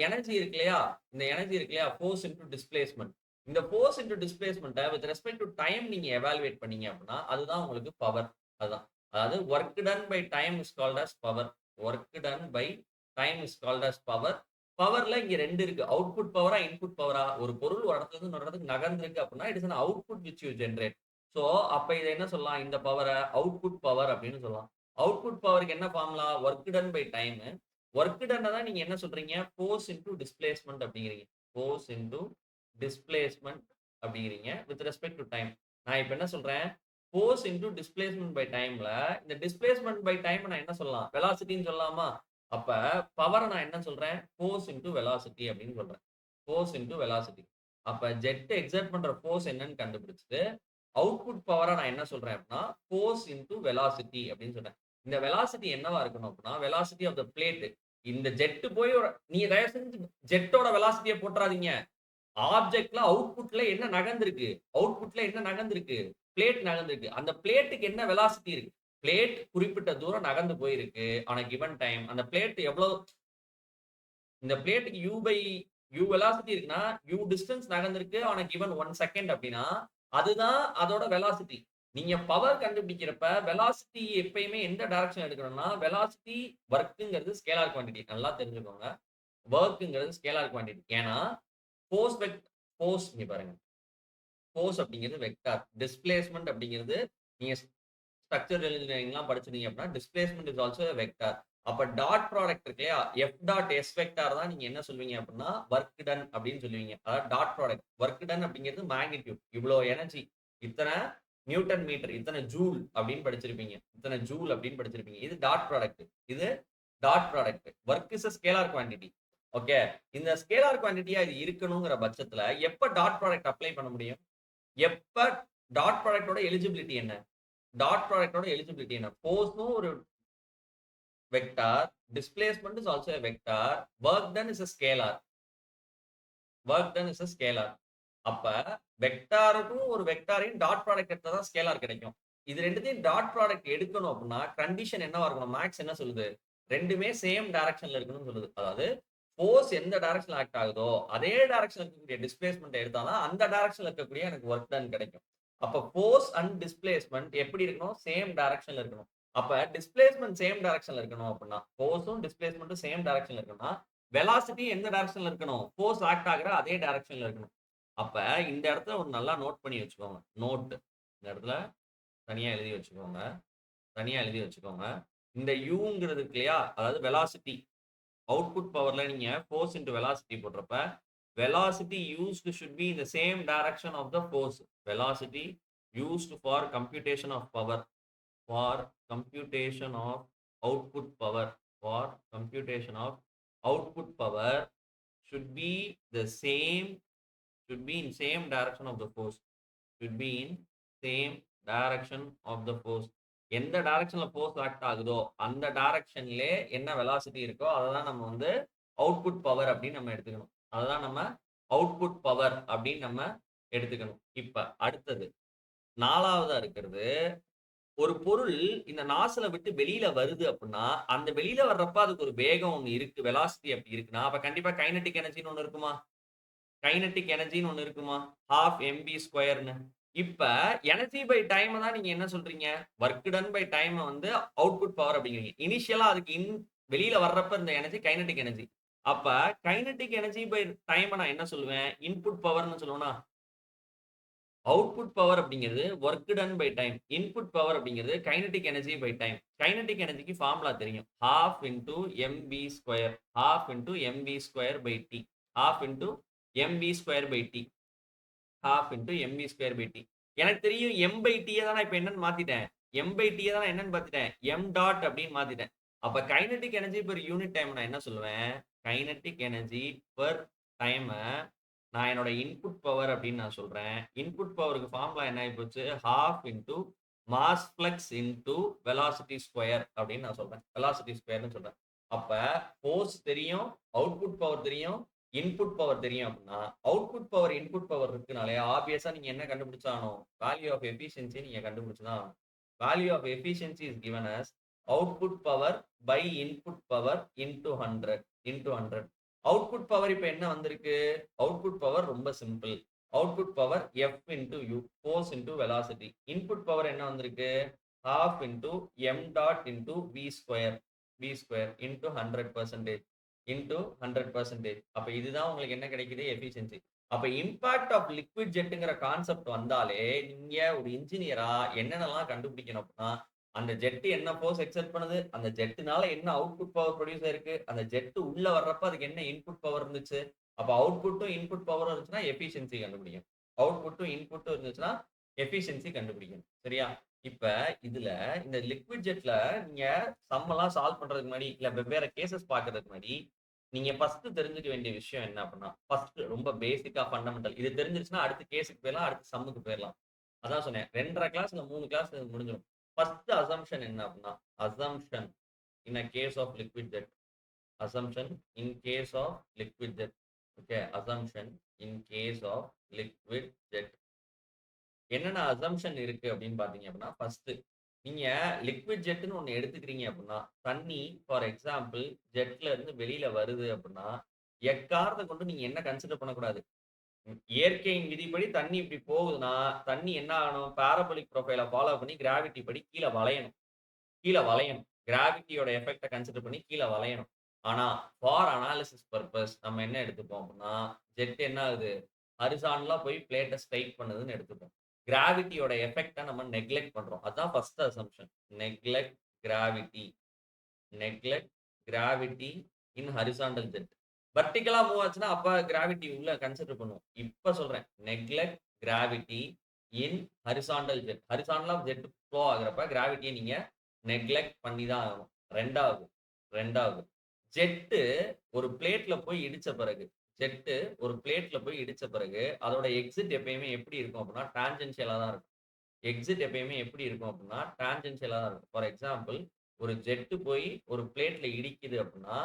எனர்ஜி இருக்கு இல்லையா? இந்த எனர்ஜி இருக்கு இல்லையா? Force into displacement. இந்த ஃபோர்ஸ் இன்டு டிஸ்பிளேஸ்மென்ட்ட வித் ரெஸ்பெக்ட் டு டைம் நீங்க எவாலுவேட் பண்ணீங்க அப்படின்னா அதுதான் உங்களுக்கு பவர். அதுதான். அதாவது work done by time is called as power. Work done by time is called as power. பவர்ல இங்க 2 இருக்கு. அவுட்புட் பவரா, இன்புட் பவரா? ஒரு பொருள் ஒரு இடத்துல இருந்து இன்னொரு இடத்துக்கு நகர்ந்திருக்கு அப்படின்னா it is an output which you generate. So அப்ப இத என்ன சொல்லலாம்? இந்த பவரை அவுட்புட் பவர் அப்படின்னு சொல்லலாம். அவுட்புட் பவருக்கு என்ன formula? Work done by time. Work டன்ன தான் நீங்க என்ன சொல்றீங்க? ஃபோர்ஸ் இன்டு டிஸ்பிளேஸ்மென்ட் அப்படிங்கிறீங்க. ஃபோர்ஸ் இன்டு டிஸ்பிளேஸ்மென்ட் அப்படிங்கிறீங்க வித் ரெஸ்பெக்ட் டு டைம். நான் இப்ப என்ன சொல்றேன்? ஃபோர்ஸ் இன்டு டிஸ்பிளேஸ்மென்ட் பை டைம்ல இந்த டிஸ்பிளேஸ்மென்ட் பை டைம் நான் என்ன சொல்லலாம்? வெலாசிட்டின்னு சொல்லலாமா? அப்ப பவரை நான் என்ன சொல்றேன்? ஃபோர்ஸ் இன்டு வெலாசிட்டி அப்படின்னு சொல்றேன். Force into velocity. அப்ப ஜெட் எக்ஸர்ட் பண்ற ஃபோர்ஸ் என்னன்னு கண்டுபிடிச்சிட்டு அவுட்புட் பவரா நான் என்ன சொல்றேன் அப்படின்னா ஃபோர்ஸ் இன்டு வெலாசிட்டி அப்படின்னு சொல்றேன். இந்த வெலாசிட்டி என்னவா இருக்கணும் அப்படின்னா வெலாசிட்டி ஆஃப் த பிளேட். இந்த ஜெட் போய் நீங்க தயவு செஞ்சு ஜெட்டோட வெலாசிட்டியை போட்டுறாதீங்க. ஆப்ஜெக்ட்ல அவுட்புட்ல என்ன நகர்ந்திருக்கு? அவுட்புட்ல என்ன நகர்ந்திருக்கு? பிளேட் நகர்ந்திருக்கு. அந்த பிளேட்டுக்கு என்ன வெலாசிட்டி இருக்கு? பிளேட் குறிப்பிட்ட தூரம் நகர்ந்து போயிருக்கு ஆன் a given டைம். அந்த பிளேட் எவ்வளவு? இந்த பிளேட்டுக்கு u வெலாசிட்டி இருக்குன்னா u டிஸ்டன்ஸ் நகர்ந்திருக்கு ஆன் a given 1 செகண்ட் அப்படின்னா அதுதான் அதோட வெலாசிட்டி. நீங்க பவர் கண்டுபிடிக்கிறப்ப வெலாசிட்டி எப்பயுமே எந்த டைரக்ஷன் எடுக்கணும்னா வெலாசிட்டி வொர்க்ங்கிறது ஸ்கேலார் குவாண்டிட்டி. நல்லா தெரிஞ்சுக்கோங்க. வொர்க்ங்கிறது ஸ்கேலார் குவாண்டிட்டி. ஏன்னா ஃபோர்ஸ் இங்க பாருங்க. ஃபோர்ஸ் அப்படிங்கிறது வெக்டார். டிஸ்பிளேஸ்மென்ட் அப்படிங்கிறது நீங்க ஸ்ட்ரக்சரல் இன்ஜினியரிங்லாம் படிச்சிருந்தீங்க அப்படின்னா டிஸ்பிளேஸ்மென்ட் இஸ் ஆல்சோ வெக்டார். அப்ப டாட் ப்ராடக்ட் இருக்கு இல்லையா? எஃப் டாட் எஸ் வெக்டார் தான் நீங்க என்ன சொல்வீங்க அப்படின்னா ஒர்க் டன் அப்படின்னு சொல்லுவீங்க. அதாவது டாட் ப்ராடக்ட். ஒர்க் டன் அப்படிங்கிறது மேக்னிட்யூட். இவ்வளோ எனர்ஜி, இத்தனை நியூட்டன் மீட்டர், இத்தனை ஜூல் அப்படின்னு படிச்சிருப்பீங்க. இத்தனை ஜூல் அப்படின்னு படிச்சிருப்பீங்க. இது டாட் ப்ராடக்ட். இது dot product. Work is a scalar quantity. Okay. இந்த ஸ்கேலார் குவாண்டிட்டியா இது இருக்கணுங்கிற பட்சத்துல எப்ப டாட் ப்ராடக்ட் அப்ளை பண்ண முடியும்? எப்ப டாட் ப்ராடக்ட்டோட எலிஜிபிலிட்டி என்ன? டாட் ப்ராடக்ட்டோட எலிஜிபிலிட்டி என்ன? ஃபோர்ஸும் ஒரு vector, displacement is also a vector, work done is a scalar. Work done is a scalar. அப்ப வெக்டாருக்கும் ஒரு வெக்டாரையும் டாட் ப்ராடக்ட் எடுத்தா தான் ஸ்கேலார் கிடைக்கும். இது ரெண்டுத்தையும் டாட் ப்ராடக்ட் எடுக்கணும் அப்படின்னா கண்டிஷன் என்னவா இருக்கணும்? மேக்ஸ் என்ன சொல்லுது? ரெண்டுமே சேம் டைரக்ஷன்ல இருக்கணும்னு சொல்லுது. அதாவது ஃபோர்ஸ் எந்த டைரக்ஷன்ல ஆக்ட் ஆகுதோ அதே டைரக்ஷன்ல இருக்கக்கூடிய டிஸ்பிளேஸ்மென்ட் எடுத்தாதான் அந்த டைரக்ஷன்ல இருக்கக்கூடிய எனக்கு ஒர்க் டன் கிடைக்கும். அப்ப ஃபோர்ஸ் அண்ட் டிஸ்பிளேஸ்மென்ட் எப்படி இருக்கணும்? சேம் டைரக்ஷன்ல இருக்கணும். அப்ப டிஸ்பிளேஸ்மென்ட் சேம் டைரக்ஷன்ல இருக்கணும் அப்படின்னா ஃபோர்ஸும் டிஸ்பிளேஸ்மென்ட்டும் சேம் டைரக்ஷன்ல இருக்கணும்னா வெலாசிட்டி எந்த டைரக்ஷன்ல இருக்கணும்? ஃபோர்ஸ் ஆக்ட் ஆகுற அதே டைரக்ஷன்ல இருக்கணும். அப்ப இந்த இடத்துல ஒரு நல்லா நோட் பண்ணி வச்சுக்கோங்க. நோட் இந்த இடத்துல தனியா எழுதி வச்சுக்கோங்க. தனியா எழுதி வச்சுக்கோங்க. இந்த யூங்கிறது இருக்கு இல்லையா? அதாவது வெலாசிட்டி. அவுட்புட் பவர்ல நீங்க ஃபோர்ஸ் இன்டு வெலாசிட்டி போடுறப்ப velocity used should be in the same direction of the force. Velocity used for computation of power, for computation of output power, for computation of output power should be the same, should be in same direction of the force, should be in same direction of the force. எந்த டைரக்ஷன்ல ஃபோர்ஸ் ஆக்ட் ஆகுதோ அந்த டைரக்ஷன்லயே என்ன வெலாசிட்டி இருக்கோ அதை தான் நம்ம வந்து அவுட்புட் பவர் அப்படின்னு நம்ம எடுத்துக்கணும். அதுதான் நம்ம அவுட்புட் பவர் அப்படின்னு நம்ம எடுத்துக்கணும். இப்ப அடுத்தது 4வதா இருக்கிறது, ஒரு பொருள் இந்த நாசில விட்டு வெளியில வருது அப்படின்னா அந்த வெளியில வர்றப்ப அதுக்கு ஒரு வேகம் ஒண்ணு இருக்கு, வெலாசிட்டி அப்படி இருக்குன்னா அப்ப கண்டிப்பா கைனடிக் எனர்ஜின்னு ஒண்ணு இருக்குமா? கைனடிக் எனர்ஜின்னு ஒண்ணு இருக்குமா? 12 mv²ன்னு. இப்ப எனர்ஜி பை டைம் தான் நீங்க என்ன சொல்றீங்க? ஒர்க் டன் பை டைம் வந்து அவுட்புட் பவர் அப்படிங்கிறீங்க. இனிஷியலா அதுக்கு வெளியில வர்றப்ப இந்த எனர்ஜி கைனடிக் எனர்ஜி. அப்ப கைனடிக் எனர்ஜி பை டைம் நான் என்ன சொல்லுவேன்? இன்புட் பவர்னு சொல்லுவேனா? அவுட்புட் பவர் அப்படிங்கிறது work done by time. Input power அப்படிங்கிறது kinetic energy by time. Kinetic எனர்ஜிக்கு ஃபார்முலா தெரியும். 12 mv². 12 mv² by t. 12 mv² by t. half into mv square by t. எனக்கு தெரியும் m by t தான் நான் இப்ப என்னன்னு மாத்திட்டேன். m by t தான் நான் என்னன்னு மாத்திட்டேன். m dot அப்படின்னு மாத்திட்டேன். அப்ப kinetic energy per unit time நான் என்ன சொல்லுவேன்? கைனடிக் எனர்ஜி per டைம் நான் என்னோட இன்புட் பவர் அப்படின்னு நான் சொல்றேன். இன்புட் பவருக்கு ஃபார்முலா என்ன ஆகி போச்சு? half into mass flux into velocity square அப்படின்னு நான் சொல்றேன். velocity squareன்னு சொல்றேன். அப்ப ஃபோர்ஸ் தெரியும், அவுட்புட் பவர் தெரியும், இன்புட் பவர் தெரியும் அப்படின்னா அவுட்புட் பவர் இன்புட் பவர் இருக்குனாலே ஆப்வியஸா நீங்க என்ன கண்டுபிடிச்சாகணும்? வேல்யூ ஆஃப் எஃபிஷியன்சி நீங்க கண்டுபிடிச்சுதான் value of efficiency is given as output power by input power into 100 output power இப்ப என்ன வந்திருக்கு? அவுட்புட் பவர் ரொம்ப simple. Output power F into U, force into velocity. Input power என்ன வந்திருக்கு? half into M dot into V square into 100% into 100%. அப்ப இதுதான் உங்களுக்கு என்ன கிடைக்குது? எஃபிஷியன்சி. அப்ப இம்பாக்ட் ஆஃப் லிக்விட் ஜெட்டுங்கிற கான்செப்ட் வந்தாலே நீங்க ஒரு இன்ஜினியரா என்னென்னலாம் கண்டுபிடிக்கணும் அப்படின்னா, அந்த ஜெட் என்ன ஃபோர்ஸ் எக்ஸெர்ட் பண்ணுது, அந்த ஜெட்டுனால என்ன அவுட்புட் பவர் ப்ரொடியூஸ் ஆயிருக்கு, அந்த ஜெட் உள்ள வர்றப்ப அதுக்கு என்ன இன்புட் பவர் இருந்துச்சு. அப்ப அவுட்புட்டும் இன்புட் பவரும் இருந்துச்சுன்னா எஃபிஷியன்சி கண்டுபிடிக்கும். அவுட்புட்டும் இன்புட்டும் இருந்துச்சுன்னா எஃபிஷியன்சி கண்டுபிடிக்கும். சரியா? இப்ப இதுல இந்த லிக்விட் ஜெட்ல நீங்க சம் எல்லாம் சால்வ் பண்றதுக்கு முன்னாடி இல்ல வெவ்வேறு கேசஸ் பாக்குறதுக்கு முன்னாடி நீங்க ஃபர்ஸ்ட் தெரிஞ்சுக்க வேண்டிய விஷயம் என்ன அப்படின்னா, ஃபர்ஸ்ட் ரொம்ப பேசிக்கா ஃபண்டமெண்டல். இது தெரிஞ்சிருச்சுன்னா அடுத்த கேஸுக்கு போயிடலாம், அடுத்த சம்முக்கு போயிடலாம். அதான் சொன்னேன். 2 1/2 கிளாஸ் இல்ல 3 கிளாஸ் முடிஞ்சிடும். ஃபர்ஸ்ட் அசம்ப்ஷன் என்ன அப்படின்னா, assumption in a case of liquid jet. Assumption in case of liquid jet. Okay, assumption in case of liquid jet. என்னென்ன அசம்ப்ஷன் இருக்கு அப்படின்னு பாத்தீங்க அப்படின்னா, ஃபர்ஸ்ட் நீங்க லிக்விட் ஜெட்னு ஒண்ணு எடுத்துக்கிறீங்க அப்படின்னா, தண்ணி ஃபார் எக்ஸாம்பிள் ஜெட்ல இருந்து வெளியில வருது அப்படின்னா, எக்காரணத்தை கொண்டு நீங்க என்ன கன்சிடர் பண்ணக்கூடாது. இயற்கையின் விதிப்படி தண்ணி இப்படி போகுதுன்னா, தண்ணி என்ன ஆகணும்? பாரபோலிக் ப்ரொஃபைல ஃபாலோ பண்ணி கிராவிட்டி படி கீழ வளையணும். கிராவிட்டியோட எஃபெக்ட்ட கன்சிடர் பண்ணி கீழ வளையணும். ஆனா, ஃபார் அனாலிசிஸ் பர்ப்பஸ் நம்ம என்ன எடுத்துப்போம் அப்படின்னா, ஜெட் என்ன ஆகுது? ஹரிசாண்டலா போய் பிளேட்ட ஸ்ட்ரைக் பண்ணுதுன்னு எடுத்துப்போம். கிராவிட்டியோட எஃபெக்ட்ட நம்ம நெக்லெக்ட் பண்றோம். அதான் first assumption. Neglect gravity. Neglect gravity in horizontal jet. வெர்டிகலா மூவ் ஆச்சுன்னா அப்ப கிராவிட்டி உள்ள கன்சிடர் பண்ணுவோம். இப்ப சொல்றேன். Neglect gravity in horizontal jet. ஹரிசாண்டலா ஜெட் ஃப்ளோ ஆகுறப்ப கிராவிட்டியை நீங்க நெக்லெக்ட் பண்ணி தான் ஆகணும். ரெண்டாவது ஜெட்டு ஒரு பிளேட்ல போய் இடிச்ச பிறகு அதோட எக்ஸிட் எப்பயுமே எப்படி இருக்கும் அப்படின்னா டான்ஜென்ஷியலா தான் இருக்கும். எக்ஸிட் எப்பயுமே எப்படி இருக்கும் அப்படின்னா டான்ஜென்ஷியலா தான் இருக்கும். ஃபார் எக்ஸாம்பிள் ஒரு ஜெட் போய் ஒரு பிளேட்ல இடிக்குது அப்படின்னா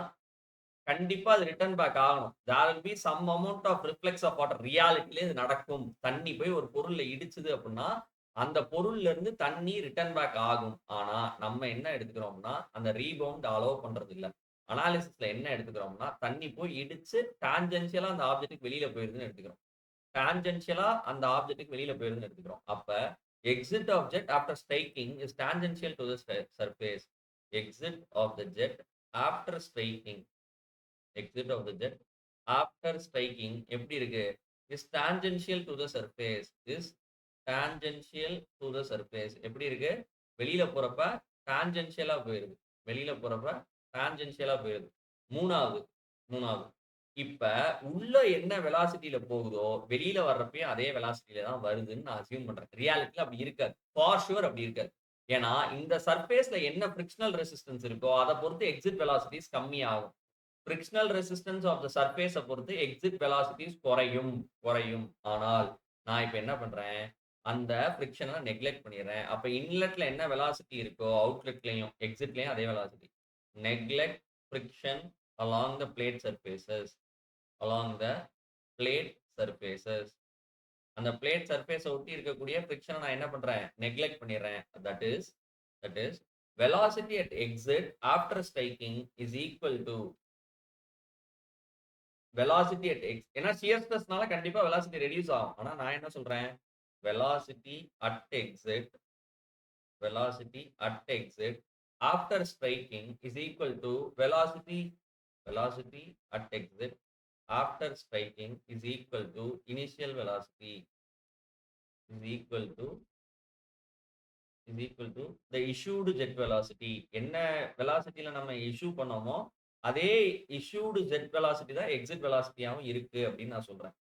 கண்டிப்பா அது ரிட்டர்ன் பேக் ஆகணும். There will be some amount of reflex of water. ரியாலிட்டில இது நடக்கும். தண்ணி போய் ஒரு பொருள்ல இடிச்சுது அப்படின்னா அந்த பொருள்ல இருந்து தண்ணி ரிட்டர்ன் பேக் ஆகும். ஆனா நம்ம என்ன எடுத்துக்கிறோம்னா அந்த ரீபவுண்ட் அலோவ் பண்றது இல்ல. அனாலிசிஸ்ல என்ன எடுத்துக்கிறோம்னா தண்ணி போய் இடிச்சு டான்ஜென்ஷியலா அந்த ஆப்ஜெக்ட்டுக்கு வெளியில போயிருதுன்னு எடுத்துக்கிறோம். டான்ஜென்ஷியலா அந்த ஆப்ஜெக்ட்டுக்கு வெளியில போயிருதுன்னு எடுத்துக்கிறோம். அப்ப exit of jet after striking is tangential to the surface. Exit of the jet after striking. Exit of the jet after striking எப்படி இருக்கு? Is tangential to the surface. Is tangential to the surface. எப்படி இருக்கு? வெளியில போறப்ப டான்ஜென்ஷியலா போயிருது. மூணாவது இப்ப உள்ள என்ன வெலாசிட்டில போகுதோ வெளியில வர்றப்பயும் அதே வெலாசிட்டில தான் வருதுன்னு நான் அசியூம் பண்றேன். ரியாலிட்டில அப்படி இருக்காது. ஃபார் ஷூர் அப்படி இருக்காது. ஏன்னா இந்த சர்ஃபேஸ்ல என்ன ஃபிரிக்ஷனல் ரெசிஸ்டன்ஸ் இருக்கோ அதை பொறுத்து எக்ஸிட் வெலாசிட்டிஸ் கம்மி ஆகும். ஃபிரிக்ஷனல் ரெசிஸ்டன்ஸ் ஆஃப் த சர்ஃபேஸ பொறுத்து எக்ஸிட் வெலாசிட்டிஸ் குறையும். ஆனால் நான் இப்ப என்ன பண்றேன்? அந்த ஃபிரிக்ஷனை நெக்லெக்ட் பண்ணிடுறேன். அப்ப இன்லெட்ல என்ன வெலாசிட்டி இருக்கோ அவுட்லெட்லயும் எக்ஸிட்லயும் அதே velocity. Neglect friction along the plate surfaces. அந்த பிளேட் சர்ஃபேஸ ஒட்டி இருக்கக்கூடிய ஃபிரிக்ஷனை நான் என்ன பண்றேன்? நெக்லெக்ட் பண்ணிடுறேன். That is velocity at exit after striking is equal to velocity at exit. ஏன்னா shear stressனால கண்டிப்பா velocity ரெடியூஸ் ஆகும். ஆனா நான் என்ன சொல்றேன்? velocity at exit after striking is equal to velocity at exit after striking is equal to initial velocity is equal to the issued jet velocity. என்ன வெலாசிட்டில நம்ம இஷ்யூ பண்ணோமோ அதே issued jet velocity தான் exit velocity-யாவும் இருக்கு அப்படின்னு நான் சொல்றேன்.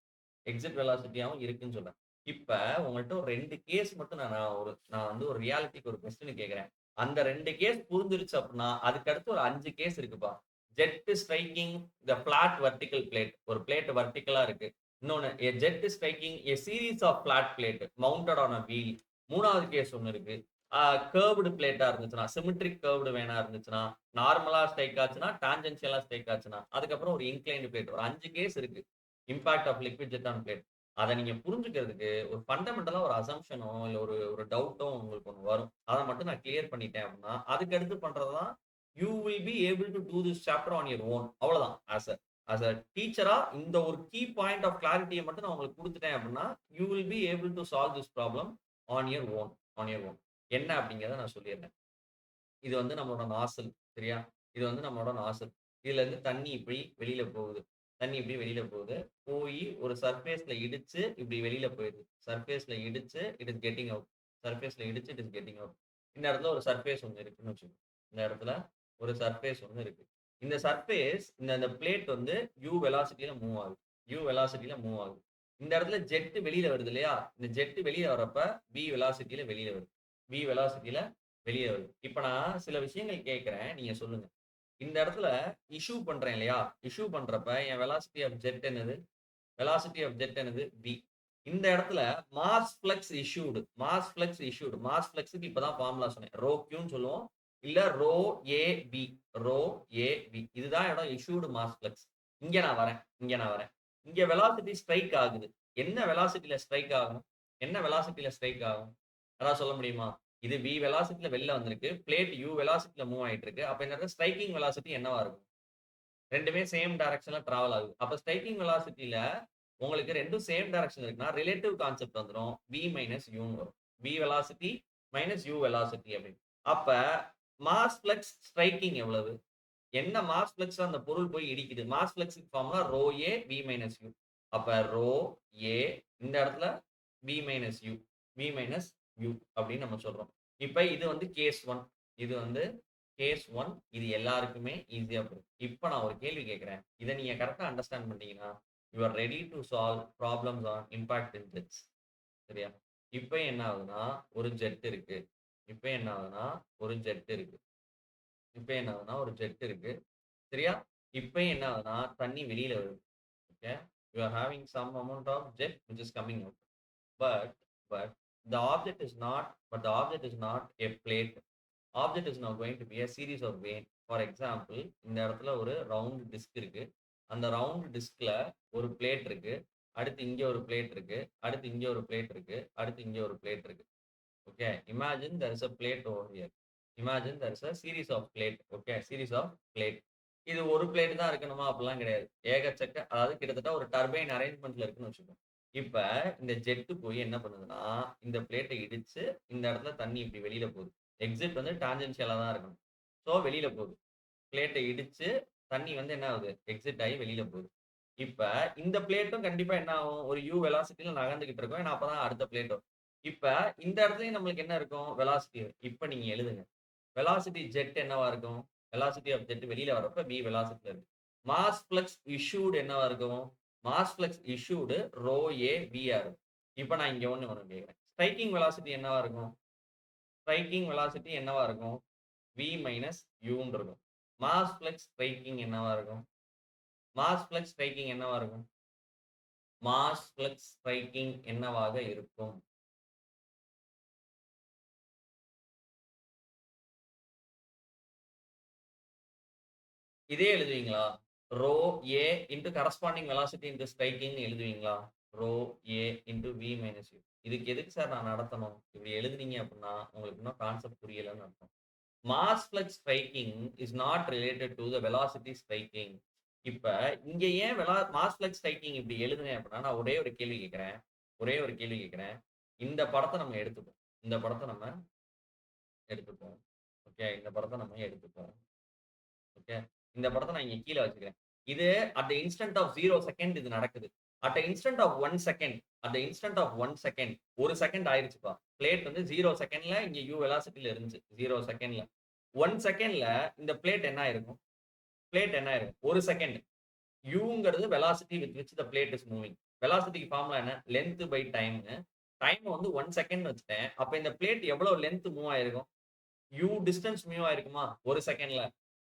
இப்ப உங்கள்ட்ட ஒரு 2 கேஸ் மட்டும் நான் வந்து ஒரு ரியாலிட்டிக்கு ஒரு கொஸ்டின் கேட்கிறேன். அந்த 2 கேஸ் புரிஞ்சிருச்சு அப்டின்னா, அதுக்கு அடுத்து ஒரு 5 கேஸ் இருக்குப்பா. Jet striking the flat vertical plate. ஒரு பிளேட் வெர்டிகலா இருக்கு. இன்னொன்னு jet striking series of flat plate mounted on wheel. 3வது கேஸ் ஒண்ணு இருக்கு. கர்வ்டு பிளேட்டா இருந்துச்சுன்னா, சிமெட்ரிக் கர்வ்டு வேணா இருந்துச்சுன்னா, நார்மலா ஸ்ட்ரைக் ஆச்சுன்னா, டான்ஜென்ஷியலா ஸ்ட்ரைக் ஆச்சுன்னா, அதுக்கப்புறம் ஒரு இன்க்ளைன்ட் பிளேட். ஒரு 5 கேஸ் இருக்கு. Impact of liquid jet on plate. அத நீங்க புரிஞ்சுக்கிறதுக்கு ஒரு ஃபண்டமெண்டலா ஒரு அசம்ப்ஷனோ, இல்ல ஒரு ஒரு டவுட்டோ உங்களுக்கு ஒண்ணு வரும். அத மட்டும் நான் கிளியர் பண்ணிட்டேன் அப்டின்னா, அதுக்கு அடுத்து பண்றது தான் you will be able to do this chapter on your own. அவ்வளதான். ஆஸ் அ டீச்சரா இந்த ஒரு கீ பாயிண்ட் ஆஃப் கிளாரிட்டிய மட்டும் நான் உங்களுக்கு குடுத்துட்டேன் அப்டின்னா, you will be able to solve this problem on your own. On your own. என்ன அப்டிங்கிறத நான் சொல்லிர்றேன். இது வந்து நம்மளோட நாசில். சரியா? இது வந்து நம்மளோட நாசில். இதுலருந்து தண்ணி இப்டி வெளியில போகுது. தண்ணி இப்டி வெளியில போகுது. போயி ஒரு சர்ஃபேஸ்ல இடிச்சு இப்டி வெளியில போயிருது. சர்ஃபேஸ்ல இடிச்சு இட் இஸ் கெட்டிங் அவுட். சர்ஃபேஸ்ல இடிச்சு இட் இஸ் கெட்டிங் அவுட். இந்த இடத்துல ஒரு சர்ஃபேஸ் ஒண்ணு இருக்குன்னு வச்சுக்கோங்க. இந்த இடத்துல ஒரு சர்ஃபேஸ் ஒண்ணு இருக்கு. இந்த சர்ஃபேஸ் இந்த பிளேட் வந்து வெலாசிட்டில மூவ் ஆகுது. வெலாசிட்டில மூவ் ஆகுது. இந்த இடத்துல ஜெட் வெளியில வருது இல்லையா? இந்த ஜெட் வெளியில வரப்ப வெலாசிட்டில வெளியில வருது. வெலாசிட்டில வெளிய வருது. இப்ப நான் சில விஷயங்கள் கேட்கிறேன். நீங்க சொல்லுங்க. இந்த இடத்துல இஷ்யூ பண்றேன் இல்லையா? இஷ்யூ பண்றப்ப என் வெலாசிட்டி ஆஃப் ஜெட் என்னது? வெலாசிட்டி ஆஃப் ஜெட் என்னது? இந்த இடத்துல மாஸ் ஃப்ளக்ஸ் இஷ்யூடு. மாஸ் ஃப்ளக்ஸ்க்கு இப்ப தான் ஃபார்முலா சொன்னேன். ரோ க்யூன்னு சொல்லுவோம். இல்ல row A B. Row A B. இதுதான் இடம் இஷ்யூடு மாஸ் ஃப்ளக்ஸ். இங்க நான் வரேன். இங்க வெலாசிட்டி ஸ்ட்ரைக் ஆகுது. என்ன வெலாசிட்டில ஸ்ட்ரைக் ஆகும்? என்ன வெலாசிட்டில ஸ்ட்ரைக் ஆகும்? அதான் சொல்ல முடியுமா? இது வெலாசிட்டில வெளில வந்திருக்கு. பிளேட் வெலாசிட்டில மூவ் ஆயிட்டு இருக்கு. அப்ப இந்த இடத்துல ஸ்ட்ரைக்கிங் வெலாசிட்டி என்னவா இருக்கும்? 2மே சேம் டைரக்ஷன்ல டிராவல் ஆகுது. அப்ப ஸ்ட்ரைக்கிங் வெலாசிட்டில உங்களுக்கு 2ம் சேம் டைரக்ஷன்ல இருக்குன்னா, ரிலேட்டிவ் கான்செப்ட் வந்துரும். மைனஸ் யூன்னு வரும். வெலாசிட்டி மைனஸ் வெலாசிட்டி அப்படின்னு. அப்ப மாஸ் ஃப்ளக்ஸ் ஸ்ட்ரைக்கிங் எவ்வளவு? என்ன மாஸ் ஃப்ளக்ஸ்ல அந்த பொருள் போய் இடிக்குது? மாஸ் ஃப்ளக்ஸ்க்கு formula rho A minus U. அப்ப ரோ ஏ இந்த இடத்துல மைனஸ் யூ. மைனஸ் யூ அப்படின்னு நம்ம சொல்றோம். இப்ப இது வந்து கேஸ் 1. இது வந்து கேஸ் 1. இது எல்லாருக்குமே ஈஸியா புரியும். இப்ப நான் ஒரு கேள்வி கேட்கிறேன். இத நீங்க கரெக்ட்டா அண்டர்ஸ்டாண்ட் பண்ணீங்கன்னா, you are ready to solve problems on impact in jets. சரியா? இப்ப என்ன ஆகுதுன்னா, ஒரு ஜெட் இருக்கு. இப்ப என்ன ஆகுதுன்னா, ஒரு ஜெட் இருக்கு. இப்ப என்ன ஆகுதுன்னா, ஒரு ஜெட் இருக்கு. சரியா? இப்பயும் என்ன ஆகுதுன்னா, தண்ணி வெளியில வருது. Okay. You are having some amount of jet which is coming out. But but the object is not a plate. Object is now going to be a series of vein. For example, இந்த இடத்துல ஒரு ரவுண்ட் டிஸ்க் இருக்கு. அந்த ரவுண்ட் டிஸ்க்ல ஒரு பிளேட் இருக்கு. அடுத்து இங்க ஒரு பிளேட் இருக்கு. அடுத்து இங்க ஒரு பிளேட் இருக்கு. அடுத்து இங்க ஒரு பிளேட் இருக்கு. Okay. Imagine there is a plate over here. Imagine there is a series of plate. Okay, series of plate. இது ஒரு பிளேட் தான் இருக்கணுமா? அப்படிலாம் கிடையாது. அதாவது கிட்டத்தட்ட ஒரு டர்பைன் அரேஞ்ச்மென்ட்ல இருக்குன்னு வச்சுக்கோங்க. இப்ப இந்த ஜெட் போய் என்ன பண்ணுதுன்னா, இந்த பிளேட்ட இடிச்சு இந்த இடத்துல தண்ணி இப்படி வெளியில போகுது. எக்ஸிட் வந்து டான்ஜென்ஷியலா தான் இருக்கணும். ஸோ வெளியில போகுது. பிளேட்ட இடிச்சு தண்ணி வந்து என்ன ஆகுது? எக்ஸிட் ஆகி வெளியில போகுது. இப்ப இந்த பிளேட்டும் கண்டிப்பா என்ன ஆகும்? ஒரு வெலாசிட்டில நகர்ந்துகிட்டு இருக்கும். ஏன்னா அப்பதான் அடுத்த பிளேட் வரும். இப்ப இந்த இடத்துலயும் நம்மளுக்கு என்ன இருக்கும்? வெலாசிட்டி. இப்ப நீங்க எழுதுங்க. வெலாசிட்டி ஜெட் என்னவா இருக்கும்? வெலாசிட்டி ஆஃப் ஜெட் வெளியில வரப்ப வெலாசிட்டில இருக்கு. மாஸ் ஃப்ளக்ஸ் இஷ்யூட் என்னவா இருக்கும்? Mass flux issued rho A விஆ இருக்கும். இப்ப நான் இங்க ஒண்ணு கேட்கிறேன். ஸ்ட்ரைக்கிங் வெலாசிட்டி என்னவா இருக்கும்? ஸ்ட்ரைக்கிங் வெலாசிட்டி என்னவா இருக்கும்? மைனஸ் யூன்னு இருக்கும். மாஸ் ஃப்ளக்ஸ் ஸ்ட்ரைக்கிங் என்னவா இருக்கும்? மாஸ் ஃப்ளக்ஸ் ஸ்ட்ரைக்கிங் என்னவா இருக்கும்? மாஸ் ஃப்ளக்ஸ் ஸ்ட்ரைக்கிங் என்னவாக இருக்கும்? இதே எழுதுவீங்களா? Rho A into corresponding velocity into striking எழுதுவீங்களா? Rho A into minus U. இதுக்கு எதுக்கு சார் நான் நடத்தணும்? இப்படி எழுதுனீங்க அப்படின்னா, உங்களுக்கு இன்னும் கான்செப்ட் புரியலன்னு அர்த்தம். Mass flux striking is not related to the velocity striking. இப்ப இங்க ஏன் மாஸ் ஃப்ளக்ஸ் ஸ்ட்ரைக்கிங் இப்படி எழுதுனேன் அப்படின்னா, நான் ஒரே ஒரு கேள்வி கேட்கிறேன். இந்த படத்த நம்ம எடுத்துப்போம். இந்த படத்த நம்ம எடுத்துப்போம். ஓகே. இந்த படத்த நம்ம எடுத்துப்போம். ஓகே. இந்த படத்த நான் இங்க கீழ வச்சுக்கிறேன். இது at the instant of 0 second இது நடக்குது. At the instant of 1 second. 1 second ஆயிருச்சுப்பா. பிளேட் வந்து 0 செகண்ட்ல இங்க வெலாசிட்டில இருந்துச்சு. 0 செகண்ட்ல. 1 செகண்ட்ல இந்த பிளேட் என்ன ஆயிருக்கும்? 1 செகண்ட். யூங்கிறது velocity with which the plate is moving. வெலாசிட்டிக்கு ஃபார்முலா என்ன? லென்த் பை டைம்னு. டைம் வந்து 1 செகண்ட் வச்சுட்டேன். அப்ப இந்த பிளேட் எவ்வளவு லென்த் மூவ் ஆயிருக்கும்? u டிஸ்டன்ஸ் மூவ் ஆயிருக்குமா? 1 செகண்ட்ல.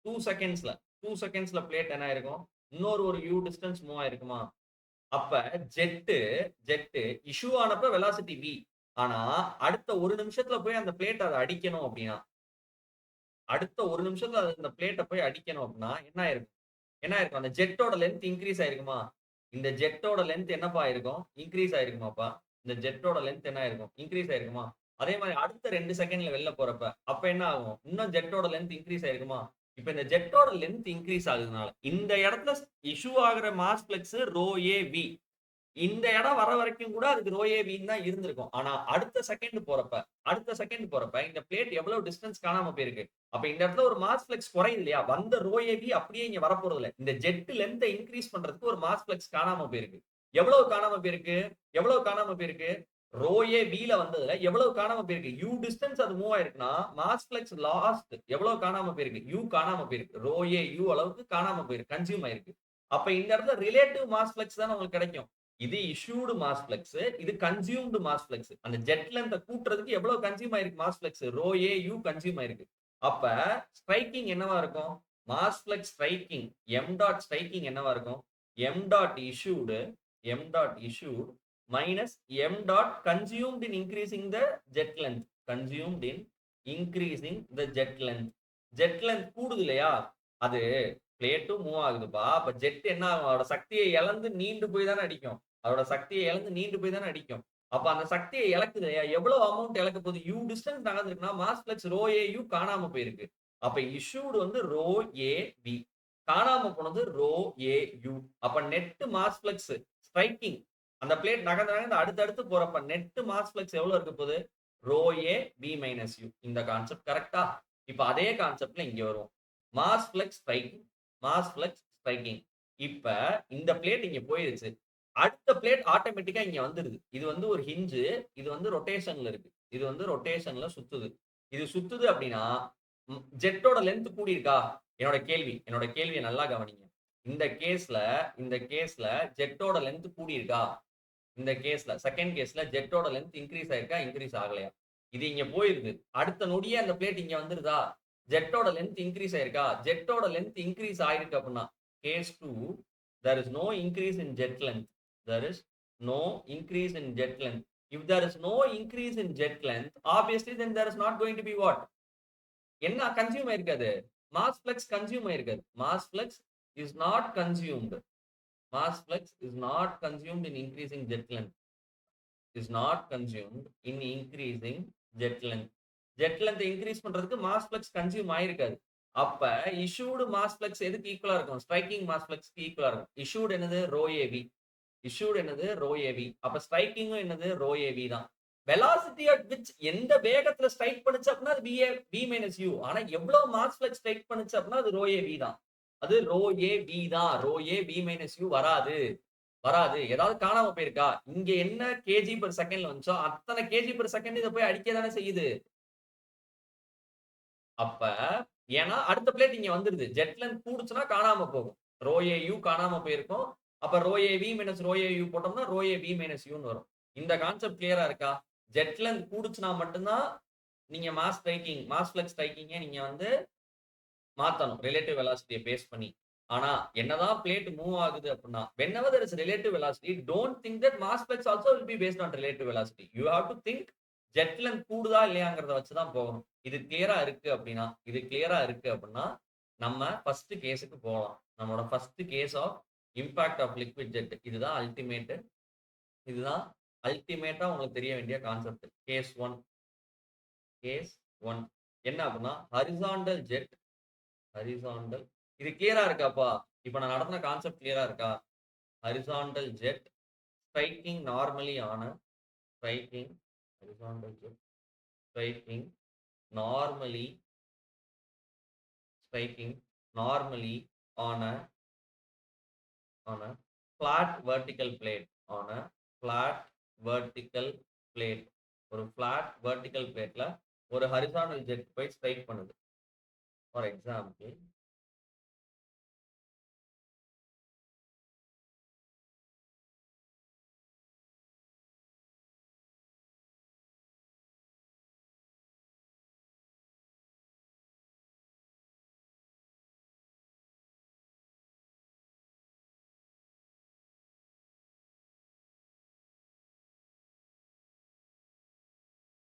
2 செகண்ட்ஸ்ல 2 செகண்ட்ஸ்ல பிளேட் என்ன ஆயிருக்கும்? இன்னொரு ஒரு u டிஸ்டன்ஸ் மூவ் ஆயிருக்குமா? அப்ப ஜெட் ஜெட் இஷ்யூ ஆனப்ப வெலாசிட்டி v. ஆனா அடுத்த 1 நிமிஷத்துல போய் அந்த பிளேட் அத அடிக்கணும் அப்படின்னா, அடுத்த 1 நிமிஷத்துல அந்த பிளேட்ட போய் அடிக்கணும் அப்படின்னா என்ன ஆயிருக்கும்? என்ன ஆயிருக்கும்? அந்த ஜெட்டோட லென்த் இன்கிரீஸ் ஆயிருக்குமா? இந்த ஜெட்டோட லென்த் என்னப்பா ஆயிருக்கும்? இன்கிரீஸ் ஆயிருக்குமாப்பா? இந்த ஜெட்டோட லென்த் என்ன ஆயிருக்கும்? இன்கிரீஸ் ஆயிருக்குமா? அதே மாரி அடுத்த 2 செகண்ட்ல வெளில போறப்ப, அப்ப என்ன ஆகும்? இன்னும் ஜெட்டோட லென்த் இன்கிரீஸ் ஆயிருக்குமா? இப்ப இந்த ஜெட்டோட லென்த் இன்கிரீஸ் ஆகுதுனால, இந்த இடத்துல இஷ்யூ ஆகுற mass flux rho A V. இந்த இடம் வர வரைக்கும் கூட அதுக்கு ரோ ஏ வின்னு தான் இருந்திருக்கும். ஆனா அடுத்த செகண்ட் போறப்ப இந்த பிளேட் எவ்வளவு டிஸ்டன்ஸ் காணாம போயிருக்கு. அப்ப இந்த இடத்துல ஒரு மாஸ் ஃப்ளக்ஸ் குறையுது இல்லையா? வந்த ரோ ஏ வி அப்படியே இங்க வரப்போறது இல்ல. இந்த ஜெட் லென்த்த இன்கிரீஸ் பண்றதுக்கு ஒரு மாஸ் ஃப்ளக்ஸ் காணாம போயிருக்கு. எவ்வளவு காணாம போயிருக்கு? எவ்வளவு காணாம போயிருக்கு? ரோ ஏ வில வந்ததுல எவ்வளவு காணாம போயிருக்கு? யூ டிஸ்டன்ஸ் அது மூவ் ஆயிருக்குன்னா, மாஸ் ஃப்ளக்ஸ் லாஸ்ட் எவ்வளவு காணாம போயிருக்கு? யூ காணாம போயிருக்கு. ரோ ஏ யூ அளவுக்கு காணாம போயிருக்கு. கன்சியூம் ஆயிருக்கு. அப்ப இந்த இடத்துல ரிலேட்டிவ் மாஸ் ஃப்ளக்ஸ் தான் உங்களுக்கு கிடைக்கும். இது இஷ்யூடு மாஸ் ஃப்ளக்ஸ், இது கன்சியூம்டு மாஸ் ஃப்ளக்ஸ். அந்த ஜெட் லென்த்த கூட்டுறதுக்கு எவ்வளவு கன்சியூம் ஆயிருக்கு mass flux? Rho A U consume ஆயிருக்கு. அப்ப ஸ்ட்ரைக்கிங் என்னவா இருக்கும்? Mass flux striking M dot striking என்னவா இருக்கும்? M dot issued minus M dot consumed in increasing the jet length. Consumed in increasing the jet length. Jet length கூடுது இல்லையா? அது பிளேட்டும் மூவ் ஆகுதுப்பா. அப்ப ஜெட் என்ன ஆகும்? அதோட சக்தியை இழந்து நீண்டு போய் தானே அடிக்கும். அதோட சக்தியை இழந்து நீண்டு போய் தானே அடிக்கும். அப்ப அந்த சக்தியை இழக்குது இல்லையா? எவ்வளவு அமௌண்ட் இழக்க போகுது? யூ டிஸ்டன்ஸ் நகர்ந்திருக்குன்னா mass flux rho A U காணாம போயிருக்கு. அப்ப இஷ்யூடு வந்து ரோ ஏ வி. காணாம போனது ரோ ஏ யூ. அப்ப நெட் மாஸ் ஃப்ளக்ஸ் ஸ்ட்ரைக்கிங் அந்த பிளேட் நகர்ந்து நகர்ந்து அடுத்தடுத்து போறப்ப நெட் மாஸ் ஃப்ளக்ஸ் எவ்வளவு இருக்க போகுது? Rho A V minus U. இந்த கான்செப்ட் கரெக்டா? இப்ப அதே கான்செப்ட்ல இங்க வரும். மாஸ் ஃப்ளக்ஸ் ஸ்ட்ரைக்கிங் இப்ப இந்த பிளேட் இங்க போயிருச்சு. அடுத்த பிளேட் ஆட்டோமேட்டிக்கா இங்க வந்துருது. இது வந்து ஒரு ஹிஞ்ச். இது வந்து ரொட்டேஷன்ல இருக்கு. இது வந்து ரொட்டேஷன்ல சுத்துது. இது சுத்துது அப்படின்னா ஜெட்டோட லென்த் கூடி இருக்கா? என்னோட கேள்வியை நல்லா கவனிங்க. இந்த கேஸ்ல ஜெட்டோட லென்த் கூடி இருக்கா? இந்த கேஸ்ல செகண்ட் கேஸ்ல ஜெட்டோட லென்த் இன்கிரீஸ் ஆயிருக்கா? இன்கிரீஸ் ஆகலையா? இது இங்க போயிருது. அடுத்த நொடியே அந்த பிளேட் இங்க வந்துருதா? ஜெட்டோட லென்த் இன்கிரீஸ் ஆயிருக்கா? ஜெட்டோட லென்த் இன்கிரீஸ் ஆயிருக்கு அப்படின்னா case 2 there is no increase in jet length. There is no increase in jet length. If there is no increase in jet length, obviously then there is not going to be what? என்ன கன்சியூம் ஆயிருக்காது? மாஸ் ஃப்ளக்ஸ் கன்சியூம் ஆயிருக்காது. Mass flux is not consumed. Mass flux is not consumed in increasing jet length. Is not consumed in increasing jet length. Jet length increase பண்றதுக்கு mass flux consume ஆயிருக்காது. அப்ப issued mass flux எதுக்கு ஈக்குவலா இருக்கும்? ஸ்ட்ரைக்கிங் mass flux க்கு ஈக்குவலா இருக்கும். issued என்னது? Row AV. issued என்னது? Row AV. அப்ப ஸ்ட்ரைக்கிங்கும் என்னது? ரோ ஏவி தான். வெலாசிட்டி அட் விச் எந்த வேகத்துல ஸ்ட்ரைக் பண்ணுச்சு அப்படின்னா அது v மைனஸ் யூ. ஆனா எவ்வளவு மாஸ் ஃப்ளக்ஸ் ஸ்ட்ரைக் பண்ணுச்சு அப்படின்னா அது ரோ ஏவி தான். அது ரோ ஏ வி தான். Rho A V minus U வராது. ஏதாவது காணாம போயிருக்கா? இங்க என்ன கேஜி பெர் செகண்ட்ல வந்துச்சோ அத்தனை கேஜி பெர் செகண்ட் இத போய் அடிக்க தானே செய்யுது. அப்ப ஏன்னா அடுத்த பிளேட் இங்க வந்துருது. ஜெட் லென்த் கூடுச்சுன்னா காணாம போகும். ரோ ஏ யூ காணாம போயிருக்கும். அப்ப rho A V minus rho A U போட்டோம்னா ரோ ஏ வி மைனஸ் யூன்னு வரும். இந்த கான்செப்ட் கிளியரா இருக்கா? ஜெட் லென்த் கூடுச்சுனா மட்டும்தான் நீங்க மாஸ் ஃப்ளக்ஸ் ஸ்ட்ரைக்கிங்க நீங்க வந்து மாத்தணும். ரிலேட்டிவ் வெலாசிட்டிய பேஸ் பண்ணி. ஆனா என்னதான் பிளேட் மூவ் ஆகுது அப்படின்னா whenever there is relative velocity don't think that mass flux also will be based on relative velocity. You have to think jet length கூடுதா இல்லையாங்கிறத வச்சு தான் போகணும். இது கிளியரா இருக்கு அப்படின்னா நம்ம ஃபர்ஸ்ட் கேஸ்க்கு போகலாம். நம்மளோட first case of impact of liquid jet இதுதான் அல்டிமேட்டா உங்களுக்கு தெரிய வேண்டிய கான்செப்ட். கேஸ் 1 என்ன அப்படின்னா ஹரிசாண்டல் ஜெட் இது கிளியரா இருக்காப்பா? இப்ப நான் நடத்தின கான்செப்ட் கிளியரா இருக்கா? Horizontal jet striking normally on a striking normally on a flat vertical plate. ஒரு flat vertical plateல ஒரு ஹரிசாண்டல் ஜெட் போய் ஸ்ட்ரைக் பண்ணுது. ஃபார் எக்ஸாம்பிள்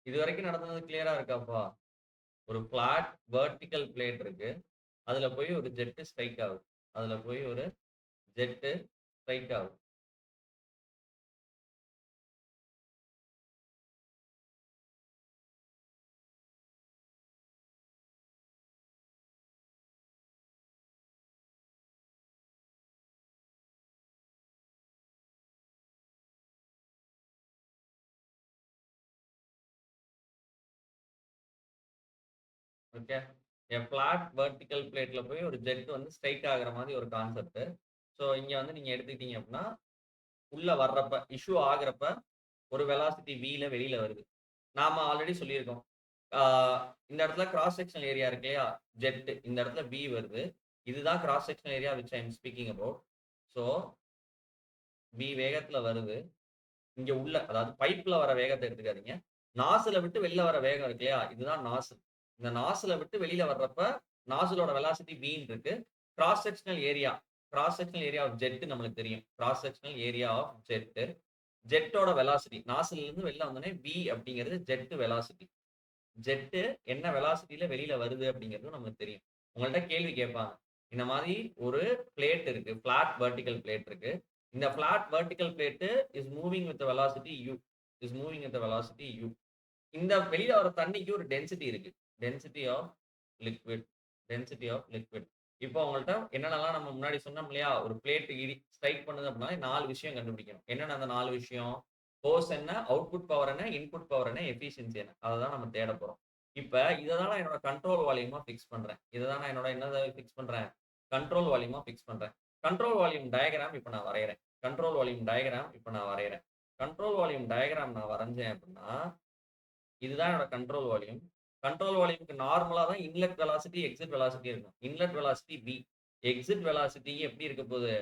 இது வரைக்கும் நடந்தது கிளியரா இருக்காப்பா? ஒரு ஃபிளாட் வெர்டிகல் பிளேட் இருக்கு. அதுல போய் ஒரு ஜெட் ஸ்ட்ரைக் ஆகுது. அதுல போய் ஒரு ஜெட் ஸ்ட்ரைக் ஆகுது. ஓகே. ஃபிளாட் வெர்டிகல் பிளேட்ல போய் ஒரு ஜெட் வந்து ஸ்ட்ரைக் ஆகுற மாதிரி ஒரு கான்செப்ட். ஸோ இங்க வந்து நீங்க எடுத்துக்கிட்டீங்க அப்படின்னா, உள்ள வர்றப்ப இஷ்யூ ஆகுறப்ப ஒரு வெலாசிட்டி வில வெளியில வருது. நாம ஆல்ரெடி சொல்லியிருக்கோம். ஆ, இந்த இடத்துல கிராஸ் செக்ஷனல் ஏரியா இருக்கு இல்லையா? ஜெட் இந்த இடத்துல V வருது. இதுதான் cross sectional area which I am speaking about. So V வேகத்துல வருது. இங்க உள்ள அதாவது பைப்ல வர வேகத்தை எடுத்துக்காதீங்க. நாசில விட்டு வெளில வர வேகம் இருக்கு இல்லையா? இதுதான் நாசில். இந்த நாசில விட்டு வெளியில வர்றப்ப நாசிலோட வெலாசிட்டி Vன்னு இருக்கு. Cross sectional area cross sectional area of jet நம்மளுக்கு தெரியும். Cross sectional area of jet. ஜெட்டோட வெலாசிட்டி நாசில்ல இருந்து வெளில வந்தோனே V அப்படிங்கிறது ஜெட் வெலாசிட்டி. ஜெட் என்ன வெலாசிட்டில வெளியில வருது அப்படிங்கிறது நமக்கு தெரியும். உங்கள்ட்ட கேள்வி கேட்பாங்க. இந்த மாதிரி ஒரு பிளேட் இருக்கு. பிளாட் வெர்டிகல் பிளேட் இருக்கு. இந்த flat vertical plate is moving with velocity u. Is moving with velocity u. இந்த வெளியில வர தண்ணிக்கு ஒரு டென்சிட்டி இருக்கு. Density of liquid. Density of liquid. இப்போ உங்கள்ட்ட என்னென்னலாம் நம்ம முன்னாடி சொன்னோம் இல்லையா? ஒரு பிளேட் ஸ்ட்ரைக் பண்ணுது அப்படின்னா 4 விஷயம் கண்டுபிடிக்கணும். என்னென்ன அந்த 4 விஷயம்? ஃபோர்ஸ் என்ன? அவுட்புட் பவர் என்ன? இன்புட் பவர் என்ன? எஃபிஷியன்சி என்ன? அததான் நம்ம தேட போறோம். இப்ப இத தான் நான் என்னோட கண்ட்ரோல் வால்யூமா ஃபிக்ஸ் பண்றேன். இத தான் நான் என்னோட என்னத ஃபிக்ஸ் பண்றேன்? கண்ட்ரோல் வால்யூமா ஃபிக்ஸ் பண்றேன். கண்ட்ரோல் வால்யூம் டயகிராம் இப்ப நான் வரையறேன். கண்ட்ரோல் வால்யூம் டயகிராம் இப்ப நான் வரையறேன். கண்ட்ரோல் வால்யூம் டயகிராம் நான் வரைஞ்சேன் அப்படின்னா, இதுதான் என்னோட கண்ட்ரோல் வால்யூம். கண்ட்ரோல் வால்யூம்க்கு நார்மலா தான் இன்லெட் வெலாசிட்டி, எக்ஸிட் வெலாசிட்டி இருக்கும். Inlet velocity V. Exit velocity எப்படி இருக்க போகுது?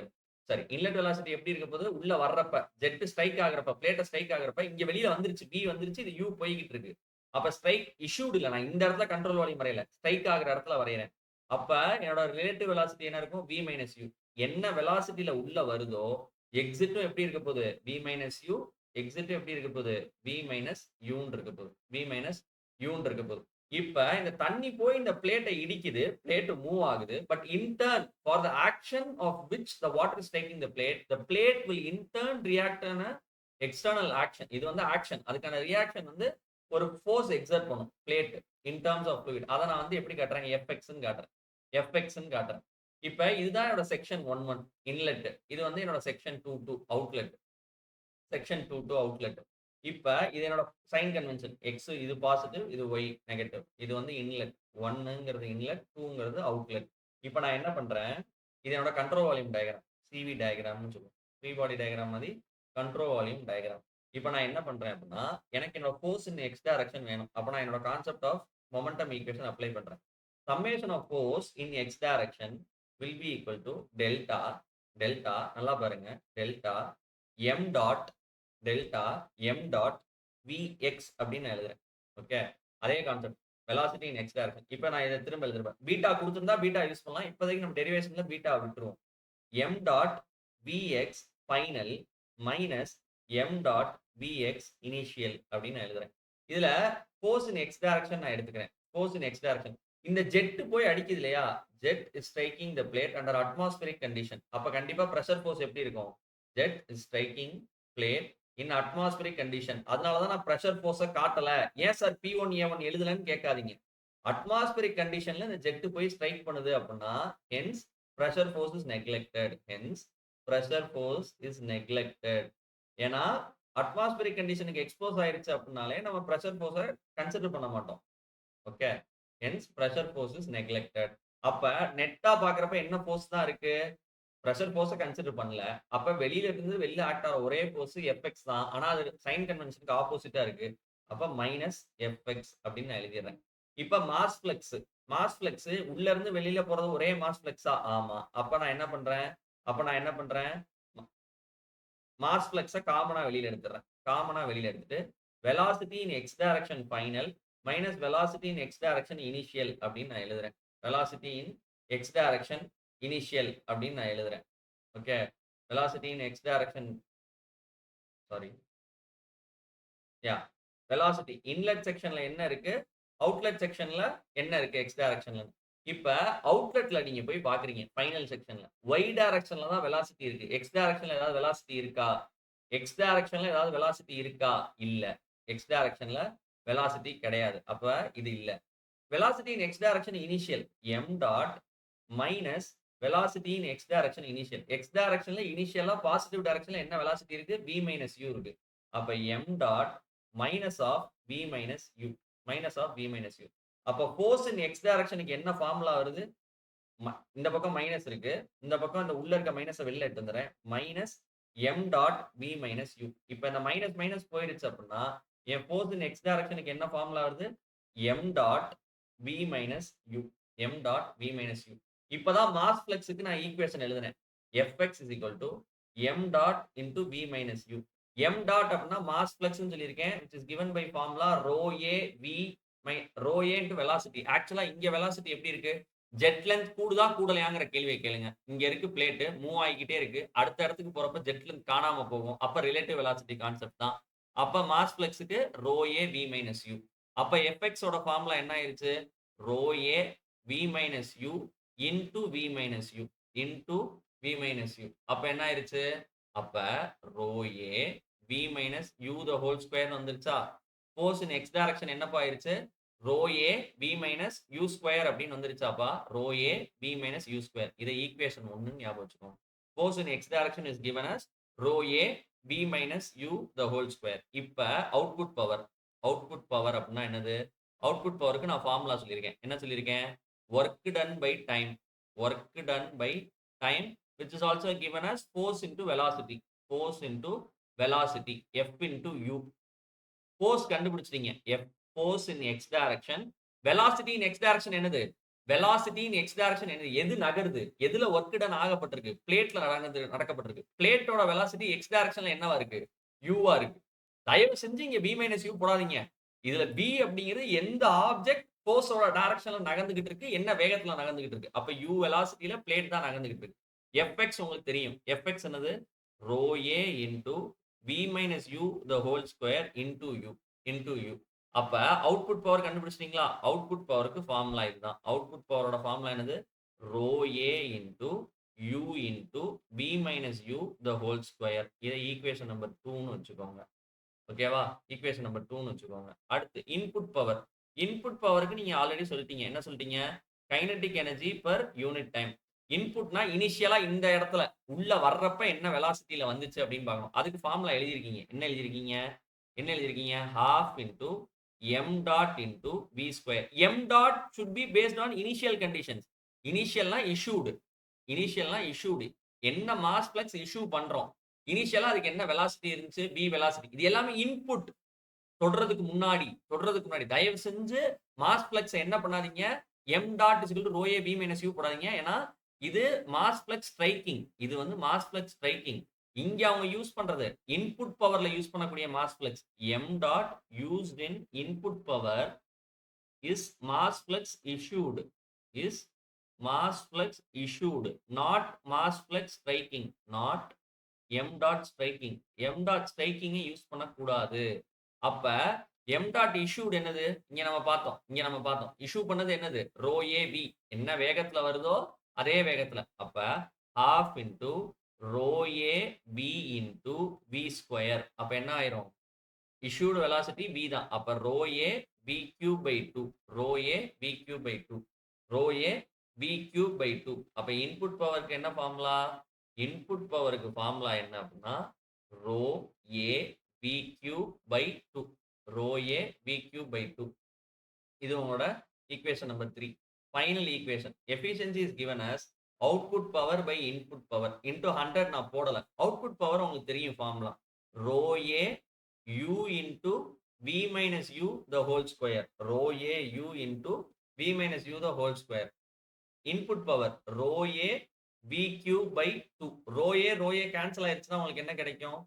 சாரி, இன்லெட் வெலாசிட்டி எப்படி இருக்க போகுது? உள்ள வர்றப்ப, ஜெட் ஸ்ட்ரைக் ஆகுறப்ப, பிளேட்ட ஸ்ட்ரைக் ஆகுறப்ப, இங்க வெளியில வந்துருச்சு. V வந்துருச்சு. இது U போய்க்கிட்டு இருக்கு. அப்ப ஸ்ட்ரைக் இஷ்யூட் இல்ல. நான் இந்த இடத்துல கண்ட்ரோல் வால்யூம் வரையல. ஸ்ட்ரைக் ஆகுற இடத்துல வரையறேன். அப்ப என்னோட ரிலேட்டிவ் வெலாசிட்டி என்ன இருக்கும்? V minus U. என்ன வெலாசிட்டில உள்ள வருதோ, எக்ஸிட்டும் எப்படி இருக்க போகுது? V minus U. எக்ஸிட் எப்படி இருக்க போகுது? V மைனஸ் Uன்னு இருக்க போகுது. V மைனஸ் Uன்னு இருக்க போகுது. இப்ப இந்த தண்ணி போய் இந்த பிளேட்ட இடிக்குது. பிளேட் மூவ் ஆகுது. But in turn for the action of which the water is taking the plate will in turn react on external action. இது வந்து ஆக்ஷன். அதுக்கான ரியாக்ஷன் வந்து ஒரு ஃபோர்ஸ் எக்ஸர்ட் பண்ணும் plate in terms of fluid. அத நான் வந்து எப்படி காட்டுறேன்? Fxன்னு காட்டுறேன். Fxன்னு காட்டுறேன். இப்ப இதுதான் என்னோட செக்ஷன் 11 இன்லெட். இது வந்து என்னோட செக்ஷன் 22 அவுட்லெட். Section 22 outlet. இப்ப இது என்னோட சைன் கன்வென்ஷன். எக்ஸ் இது பாசிட்டிவ், இது ஒய் நெகட்டிவ். இது வந்து இன்லெட். 1ங்கிறது இன்லெட், 2ங்கிறது அவுட்லெட். இப்ப நான் என்ன பண்றேன்? இது என்னோட கண்ட்ரோல் வால்யூம் டயகிராம். சிவி டயகிராம்னு சொல்லுவோம். ஃப்ரீ பாடி டயகிராம் மாதிரி கண்ட்ரோல் வால்யூம் டயகிராம். இப்ப நான் என்ன பண்றேன் அப்படின்னா, எனக்கு என்னோட ஃபோர்ஸ் இன் எக்ஸ் டைரக்ஷன் வேணும். அப்ப நான் என்னோட concept of momentum equation apply பண்றேன். Summation of force in X direction will be equal to delta delta நல்லா பாருங்க. Delta M dot delta M dot V X அப்படின்னு நான் எழுதுறேன். ஓகே, அதே concept velocity in X direction. இப்போ நான் இதை திரும்ப எழுதுறேன். பீட்டா கொடுத்திருந்தா பீட்டா யூஸ் பண்ணலாம். இப்போதைக்கு நம்ம டெரிவேஷன்ல பீட்டா விட்டுருவோம். M dot VX final minus M dot VX initial அப்படின்னு நான் எழுதுறேன். இதுல ஃபோர்ஸ் இன் எக்ஸ் டைரக்ஷன் நான் எடுத்துக்கிறேன். Force in X direction. இந்த ஜெட் போய் அடிக்குது இல்லையா? Jet is striking the plate under atmospheric condition. அப்ப கண்டிப்பா பிரஷர் ஃபோர்ஸ் எப்படி இருக்கும்? Jet is striking plate in atmospheric condition. அதனால தான் நான் பிரஷர் ஃபோர்ஸ காட்டல. ஏன் சார் P1 A1 எழுதலன்னு கேட்காதீங்க. அட்மாஸ்பியரிக் கண்டிஷன்ல இந்த ஜெட் போய் ஸ்ட்ரைக் பண்ணுது அப்படின்னா, hence pressure force is neglected. Hence pressure force is neglected. ஏன்னா அட்மாஸ்பியரிக் கண்டிஷனுக்கு எக்ஸ்போஸ் ஆயிருச்சு அப்படின்னாலே நம்ம பிரஷர் ஃபோர்ஸ கன்சிடர் பண்ண மாட்டோம். Okay, hence pressure force is neglected. அப்ப நெட்டா பாக்குறப்ப என்ன ஃபோர்ஸ் தான் இருக்கு? பிரஷர் ஃபோர்ஸ கன்சிடர் பண்ணல. அப்ப வெளியில இருந்து வெளில ஆக்ட் ஆற ஒரே ஃபோர்ஸ் Fx தான். ஆனா அது சைன் கன்வென்ஷனுக்கு ஆப்போசிட்டா இருக்கு. அப்ப மைனஸ் Fx அப்படின்னு நான் எழுதிடுறேன். இப்ப மாஸ் ஃப்ளக்ஸ். மாஸ் ஃப்ளக்ஸ் உள்ள இருந்து வெளியில போறது ஒரே மாஸ் ஃப்ளக்ஸா? ஆமா. அப்ப நான் என்ன பண்றேன்? மாஸ் ஃப்ளக்ஸ காமனா வெளியில எடுத்துறேன். காமனா வெளியில எடுத்துட்டு velocity in X direction final minus velocity in X direction initial அப்படின்னு நான் எழுதுறேன். Velocity in X direction initial அப்படின்னு நான் எழுதுறேன். Okay, velocity in X direction sorry yeah velocity inlet செக்ஷன்ல என்ன இருக்கு, அவுட்லெட் செக்ஷன்ல என்ன இருக்கு எக்ஸ் டைரக்ஷன்ல. இப்ப அவுட்லெட்ல நீங்க போய் பாக்குறீங்க ஃபைனல் செக்ஷன்ல. ஒய் டைரக்ஷன்ல தான் வெலாசிட்டி இருக்கு. எக்ஸ் டைரக்ஷன்ல ஏதாவது வெலாசிட்டி இருக்கா? எக்ஸ் டைரக்ஷன்ல ஏதாவது வெலாசிட்டி இருக்கா? இல்ல. எக்ஸ் டைரக்ஷன்ல வெலாசிட்டி கிடையாது. அப்ப இது இல்ல. Velocity in X direction initial m dot minus velocity in X direction initial. X டைரக்ஷன்ல இனிஷியலா பாசிட்டிவ் டைரக்ஷன்ல என்ன வெலாசிட்டி இருக்கு? v மைனஸ் u இருக்கு. அப்ப m dot minus of v minus u. Minus of v minus u. அப்ப ஃபோர்ஸ் இன் எக்ஸ் டைரக்ஷனுக்கு என்ன ஃபார்முலா வருது? இந்த பக்கம் மைனஸ் இருக்கு. இந்த பக்கம் இந்த உள்ள இருக்க மைனஸ வெளில எடுத்து வந்துறேன். Minus m dot v minus u. இப்ப இந்த மைனஸ் மைனஸ் போயிடுச்சு அப்படின்னா என் ஃபோர்ஸ் இன் எக்ஸ் டைரக்ஷனுக்கு என்ன ஃபார்முலா வருது? m dot v minus u. m dot v minus u. இப்பதான் மாஸ் ஃப்ளக்ஸ்க்கு நான் ஈக்குவேஷன் எழுதுனேன். fx is equal to m dot into v minus u. m dot அப்படின்னா மாஸ் ஃப்ளக்ஸ்னு சொல்லியிருக்கேன். which is given by formula rho a v rho a into velocity. ஆக்சுவலா இங்க velocity எப்படி இருக்கு? ஜெட் லென்த் கூடுதா கூடலையாங்கிற கேள்வியை கேளுங்க. இங்க இருக்கு பிளேட் மூவ் ஆகிக்கிட்டே இருக்கு. அடுத்த இடத்துக்கு போறப்ப ஜெட் லென்த் காணாம போகும். அப்ப ரிலேட்டிவ் வெலாசிட்டி கான்செப்ட் தான். அப்ப மாஸ் ஃப்ளக்ஸ்க்கு rho A V minus U. அப்ப எஃப்எக்ஸ் ஓட ஃபார்முலா என்ன ஆயிருச்சு? Rho A V minus U into V minus U into V minus U. அப்ப என்ன ஆயிருச்சு? அப்ப rho A V minus U the whole square வந்துருச்சா? ஃபோர்ஸ் இன் எக்ஸ் டைரக்ஷன் என்னப்பா ஆயிருச்சு? Rho A V minus U square அப்படின்னு வந்துருச்சாப்பா? Rho A V minus U square. இதை ஈக்குவேஷன் 1 ஞாபகம் வச்சுக்கோங்க. Force in X direction is given as rho A V minus U the whole square. இப்ப அவுட்புட் பவர். அவுட்புட் பவர் அப்படின்னா என்னது? அவுட்புட் பவருக்கு நான் ஃபார்முலா சொல்லியிருக்கேன். என்ன சொல்லியிருக்கேன்? Work done by time. Work done by time which is also given as force into velocity. Force into velocity. F into u. Force கண்டுபிடிச்சிட்டீங்க. F force in x direction. velocity in x direction என்னது? velocity in x direction என்னது? எது நகருது? எதுல ஒர்க் டன் ஆகப்பட்டிருக்கு? பிளேட்ல நடக்கப்பட்டிருக்கு. பிளேட்டோட velocity x directionல என்னவா இருக்கு? u வா இருக்கு. தயவு செஞ்சு இங்க b minus u போடாதீங்க. இதுல b அப்படிங்கிறது எந்த ஆப்ஜெக்ட் ஃபோர்ஸோட டைரக்ஷன்ல நகர்ந்துகிட்டு இருக்கு, என்ன வேகத்துல நகர்ந்துகிட்டு இருக்கு. அப்ப u வெலாசிட்டில பிளேட் தான் நகர்ந்துகிட்டு இருக்கு. fx உங்களுக்கு தெரியும். fx என்னது? rho a into v minus u the whole square into u. அப்ப அவுட்புட் பவர் கண்டுபிடிச்சிட்டீங்களா? அவுட்புட் பவருக்கு ஃபார்முலா இதுதான். அவுட்புட் பவரோட ஃபார்முலா என்னது? rho a into u into v minus u the whole square. இதை ஈக்குவேஷன் நம்பர் 2ன்னு வச்சுக்கோங்க. ஓகேவா? ஈக்குவேஷன் நம்பர் 2ன்னு வச்சுக்கோங்க. அடுத்து இன்புட் பவர். இன்புட் பவருக்கு நீங்க ஆல்ரெடி சொல்லிட்டீங்க. என்ன சொல்லிட்டீங்க? Kinetic energy per unit time. இன்புட்னா இனிஷியலா இந்த இடத்துல உள்ள வர்றப்ப என்ன வெலாசிட்டில வந்துச்சு அப்படின்னு பார்க்கணும். அதுக்கு ஃபார்முலா எழுதியிருக்கீங்க. என்ன எழுதியிருக்கீங்க? என்ன எழுதியிருக்கீங்க? half into m dot into v square. m dot should be based on initial conditions. இனிஷியல்னா issued. இனிஷியல்னா issued. என்ன மாஸ் ஃப்ளக்ஸ் இஷ்யூ பண்றோம். இனிஷியலா அதுக்கு என்ன வெலாசிட்டி இருந்துச்சு? v velocity. இது எல்லாமே இன்புட். தொடுறதுக்கு முன்னாடி தயவு செஞ்சு மாஸ் ஃப்ளக்ஸ் என்ன பண்ணாதீங்க? m dot is equal to rho a v minus u போடாதீங்க. ஏன்னா இது மாஸ் ஃப்ளக்ஸ் ஸ்ட்ரைக்கிங். இது வந்து மாஸ் ஃப்ளக்ஸ் ஸ்ட்ரைக்கிங். இங்க அவங்க யூஸ் பண்றது இன்புட் பவர்ல யூஸ் பண்ணக்கூடிய mass flux. m dot used in input power is mass flux issued. Is mass flux issued, not mass flux striking. Not m dot striking. m dot striking use பண்ணக்கூடாது. அப்ப m dot issued என்னது? இங்க நம்ம பார்த்தோம். இஷ்யூ பண்ணது என்னது? rho a v. என்ன வேகத்துல வருதோ அதே வேகத்துல. அப்ப half into rho a v into v square. அப்ப என்ன ஆயிரும்? issued velocity v தான். அப்ப rho a v cube by 2. rho a v cube by 2. rho a v cube by 2. அப்ப இன்புட் பவருக்கு என்ன ஃபார்முலா? இன்புட் பவருக்கு ஃபார்முலா என்ன அப்படின்னா rho a v cube by 2. rho a v cube by 2. இது உங்களோட equation number 3. Final equation. Efficiency is given as output power by input power into 100 நான் போடல. அவுட்புட் பவர் உங்களுக்கு தெரியும் formula. rho a u into v minus u the whole square. rho a u into v minus u the whole square. Input power rho a v cube by 2. rho a cancel ஆயிடுச்சுன்னா உங்களுக்கு என்ன கிடைக்கும்?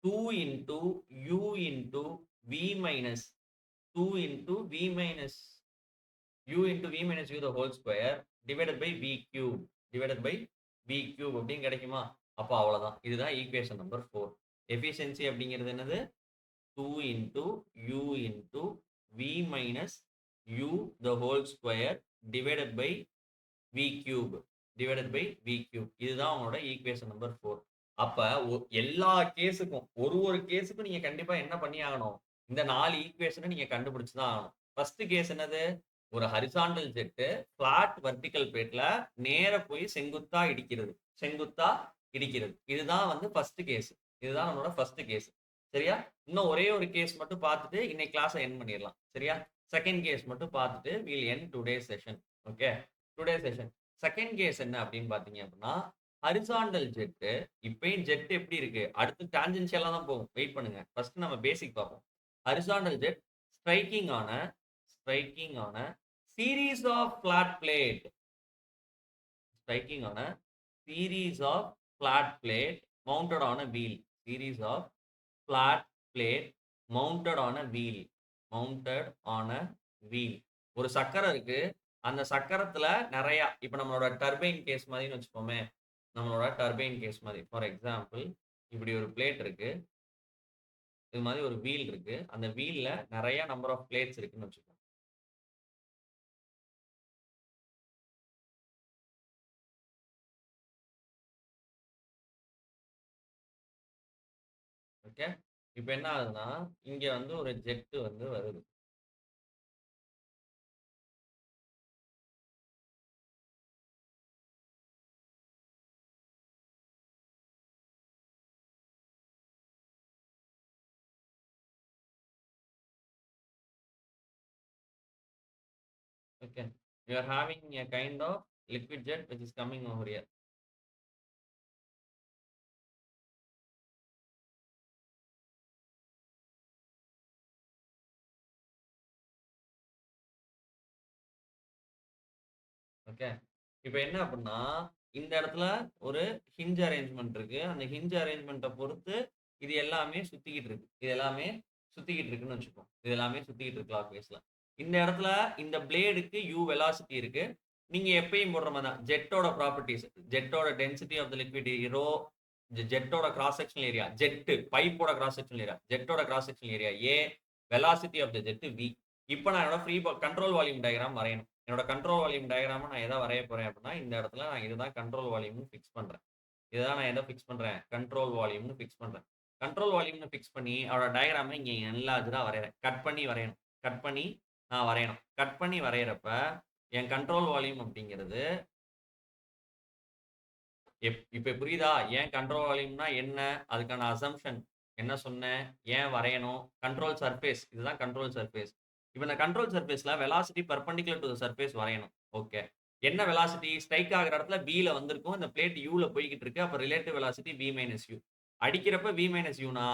2 into u into v minus 2 into v minus u into v minus u the whole square divided by v cube அப்படின்னு கிடைக்குமா? அப்ப அவ்வளவுதான். இதுதான் ஈக்குவேஷன் நம்பர் 4. எஃபிஷியன்சி அப்படிங்கிறது என்னது? 2 into u into v minus u the whole square divided by v cube divided by v cube. இதுதான் உங்களோட ஈக்குவேஷன் நம்பர் 4. அப்ப எல்லா கேஸுக்கும் ஒரு கேஸுக்கும் நீங்க கண்டிப்பா என்ன பண்ணி ஆகணும்? இந்த 4 ஈக்குவேஷனை நீங்க கண்டுபிடிச்சு தான் ஆகணும். ஃபர்ஸ்ட் கேஸ் என்னது? ஒரு ஹரிசாண்டல் ஜெட் பிளாட் வெர்டிகல் பிளேட்ல நேர போய் செங்குத்தா இடிக்கிறது. இதுதான் வந்து ஃபர்ஸ்ட் கேஸ். இதுதான் நம்மளோட ஃபர்ஸ்ட் கேஸ். சரியா? இன்னும் ஒரே ஒரு கேஸ் மட்டும் பார்த்துட்டு இன்னைக்கு கிளாஸை எண்ட் பண்ணிடலாம். சரியா? செகண்ட் கேஸ் மட்டும் பார்த்துட்டு will end today session. Okay, today session. Second case என்ன அப்படின்னு பாத்தீங்க அப்படின்னா, ஹரிசாண்டல் ஜெட். இப்பயும் ஜெட் எப்படி இருக்கு? அடுத்து டான்ஜென்ஷியலா தான் போகும். வெயிட் பண்ணுங்க. ஃபர்ஸ்ட் நம்ம பேசிக் பார்ப்போம். ஹரிசாண்டல் ஜெட் ஸ்ட்ரைக்கிங் ஆன series of flat plate. Striking on a series of flat plate mounted on a wheel. Series of flat plate mounted on a wheel. Mounted on a wheel. ஒரு சக்கரம் இருக்கு. அந்த சக்கரத்துல நிறைய, இப்ப நம்மளோட டர்பைன் கேஸ் மாதிரின்னு வச்சுப்போமே, நம்மளோட டர்பைன் கேஸ் மாதிரி. ஃபார் எக்ஸாம்பிள், இப்படி ஒரு பிளேட் இருக்கு, இது மாதிரி ஒரு வீல் இருக்கு. அந்த வீல்ல நிறைய நம்பர் ஆஃப் பிளேட்ஸ் இருக்குன்னு வச்சுக்கோங்க. ஓகே, இப்போ என்ன ஆகுதுன்னா, இங்க வந்து ஒரு ஜெட் வந்து வருது. Okay, you are having a kind of liquid jet which is coming over here. Okay, இப்போ என்ன அப்படின்னா, இந்த இடத்துல ஒரு ஹிஞ்ச் அரேஞ்ச்மெண்ட் இருக்கு. அந்த ஹிஞ்ச் அரேஞ்ச்மெண்ட்டை பொறுத்து இது எல்லாமே சுத்திக்கிட்டு இருக்கு. இது எல்லாமே சுத்திக்கிட்டு இருக்குன்னு வச்சுப்போம். இது எல்லாமே சுத்திக்கிட்டு இருக்கு கிளாக் வைஸ்ல. இந்த இடத்துல இந்த பிளேடுக்கு u வெலாசிட்டி இருக்கு. நீங்க எப்பயும் போடுற மாதிரி தான் ஜெட்டோட ப்ராப்பர்ட்டிஸ், ஜெட்டோட density of the liquid rho, ஜெட்டோட கிராஸ் செக்ஷனல் ஏரியா, ஜெட் பைப்போட கிராஸ் செக்ஷனல் ஏரியா, ஜெட்டோட cross sectional area a, velocity of the jet v. இப்போ நான் என்னோட ஃப்ரீ கண்ட்ரோல் வால்யூம் டயக்ராம் வரையணும். என்னோட கண்ட்ரோல் வால்யூம் டயக்ராம நான் எதை வரைய போறேன் அப்படின்னா, இந்த இடத்துல நான் இதுதான் கண்ட்ரோல் வால்யூம்னு ஃபிக்ஸ் பண்றேன். இதுதான் நான் எதை ஃபிக்ஸ் பண்றேன்? கண்ட்ரோல் வால்யூம்னு ஃபிக்ஸ் பண்றேன். கண்ட்ரோல் வால்யூம்னு ஃபிக்ஸ் பண்ணி அவரோட டயக்ராமை இங்கே என்லார்ஜா வரையறேன். கட் பண்ணி வரையணும். கட் பண்ணி நான் வரையணும். கட் பண்ணி வரையறப்ப என் கண்ட்ரோல் வால்யூம் அப்படிங்கிறது இப்ப புரியுதா? ஏன் கண்ட்ரோல் வால்யூம்னா என்ன, அதுக்கான அசம்ஷன் என்ன சொன்னேன், ஏன் வரையணும்? கண்ட்ரோல் சர்ஃபேஸ், இதுதான் கண்ட்ரோல் சர்ஃபேஸ். இப்போ இந்த கண்ட்ரோல் சர்ஃபேஸ்ல velocity perpendicular to the surface வரையணும். ஓகே, என்ன வெலாசிட்டி? ஸ்ட்ரைக் ஆகிற இடத்துல பில வந்திருக்கும், இந்த பிளேட் யூல போய்கிட்டு இருக்கு. அப்ப relative velocity v minus U. அடிக்கிறப்ப v மைனஸ் யூனா,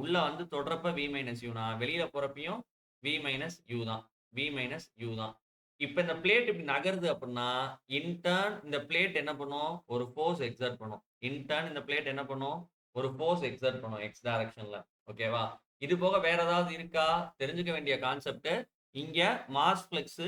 உள்ள வந்து தொடரப்ப v மைனஸ் யூனா, வெளியில போறப்பையும் v மைனஸ் யூ தான். v மைனஸ் யூ தான். இப்ப இந்த பிளேட் இப்படி நகருது அப்படின்னா, இன்டர்ன் இந்த பிளேட் என்ன பண்ணும்? ஒரு ஃபோர்ஸ் எக்ஸர்ட் பண்ணும். இன்டர்ன் இந்த பிளேட் என்ன பண்ணும்? ஒரு ஃபோர்ஸ் எக்ஸர்ட் பண்ணும் எக்ஸ் டைரக்ஷன்ல. ஓகேவா? இது போக வேற ஏதாவது இருக்கா? தெரிஞ்சுக்க வேண்டிய கான்செப்ட். இங்க மாஸ் ஃப்ளக்ஸ்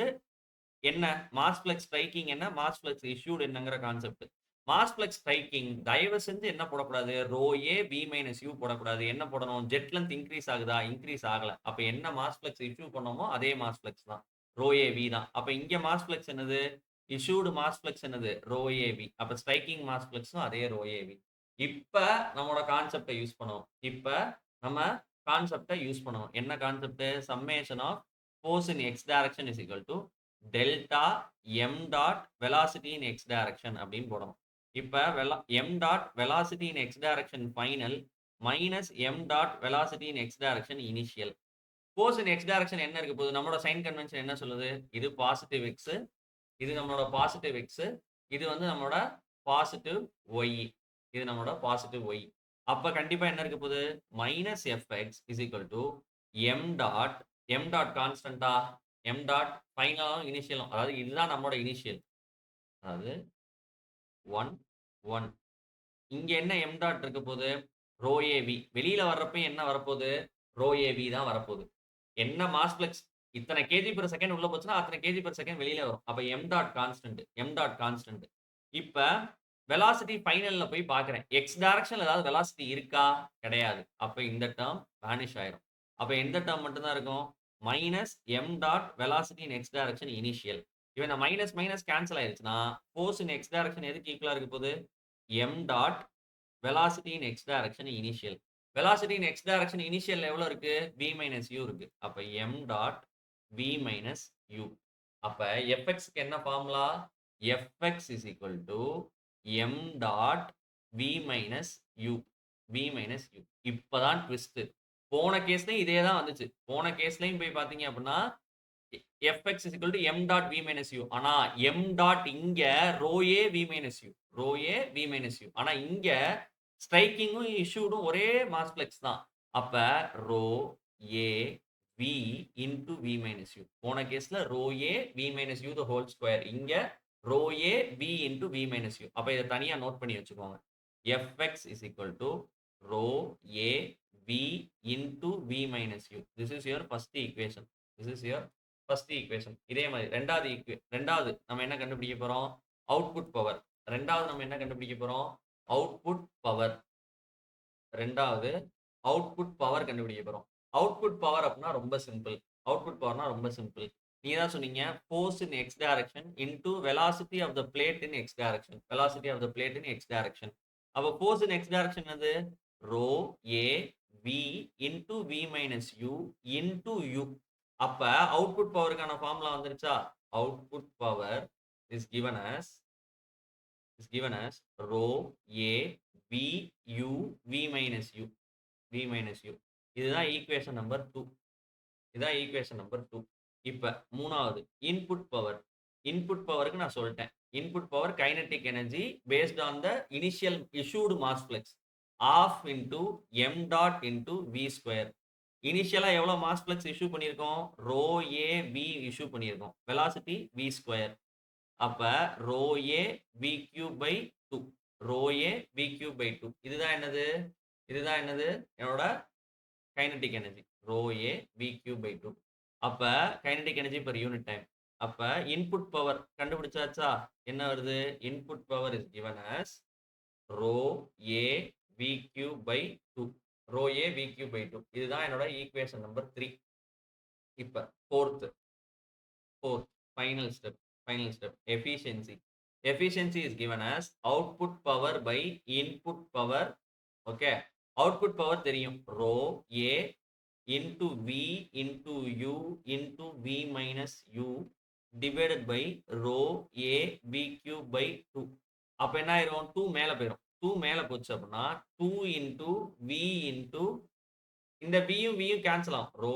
என்ன, மாஸ் ஃப்ளக்ஸ் ஸ்ட்ரைக்கிங் என்ன, மாஸ் ஃப்ளக்ஸ் இஷ்யூட் என்னங்கிற கான்செப்ட். மாஸ் ஃப்ளக்ஸ் ஸ்ட்ரைக்கிங் தயவு செஞ்சு என்ன போடக்கூடாது? Rho A V minus U போடக்கூடாது. என்ன போடணும்? ஜெட் லென்த் இன்க்ரீஸ் ஆகுதா? இன்க்ரீஸ் ஆகல. அப்ப என்ன மாஸ் ஃப்ளக்ஸ் இஷ்யூ பண்ணோமோ அதே மாஸ் ஃப்ளக்ஸ் தான், ரோ ஏ வி தான். அப்ப இங்க மாஸ் ஃப்ளக்ஸ் என்னது? இஷ்யூடு மாஸ் ஃப்ளக்ஸ் என்னது? Rho A V. அப்ப ஸ்ட்ரைக்கிங் மாஸ் ஃப்ளக்ஸும் அதே ரோ ஏ வி. இப்ப நம்மளோட கான்செப்டை யூஸ் பண்ணுவோம். இப்ப நம்ம கான்செப்டை யூஸ் பண்ணுவோம். என்ன concept? Summation of force in x direction is equal to delta m dot velocity in x direction அப்படின்னு போடணும். இப்ப m dot velocity in x direction final minus m dot velocity in x direction initial. force in x direction என்ன இருக்க போகுது? நம்மளோட சைன் கன்வென்ஷன் என்ன சொல்லுது? இது பாசிட்டிவ் x, இது நம்மளோட பாசிட்டிவ் x, இது வந்து நம்மளோட பாசிட்டிவ் y, இது நம்மளோட பாசிட்டிவ் y. அப்ப கண்டிப்பா என்ன இருக்க போகுது? Minus fx is equal to m dot, m dot கான்ஸ்டன்டா, m dot ஃபைனலும் இனிஷியலும், அதாவது இதுதான் நம்மளோட இனிஷியல், அதாவது 1 1. இங்க என்ன m dot இருக்க போகுது? Row AV. வெளியில வர்றப்ப என்ன வரப்போகுது? ரோ ஏவி தான் வரப்போகுது. என்ன மாஸ் ஃப்ளக்ஸ் இத்தனை கேஜி பெர் செகண்ட் உள்ள போச்சுன்னா அத்தனை கேஜி பெர் செகண்ட் வெளியில வரும். அப்ப m dot constant, m dot constant. இப்ப வெலாசிட்டி ஃபைனல்ல போய் பார்க்கிறேன். எக்ஸ் டைரக்ஷன்ல ஏதாவது வெலாசிட்டி இருக்கா? கிடையாது. அப்ப இந்த டேர்ம் வானிஷ் ஆயிரும். அப்ப எந்த டேர்ம் மட்டும் தான் இருக்கும்? Minus m dot velocity in X direction initial. இப்ப இந்த மைனஸ் மைனஸ் கேன்சல் ஆயிருச்சுன்னா, ஃபோர்ஸ் இன் எக்ஸ் டைரக்ஷன் எதுக்கு ஈக்குவலா இருக்க போகுது? m dot velocity in X direction initial. Velocity in X direction இனிஷியல்ல எவ்வளோ இருக்கு? v மைனஸ் u இருக்கு. அப்ப m dot v minus u. அப்ப fxக்கு என்ன formula? fx is equal to m dot v minus u. v minus u. இப்பதான் ட்விஸ்ட். போன கேஸ்லயும் இதே தான் வந்துச்சு. போன கேஸ்லயும் போய் பார்த்தீங்க அப்படின்னா fx is equal to m dot v minus u. ஆனா m dot இங்க rho a v minus u. rho a v minus u. ஆனா இங்க ஸ்ட்ரைக்கிங்கும் இஷ்யூடும் ஒரே மாஸ் ஃப்ளக்ஸ் தான். அப்ப rho a v into v minus u. போன கேஸ்ல rho a v minus u the whole square. இங்க rho a v into v minus u. அப்ப இதை தனியா நோட் பண்ணி வச்சுக்கோங்க. fx is equal to rho a v into v minus u. This is your first equation. This is your first equation. இதே மாதிரி ரெண்டாவது நம்ம என்ன கண்டுபிடிக்க போறோம்? Output power. ரெண்டாவது நம்ம என்ன கண்டுபிடிக்க போறோம்? Output power. ரெண்டாவது அவுட்புட் பவர் கண்டுபிடிக்க போறோம். அவுட்புட் பவர் அப்படின்னா ரொம்ப சிம்பிள். அவுட்புட் பவர்னா ரொம்ப சிம்பிள். நீங்க தான் சொன்னீங்க force in X direction into velocity of the plate in X direction. Velocity of the plate in X direction. அப்ப ஃபோர்ஸ் இன் எக்ஸ் டைரக்ஷன் என்னது? Rho A V into V minus U into U. அப்ப அவுட்புட் பவருக்கான ஃபார்முலா வந்துருச்சா? Output power is given as rho a v u v minus u v minus u. இதுதான் ஈக்குவேஷன் நம்பர் 2. இதான் ஈக்குவேஷன் நம்பர் 2. இப்ப மூணாவது இன்புட் பவர். இன்புட் பவருக்கு நான் சொல்லிட்டேன். Input power kinetic energy based on the initial issued mass flux of into m dot into v square. இனிஷியலா எவ்வளவு மாஸ் ஃப்ளக்ஸ் இஷ்யூ பண்ணியிருக்கோம்? ரோ ஏ வி இஷ்யூ பண்ணியிருக்கோம். Velocity v square. அப்ப rho A V cube by 2. Rho A V cube by 2. இதுதான் என்னது? இதுதான் என்னது? என்னோட kinetic energy. Rho A V cube by 2. அப்ப kinetic energy per unit time. அப்ப இன்புட் பவர் கண்டுபிடிச்சாச்சா? என்ன வருது? Input power is given as rho A V cube by 2. Rho A V cube by 2. இதுதான் என்னோட ஈக்குவேஷன் நம்பர் 3. இப்ப fourth final step efficiency. Efficiency is given as output power by input power. Okay, output power தெரியும். rho a into v into u into v minus u divided by rho a v cube by 2. அப்ப என்ன ஆயிரும்? 2 மேல போயிரும். 2 மேல போச்சு அப்படின்னா 2 into v into இந்த v யும் v யும் கேன்சல் ஆகும். rho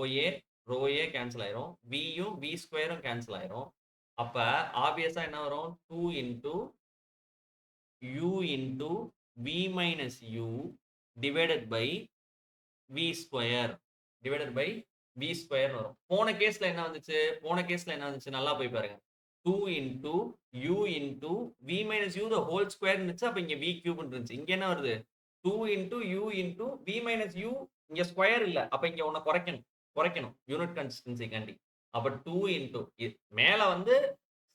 a கேன்சல் ஆயிரும். v யும் v ஸ்கொயரும் கேன்சல் ஆயிரும். அப்ப ஆப்வியஸா என்ன வரும்? 2 into u into v minus u divided by v square வரும். போன கேஸ்ல என்ன வந்துச்சு? நல்லா போய் பாருங்க. 2 into u into v minus u the whole square இருந்துச்சு. அப்ப இங்க v cube இருந்துச்சு. இங்க என்ன வருது? 2 into u into v minus u. இங்க ஸ்கொயர் இல்ல. அப்ப இங்க ஒண்ண குறைக்கணும் யூனிட் கன்சிஸ்டன்சி காண்டி. அப்ப 2 into மேல வந்து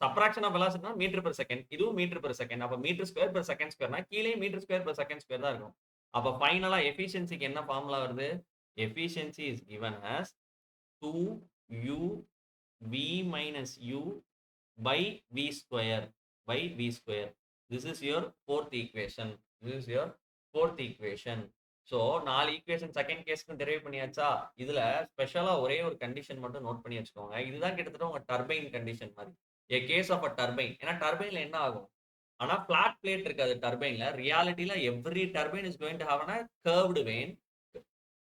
சப்ராக்ஷன் ஆஃப் வெலாசிட்டினா மீட்டர் பெர் செகண்ட். இதுவும் மீட்டர் பெர் செகண்ட். அப்ப மீட்டர் ஸ்கொயர் பெர் செகண்ட் ஸ்கொயர்னா கீழே metre square per second square தான் இருக்கும். அப்ப ஃபைனலா எஃபிஷியன்சிக்கு என்ன ஃபார்முலா வருது? Efficiency is given as 2u v minus u by v square. This is your fourth equation. So 4 equation second கேஸ்க்கு டெரைவ் பண்ணியாச்சா? இதுல ஸ்பெஷலா ஒரே ஒரு கண்டிஷன் மட்டும் நோட் பண்ணி வச்சுக்கோங்க. இதுதான் கிட்டத்தட்ட உங்க டர்பைன் கண்டிஷன் மாதிரி. a case of a turbine. ஏன்னா டர்பைன்ல என்ன ஆகும்? ஆனா பிளாட் பிளேட் இருக்காது டர்பைன்ல. ரியாலிட்டில every turbine is going to have a curved vane.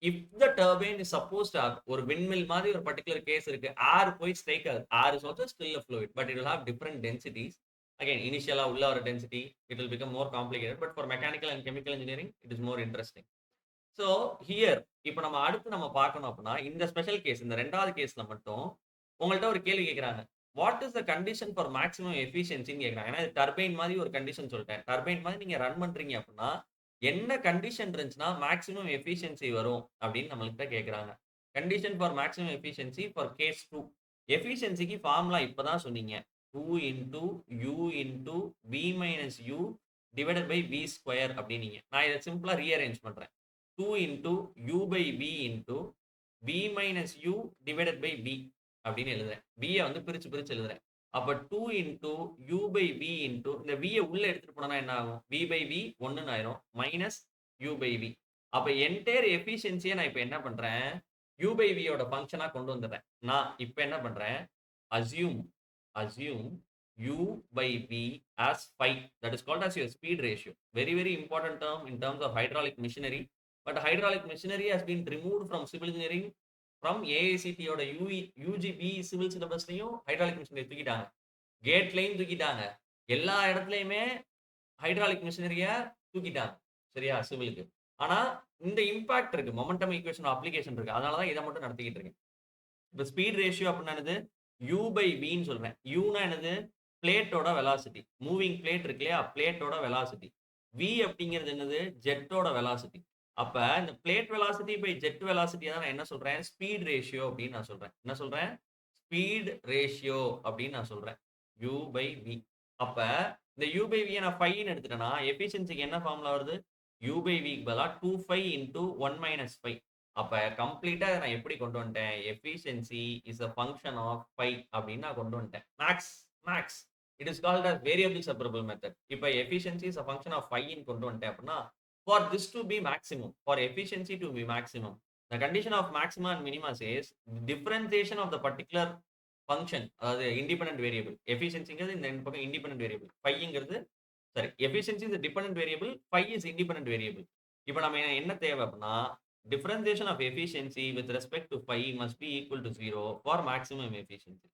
If the turbine is supposed to have ஒரு windmill மாதிரி ஒரு particular case இருக்கு. ஏர் போய் ஸ்ட்ரைக் ஆகுது. ஏர் is also still a fluid, but it will have different densities. Again, initially உள்ள ஒரு density, it will become more complicated, but for mechanical and chemical engineering, it is more interesting. So here, இப்போ நம்ம அடுத்து நம்ம பார்க்கணும் அப்படின்னா இந்த ஸ்பெஷல் கேஸ், இந்த ரெண்டாவது கேஸ்ல மட்டும் உங்கள்ட்ட ஒரு கேள்வி கேட்கறாங்க. What is the condition for maximum எஃபிஷியன்சின்னு கேட்கறாங்க. ஏன்னா டர்பைன் மாதிரி ஒரு கண்டிஷன் சொல்லிட்டேன். டர்பைன் மாதிரி நீங்க ரன் பண்றீங்க அப்படின்னா என்ன கண்டிஷன் இருந்துச்சுன்னா மேக்ஸிமம் எஃபிஷியன்சி வரும் அப்படின்னு நம்மள்கிட்ட கேட்கறாங்க. Condition for maximum efficiency for case 2. எஃபிஷியன்சிக்கு ஃபார்முலா இப்பதான் சொன்னீங்க. 2 into u into v minus u divided by v square அப்படின்னீங்க. நான் இதை சிம்பிளா ரீஅரேஞ்ச் பண்றேன். 2 into u by v into V minus U divided by V அப்படின்னு எழுதுறேன். V ய வந்து பிரிச்சு எழுதுறேன். அப்ப 2 into U by V into இந்த V ய உள்ள எடுத்துட்டு போனா என்ன ஆகும்? V by V 1ன்னு ஆயிரும். Minus U by V. அப்ப என்டையர் எஃபிஷியன்சிய நான் இப்ப என்ன பண்றேன்? U by V யோட ஃபங்ஷனா கொண்டு வந்துடுறேன். நான் இப்ப என்ன பண்றேன்? assume assume U by V as phi. That is called as your speed ratio. Very, very important term in terms of hydraulic machinery. But hydraulic machinery has been removed from civil engineering from AICT யோட UGB civil syllabusலயும் hydraulic machinery தூக்கிட்டாங்க. கேட்லயும் தூக்கிட்டாங்க. எல்லா இடத்துலயுமே hydraulic machinery தூக்கிட்டாங்க. சரியா? சிவிலுக்கு. ஆனா இந்த இம்பாக்ட் இருக்கு. மொமெண்டம் ஈக்குவேஷன் அப்ளிகேஷன் இருக்கு. அதனால தான் இத மட்டும் நடத்திக்கிட்டு இருக்கேன். இப்ப ஸ்பீட் ரேஷியோ அப்படின்னா என்னது? U by V ன்னு சொல்றேன். U னா என்னது? பிளேட்டோட வெலாசிட்டி. மூவிங் பிளேட் இருக்கு இல்லையா? பிளேட்டோட வெலாசிட்டி. V அப்படிங்கிறது என்னது? ஜெட்டோட வெலாசிட்டி. அப்ப இந்த பிளேட் வெலாசிட்டி பை ஜெட் வெலாசிட்டிய தான் நான் என்ன சொல்றேன்? ஸ்பீட் ரேஷியோ அப்படின்னு நான் சொல்றேன். என்ன சொல்றேன்? ஸ்பீட் ரேஷியோ அப்படின்னு நான் சொல்றேன். U by V. அப்ப இந்த U by V ய நான் ஃபைன்னு எடுத்துட்டேன்னா, எஃபிஷியன்சிக்கு என்ன ஃபார்முலா வருது? U by V க்கு பதிலா 2 into 1 minus 5. அப்ப கம்ப்ளீட்டா நான் எப்படி கொண்டு வந்துட்டேன்? Efficiency is a function of phi அப்படின்னு நான் கொண்டு வந்துட்டேன். Max. It is called as variable separable method. இப்ப efficiency is a function of phi ன்னு கொண்டு வந்துட்டேன் அப்படின்னா, for this to be maximum, for efficiency to be maximum, the condition of maxima and minima says differentiation of the particular function, அதாவது இண்டிபெண்டன்ட் வேரியபிள். எஃபிஷியன்சிங்கிறது இந்த பக்கம் இண்டிபெண்டன்ட் வேரியபிள். ஃபைங்கிறது sorry efficiency is dependent variable, phi is independent variable. இப்போ நம்ம என்ன தேவை அப்படின்னா, differentiation of efficiency with respect to phi must be equal to 0 for maximum efficiency.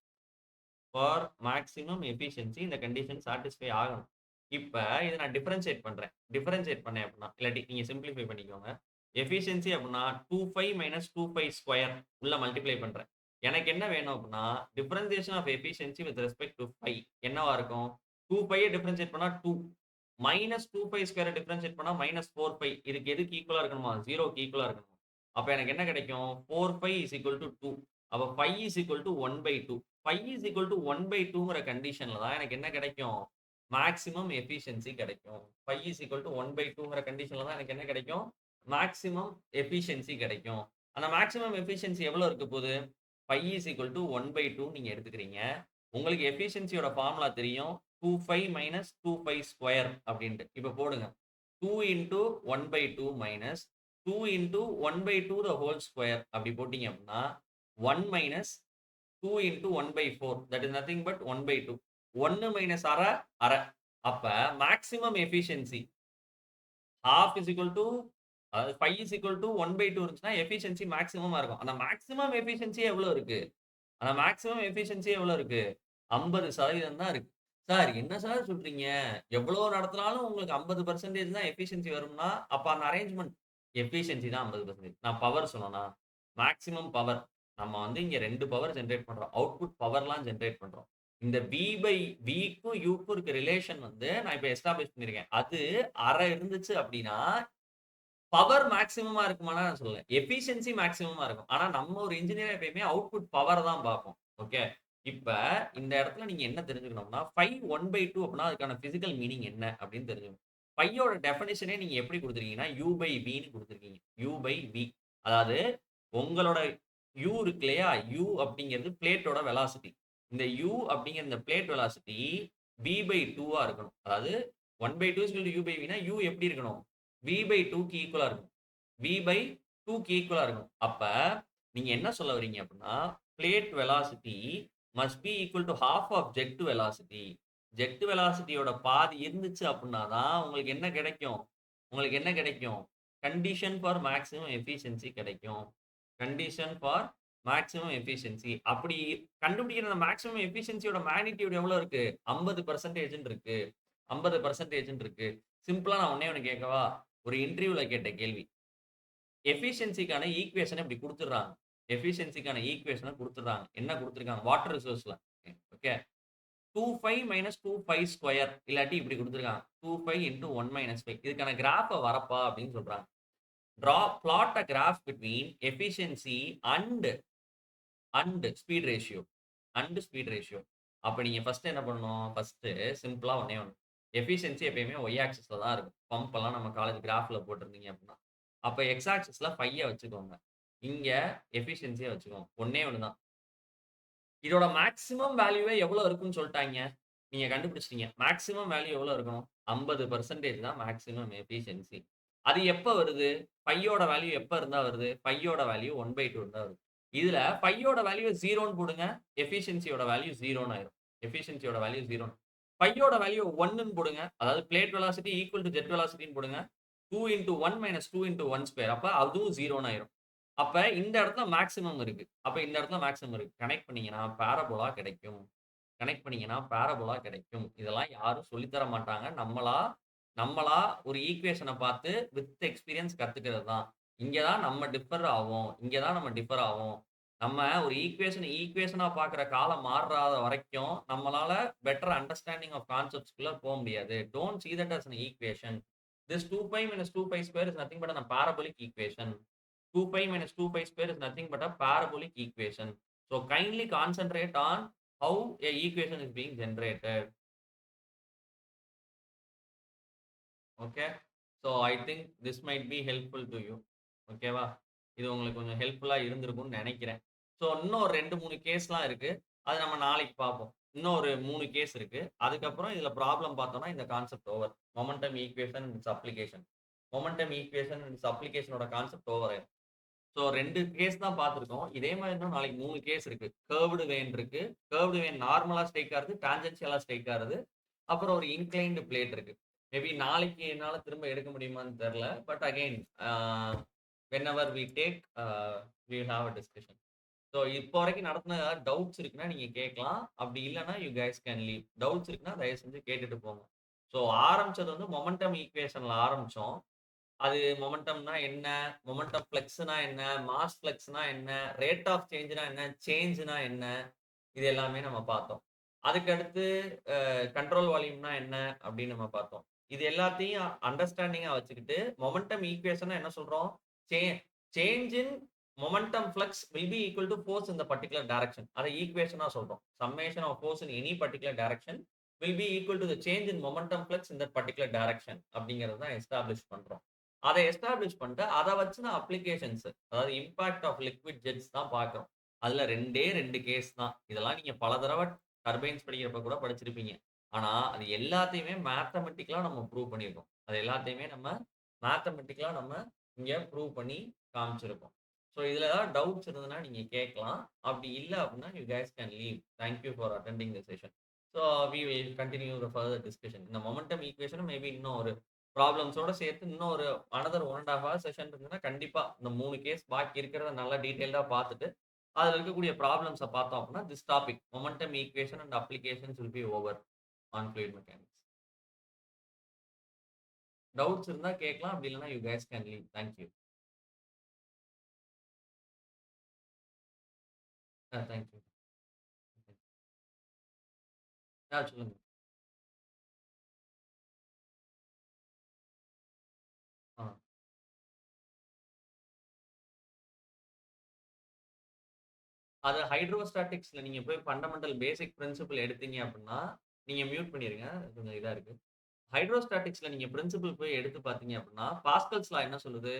For maximum efficiency இந்த கண்டிஷன் சாட்டிஸ்ஃபை ஆகணும். இப்ப இத நான் டிஃபரன்ஷியேட் பண்றேன். டிஃபரன்ஷியேட் பண்ணேன் அப்படின்னா, இல்லாட்டி நீங்க சிம்பிளிஃபை பண்ணிக்கோங்க. எஃபிஷியன்சி அப்படின்னா 2π மைனஸ் 2π ஸ்கொயர் உள்ள மல்டிப்ளை பண்றேன். எனக்கு என்ன வேணும் அப்படின்னா, differentiation of efficiency with respect to phi என்னவா இருக்கும்? 2π டிஃபரன்ஷியேட் பண்ணா 2 மைனஸ் 2π ஸ்கொயர் டிஃபரன்ஷியேட் பண்ணா மைனஸ் 4π. இதுக்கு எதுக்கு ஈக்குவலா இருக்கணுமா? 0க்கு ஈக்குவலா இருக்கணும். அப்ப எனக்கு என்ன கிடைக்கும்? 4π இஸ் ஈக்குவல் டு 2. அப்ப phi is equal to 1/2. Phi is equal to 1/2ங்கிற கண்டிஷன்ல தான் எனக்கு என்ன கிடைக்கும்? மேக்ஸிமம் எஃபிஷியன்சி கிடைக்கும். ஃபை இஸ் ஈக்குவல் டு 1/2ங்கிற கண்டிஷன்ல தான் எனக்கு என்ன கிடைக்கும்? மேக்ஸிமம் எஃபிஷியன்சி கிடைக்கும். அந்த மேக்ஸிமம் எஃபிஷியன்சி எவ்வளவு இருக்க போகுது? ஃபை இஸ் ஈக்குவல் டு 1/2 நீங்க எடுத்துக்கிறீங்க. உங்களுக்கு எஃபிஷியன்சியோட ஃபார்முலா தெரியும். 2π மைனஸ் 2π ஸ்கொயர் அப்படின்ட்டு. இப்ப போடுங்க. 2 into 1/2 minus 2 into 1/2 the whole square அப்படி போட்டீங்க அப்படின்னா 1 minus 2 into 1/4 that is nothing but 1/2. 1 minus அரை. அப்ப maximum efficiency half is equal to அதாவது 5 is equal to 1/2 இருந்துச்சுன்னா எஃபிஷியன்சி மேக்ஸிமமா இருக்கும். அந்த மேக்ஸிமம் எஃபிஷியன்சி எவ்வளவு இருக்கு? அந்த மேக்ஸிமம் எஃபிஷியன்சி எவ்வளவு இருக்கு? 50% தான் இருக்கு. சார் என்ன சார் சொல்றீங்க? எவ்வளவு நடத்தினாலும் உங்களுக்கு 50% தான் எஃபிஷியன்சி வரும்னா, அப்ப அந்த அரேஞ்ச்மென்ட் எஃபிஷியன்சி தான் 50%. நான் பவர் சொன்னேனா? Maximum power. நம்ம வந்து இங்க 2 பவர் ஜெனரேட் பண்றோம். அவுட்புட் பவர்லாம் ஜெனரேட் பண்றோம். இந்த Vக்கும் Uக்கும் இருக்க ரிலேஷன் வந்து நான் இப்ப எஸ்டாப்ளிஷ் பண்ணிருக்கேன். அது அரை இருந்துச்சு அப்படின்னா, பவர் மேக்ஸிமமா இருக்குமானா நான் சொல்லல. எஃபிஷியன்சி மேக்ஸிமமா இருக்கும். ஆனா நம்ம ஒரு இன்ஜினியர் எப்பயுமே அவுட்புட் பவர் தான் பார்ப்போம். ஓகே. இப்ப இந்த இடத்துல நீங்க என்ன தெரிஞ்சுக்கணும்னா, ஃபை 1/2 அப்படின்னா அதுக்கான பிசிக்கல் மீனிங் என்ன அப்படின்னு தெரிஞ்சுக்கணும். ஃபையோட டெஃபினிஷனே நீங்க எப்படி குடுத்திருக்கீங்கன்னா, U/Vன்னு குடுத்திருக்கீங்க. U/V. அதாவது உங்களோட U இருக்கு இல்லையா? U அப்படிங்கிறது பிளேட்டோட வெலாசிட்டி. இந்த U அப்படிங்கிற இந்த பிளேட் வெலாசிட்டி V/2 இருக்கணும். அதாவது 1/2 U/Vனா U எப்படி இருக்கணும்? V/2க்கு ஈக்குவலா இருக்கும். V/2க்கு ஈக்குவலா இருக்கும். அப்ப நீங்க என்ன சொல்ல வரீங்க அப்படின்னா, blade velocity must be equal to half of jet velocity. Jet வெலாசிட்டியோட பாதி இருந்துச்சு அப்படின்னா தான் உங்களுக்கு என்ன கிடைக்கும்? உங்களுக்கு என்ன கிடைக்கும்? கண்டிஷன் ஃபார் மேக்ஸிமம் எஃபிஷியன்சி கிடைக்கும். Condition for maximum efficiency. அப்படி கண்டுபிடிக்கிற அந்த மேக்ஸிமம் எஃபிஷியன்சியோட மேக்னிட்யூட் எவ்வளவு இருக்கு? 50% இருக்கு. 50% இருக்கு. சிம்பிளா நான் ஒண்ணே ஒண்ணு கேட்கவா? ஒரு இன்டர்வியூல கேட்ட கேள்வி. எஃபிஷியன்சிக்கான ஈக்குவேஷன் இப்படி குடுத்துடுறாங்க. எஃபிஷியன்சிக்கான ஈக்குவேஷன குடுத்துடுறாங்க. என்ன குடுத்திருக்காங்க? வாட்டர் ரிசோர்ஸ்ல. ஓகே. 2π மைனஸ் 2π ஸ்கொயர் இல்லாட்டி இப்படி குடுத்திருக்காங்க. 2π into 1 minus 5. இதுக்கான கிராஃப வரப்பா அப்படின்னு சொல்றாங்க. plot a graph between efficiency and speed ratio. speed ratio. அப்ப நீங்க ஃபர்ஸ்ட் என்ன பண்ணணும்? ஃபர்ஸ்ட் சிம்பிளா ஒண்ணே ஒண்ணு. எஃபிஷியன்சி எப்பயுமே y ஆக்சிஸ்ல தான் இருக்கும். பம்ப் எல்லாம் நம்ம காலேஜ் கிராஃப்ல போட்டிருந்தீங்க அப்படின்னா. அப்ப x ஆக்சிஸ்ல 5 வச்சுக்கோங்க. இங்க எஃபிஷியன்சியா வச்சுக்கோங்க. ஒண்ணே ஒண்ணு தான். இதோட மேக்ஸிமம் வேல்யூவே எவ்வளோ இருக்குன்னு சொல்ட்டாய்ங்க. நீங்க கண்டுபிடிச்சிட்டீங்க. மேக்ஸிமம் வேல்யூ எவ்வளோ இருக்கணும்? 50% தான் மேக்ஸிமம் எஃபிஷியன்சி. அது எப்ப வருது? பையோட வேல்யூ எப்ப இருந்தா வருது? பையோட வேல்யூ 1/2 இருந்தா வருது. இதுல பையோட வேல்யூ 0ன்னு போடுங்க. எஃபிஷியன்சியோட வேல்யூ 0ன்னு ஆயிரும். எஃபிஷியன்சியோட வேல்யூ 0. பையோட வேல்யூ 1ன்னு போடுங்க. அதாவது blade velocity equal to jet வெலாசிட்டின்னு போடுங்க. 2 இன்டூ 1 மைனஸ் 2 இன்டூ 1 ஸ்கொயர். அப்ப அதுவும் 0ன்னு ஆயிரும். அப்ப இந்த இடத்துல மேக்ஸிமம் இருக்கு. அப்ப இந்த இடத்துல மேக்ஸிமம் இருக்கு. கனெக்ட் பண்ணீங்கன்னா பாராபோலா கிடைக்கும். கனெக்ட் பண்ணீங்கன்னா பாராபோலா கிடைக்கும். இதெல்லாம் யாரும் சொல்லி தர மாட்டாங்க. நம்மளா நம்மளா ஒரு ஈக்குவேஷன பார்த்து வித் எக்ஸ்பீரியன்ஸ் கத்துக்கிறது தான். இங்க தான் நம்ம டிஃபர் ஆவோம். இங்க தான் நம்ம டிஃபர் ஆவோம். நம்ம ஒரு ஈக்குவேஷனா பார்க்குற காலம் மாறாத வரைக்கும், நம்மளால பெட்டர் அண்டர்ஸ்டாண்டிங் ஆஃப் கான்செப்ட்ஸ்குள்ள போ முடியாது. Don't see that as an equation. This 2 by minus 2 by square is nothing but a parabolic equation. 2 pi minus 2 pi square is nothing but a parabolic equation. So kindly concentrate on how a equation is being generated. Okay. So I think this might be helpful to you. Okay வா? இது உங்களுக்கு கொஞ்சம் ஹெல்ப்ஃபுல்லா இருந்திருக்கும்னு நினைக்கிறேன். ஸோ இன்னும் ஒரு 2, 3 கேஸ்லாம் இருக்கு. அது நம்ம நாளைக்கு பார்ப்போம். இன்னும் ஒரு 3 கேஸ் இருக்கு. அதுக்கப்புறம் இதுல ப்ராப்ளம் பார்த்தோம்னா இந்த concept over. Momentum equation and its application. Momentum equation and its அப்ளிகேஷனோட கான்செப்ட் ஓவர் ஆயிரும். ஸோ 2 கேஸ் தான் பார்த்துருக்கோம். இதே மாதிரி இன்னும் நாளைக்கு 3 கேஸ் இருக்கு. கர்வ்டு வேன் இருக்கு. கர்வ்டு வேன் நார்மலா ஸ்ட்ரெயிட் ஆகுது, டான்ஜென்ஷியலா ஸ்ட்ரெயிட் ஆகுது. அப்புறம் ஒரு இன்க்ளைன்டு பிளேட் இருக்கு. மேபி நாளைக்கு என்னால திரும்ப எடுக்க முடியுமான்னு தெரியல. But again whenever we take we will have a discussion. So இப்போ வரைக்கும் நடத்தின டவுட்ஸ் இருக்குன்னா நீங்க கேட்கலாம். அப்படி இல்லைன்னா you guys can leave. Doubts இருக்குன்னா தயவு செஞ்சு கேட்டுட்டு போங்க. ஸோ ஆரம்பிச்சது வந்து மொமெண்டம் ஈக்குவேஷன்ல ஆரம்பிச்சோம். அது மொமெண்டம்னா என்ன? மொமெண்டம் ஃப்ளக்ஸ்னா என்ன? மாஸ் ஃப்ளக்ஸ்னா என்ன? ரேட் ஆஃப் சேஞ்ச்னா என்ன? சேஞ்ச்னா என்ன? இது எல்லாமே நம்ம பார்த்தோம். அதுக்கு அடுத்து கண்ட்ரோல் வால்யூம்னா என்ன? அப்படின்னு நம்ம பார்த்தோம். இது எல்லாத்தையும் அண்டர்ஸ்டாண்டிங்கா வச்சுக்கிட்டு, மொமெண்டம் ஈக்குவேஷன்னா என்ன சொல்றோம்? Say change in momentum flux will be equal to force in the particular direction. அத ஈக்குவேஷனா சொல்றோம். Summation of force in any particular direction will be equal to the change in momentum flux in that particular direction அப்படிங்கிறது தான் எஸ்டாப்ளிஷ் பண்றோம். அத எஸ்டாப்ளிஷ் பண்ணிட்டு, அத வச்சு நான் அப்ளிகேஷன்ஸ் அதாவது இம்பாக்ட் ஆஃப் லிக்விட் ஜெட்ஸ் தான் பார்க்கிறோம். அதுல 2 கேஸ் தான். இதெல்லாம் நீங்க பல தடவ டர்பைன்ஸ் படிக்கிறப்ப கூட படிச்சிருப்பீங்க. ஆனா, அது எல்லாத்தையுமே மேத்தமேட்டிக்கலா நம்ம ப்ரூவ் பண்ணியிருக்கோம். அது எல்லாத்தையுமே நம்ம மேத்தமேட்டிக்கலா நம்ம இங்க ப்ரூவ் பண்ணி காமிச்சிருக்கோம். ஸோ இதுல ஏதாவது டவுட்ஸ் இருந்ததுன்னா நீங்க கேட்கலாம். அப்படி இல்ல அப்படின்னா you guys can leave. Thank you for attending the session. So we will continue the further discussion. இந்த மொமெண்டம் ஈக்குவேஷன் மேபி இன்னும் ஒரு ப்ராப்ளம்ஸோட சேர்த்து இன்னும் ஒரு அனதர் 1 1/2 ஹவர் செஷன் இருந்ததுன்னா கண்டிப்பா இந்த 3 கேஸ் பாக்கி இருக்கிறத நல்லா டீடைல்டா பார்த்துட்டு அதுல இருக்கக்கூடிய ப்ராப்ளம்ஸ பார்த்தோம் அப்படின்னா this topic momentum equation and applications will be over on fluid mechanics. Doubts இருந்தா கேட்கலாம். அப்படி இல்லைன்னா you guys can leave. Thank you. Thank you. சொல்லுங்க. ஆ. அது ஹைட்ரோஸ்டாட்டிக்ஸ்ல நீங்க போய் ஃபண்டமெண்டல் பேசிக் பிரின்சிபிள் எடுத்தீங்க அப்படின்னா, நீங்க மியூட் பண்ணிருங்க. கொஞ்சம் இதா இருக்கு. ஹைட்ரோஸ்டாட்டிக்ஸ்ல நீங்க பிரின்சிபிள் போய் எடுத்து பார்த்தீங்க அப்படின்னா, பாஸ்கல்ஸ் லா என்ன சொல்லுது?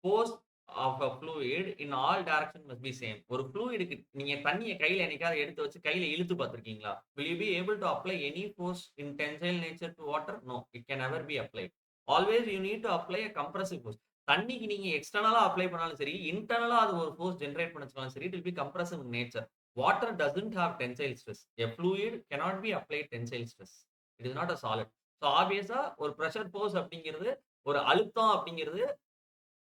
Force of a fluid in all direction must be same. ஒரு ஃப்ளூயிடுக்கு நீங்க தண்ணிய கையில என்னைக்காவது எடுத்து வச்சு கையில இழுத்து பார்த்திருக்கீங்களா? Will you be able to apply any force in tensile nature to water? No. It can never be applied. Always you need to apply a compressive force. தண்ணிக்கு நீங்க எக்ஸ்டர்னலா அப்ளை பண்ணாலும் சரி, இன்டர்னலா அது ஒரு ஃபோர்ஸ் ஜெனரேட் பண்ணச்சுனாலும் சரி, it will be compressive in nature. Water doesn't have tensile stress. A fluid cannot be applied tensile stress. It is not a solid. So obviously ஒரு பிரஷர் ஃபோர்ஸ் அப்படிங்கிறது, ஒரு அழுத்தம் அப்படிங்கிறது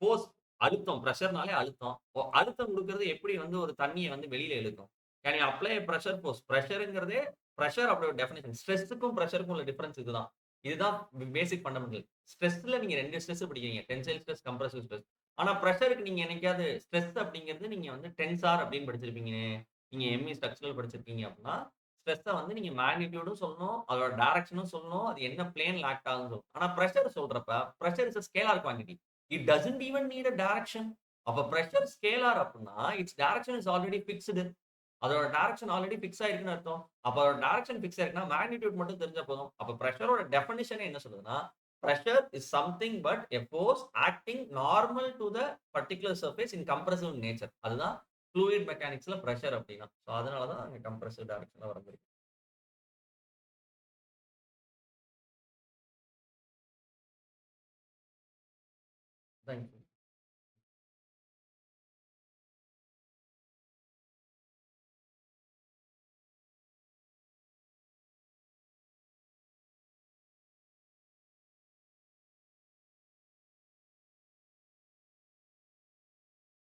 ஃபோர்ஸ் அழுத்தம். பிரஷர்னாலே அழுத்தம். அழுத்தம் குடுக்குறது எப்படி வந்து ஒரு தண்ணிய வந்து வெளியில இழுக்கும்? Can you apply a pressure force? பிரஷர்ங்கிறதே பிரஷர் அப்படியோட டெஃபினிஷன். ஸ்ட்ரெஸ்ஸுக்கும் பிரஷருக்கும் உள்ள டிஃபரன்ஸ் இதுதான். இதுதான் பேசிக் ஃபண்டமெண்டல். ஸ்ட்ரெஸ்ல நீங்க 2 ஸ்ட்ரெஸ் படிக்கிறீங்க. Tensile stress, compressive stress. ஆனா பிரஷருக்கு நீங்க என்னைக்காவது ஸ்ட்ரெஸ் அப்படிங்கிறது நீங்க வந்து டென்சார் அப்படின்னு படிச்சிருப்பீங்க. நீங்க எம்.இ. ஸ்ட்ரக்சரல் படிச்சிருக்கீங்க அப்படின்னா, ஸ்ட்ரெஸ்ஸ வந்து நீங்க மேக்னிட்யூடும் சொல்லணும், அதோட டைரக்ஷனும் சொல்லணும், அது என்ன பிளேன்ல ஆக்ட் ஆகுதுன்னு சொல்லணும். ஆனா பிரஷர் சொல்றப்ப, pressure is a scalar quantity. It doesn't even need a direction. அப்ப பிரஷர் ஸ்கேலார் அப்படின்னா, it's direction is already fixed. அதோட டைரக்ஷன் ஆல்ரெடி பிக்ஸ் ஆயிருக்குன்னு அர்த்தம். அப்ப அதோட டைரக்ஷன் பிக்ஸ் ஆயிருக்குன்னா, மேக்னிட்யூட் மட்டும் தெரிஞ்சா போதும். அப்ப பிரஷரோட டெஃபினிஷனே என்ன சொல்லுதுன்னா, pressure is something but a force acting normal to the particular surface in compressive nature. அதுதான் fluid mechanicsல pressure அப்படின்னா. ஸோ அதனால தான் அங்க compressive directionல வரைஞ்சிருக்கு. Thank you.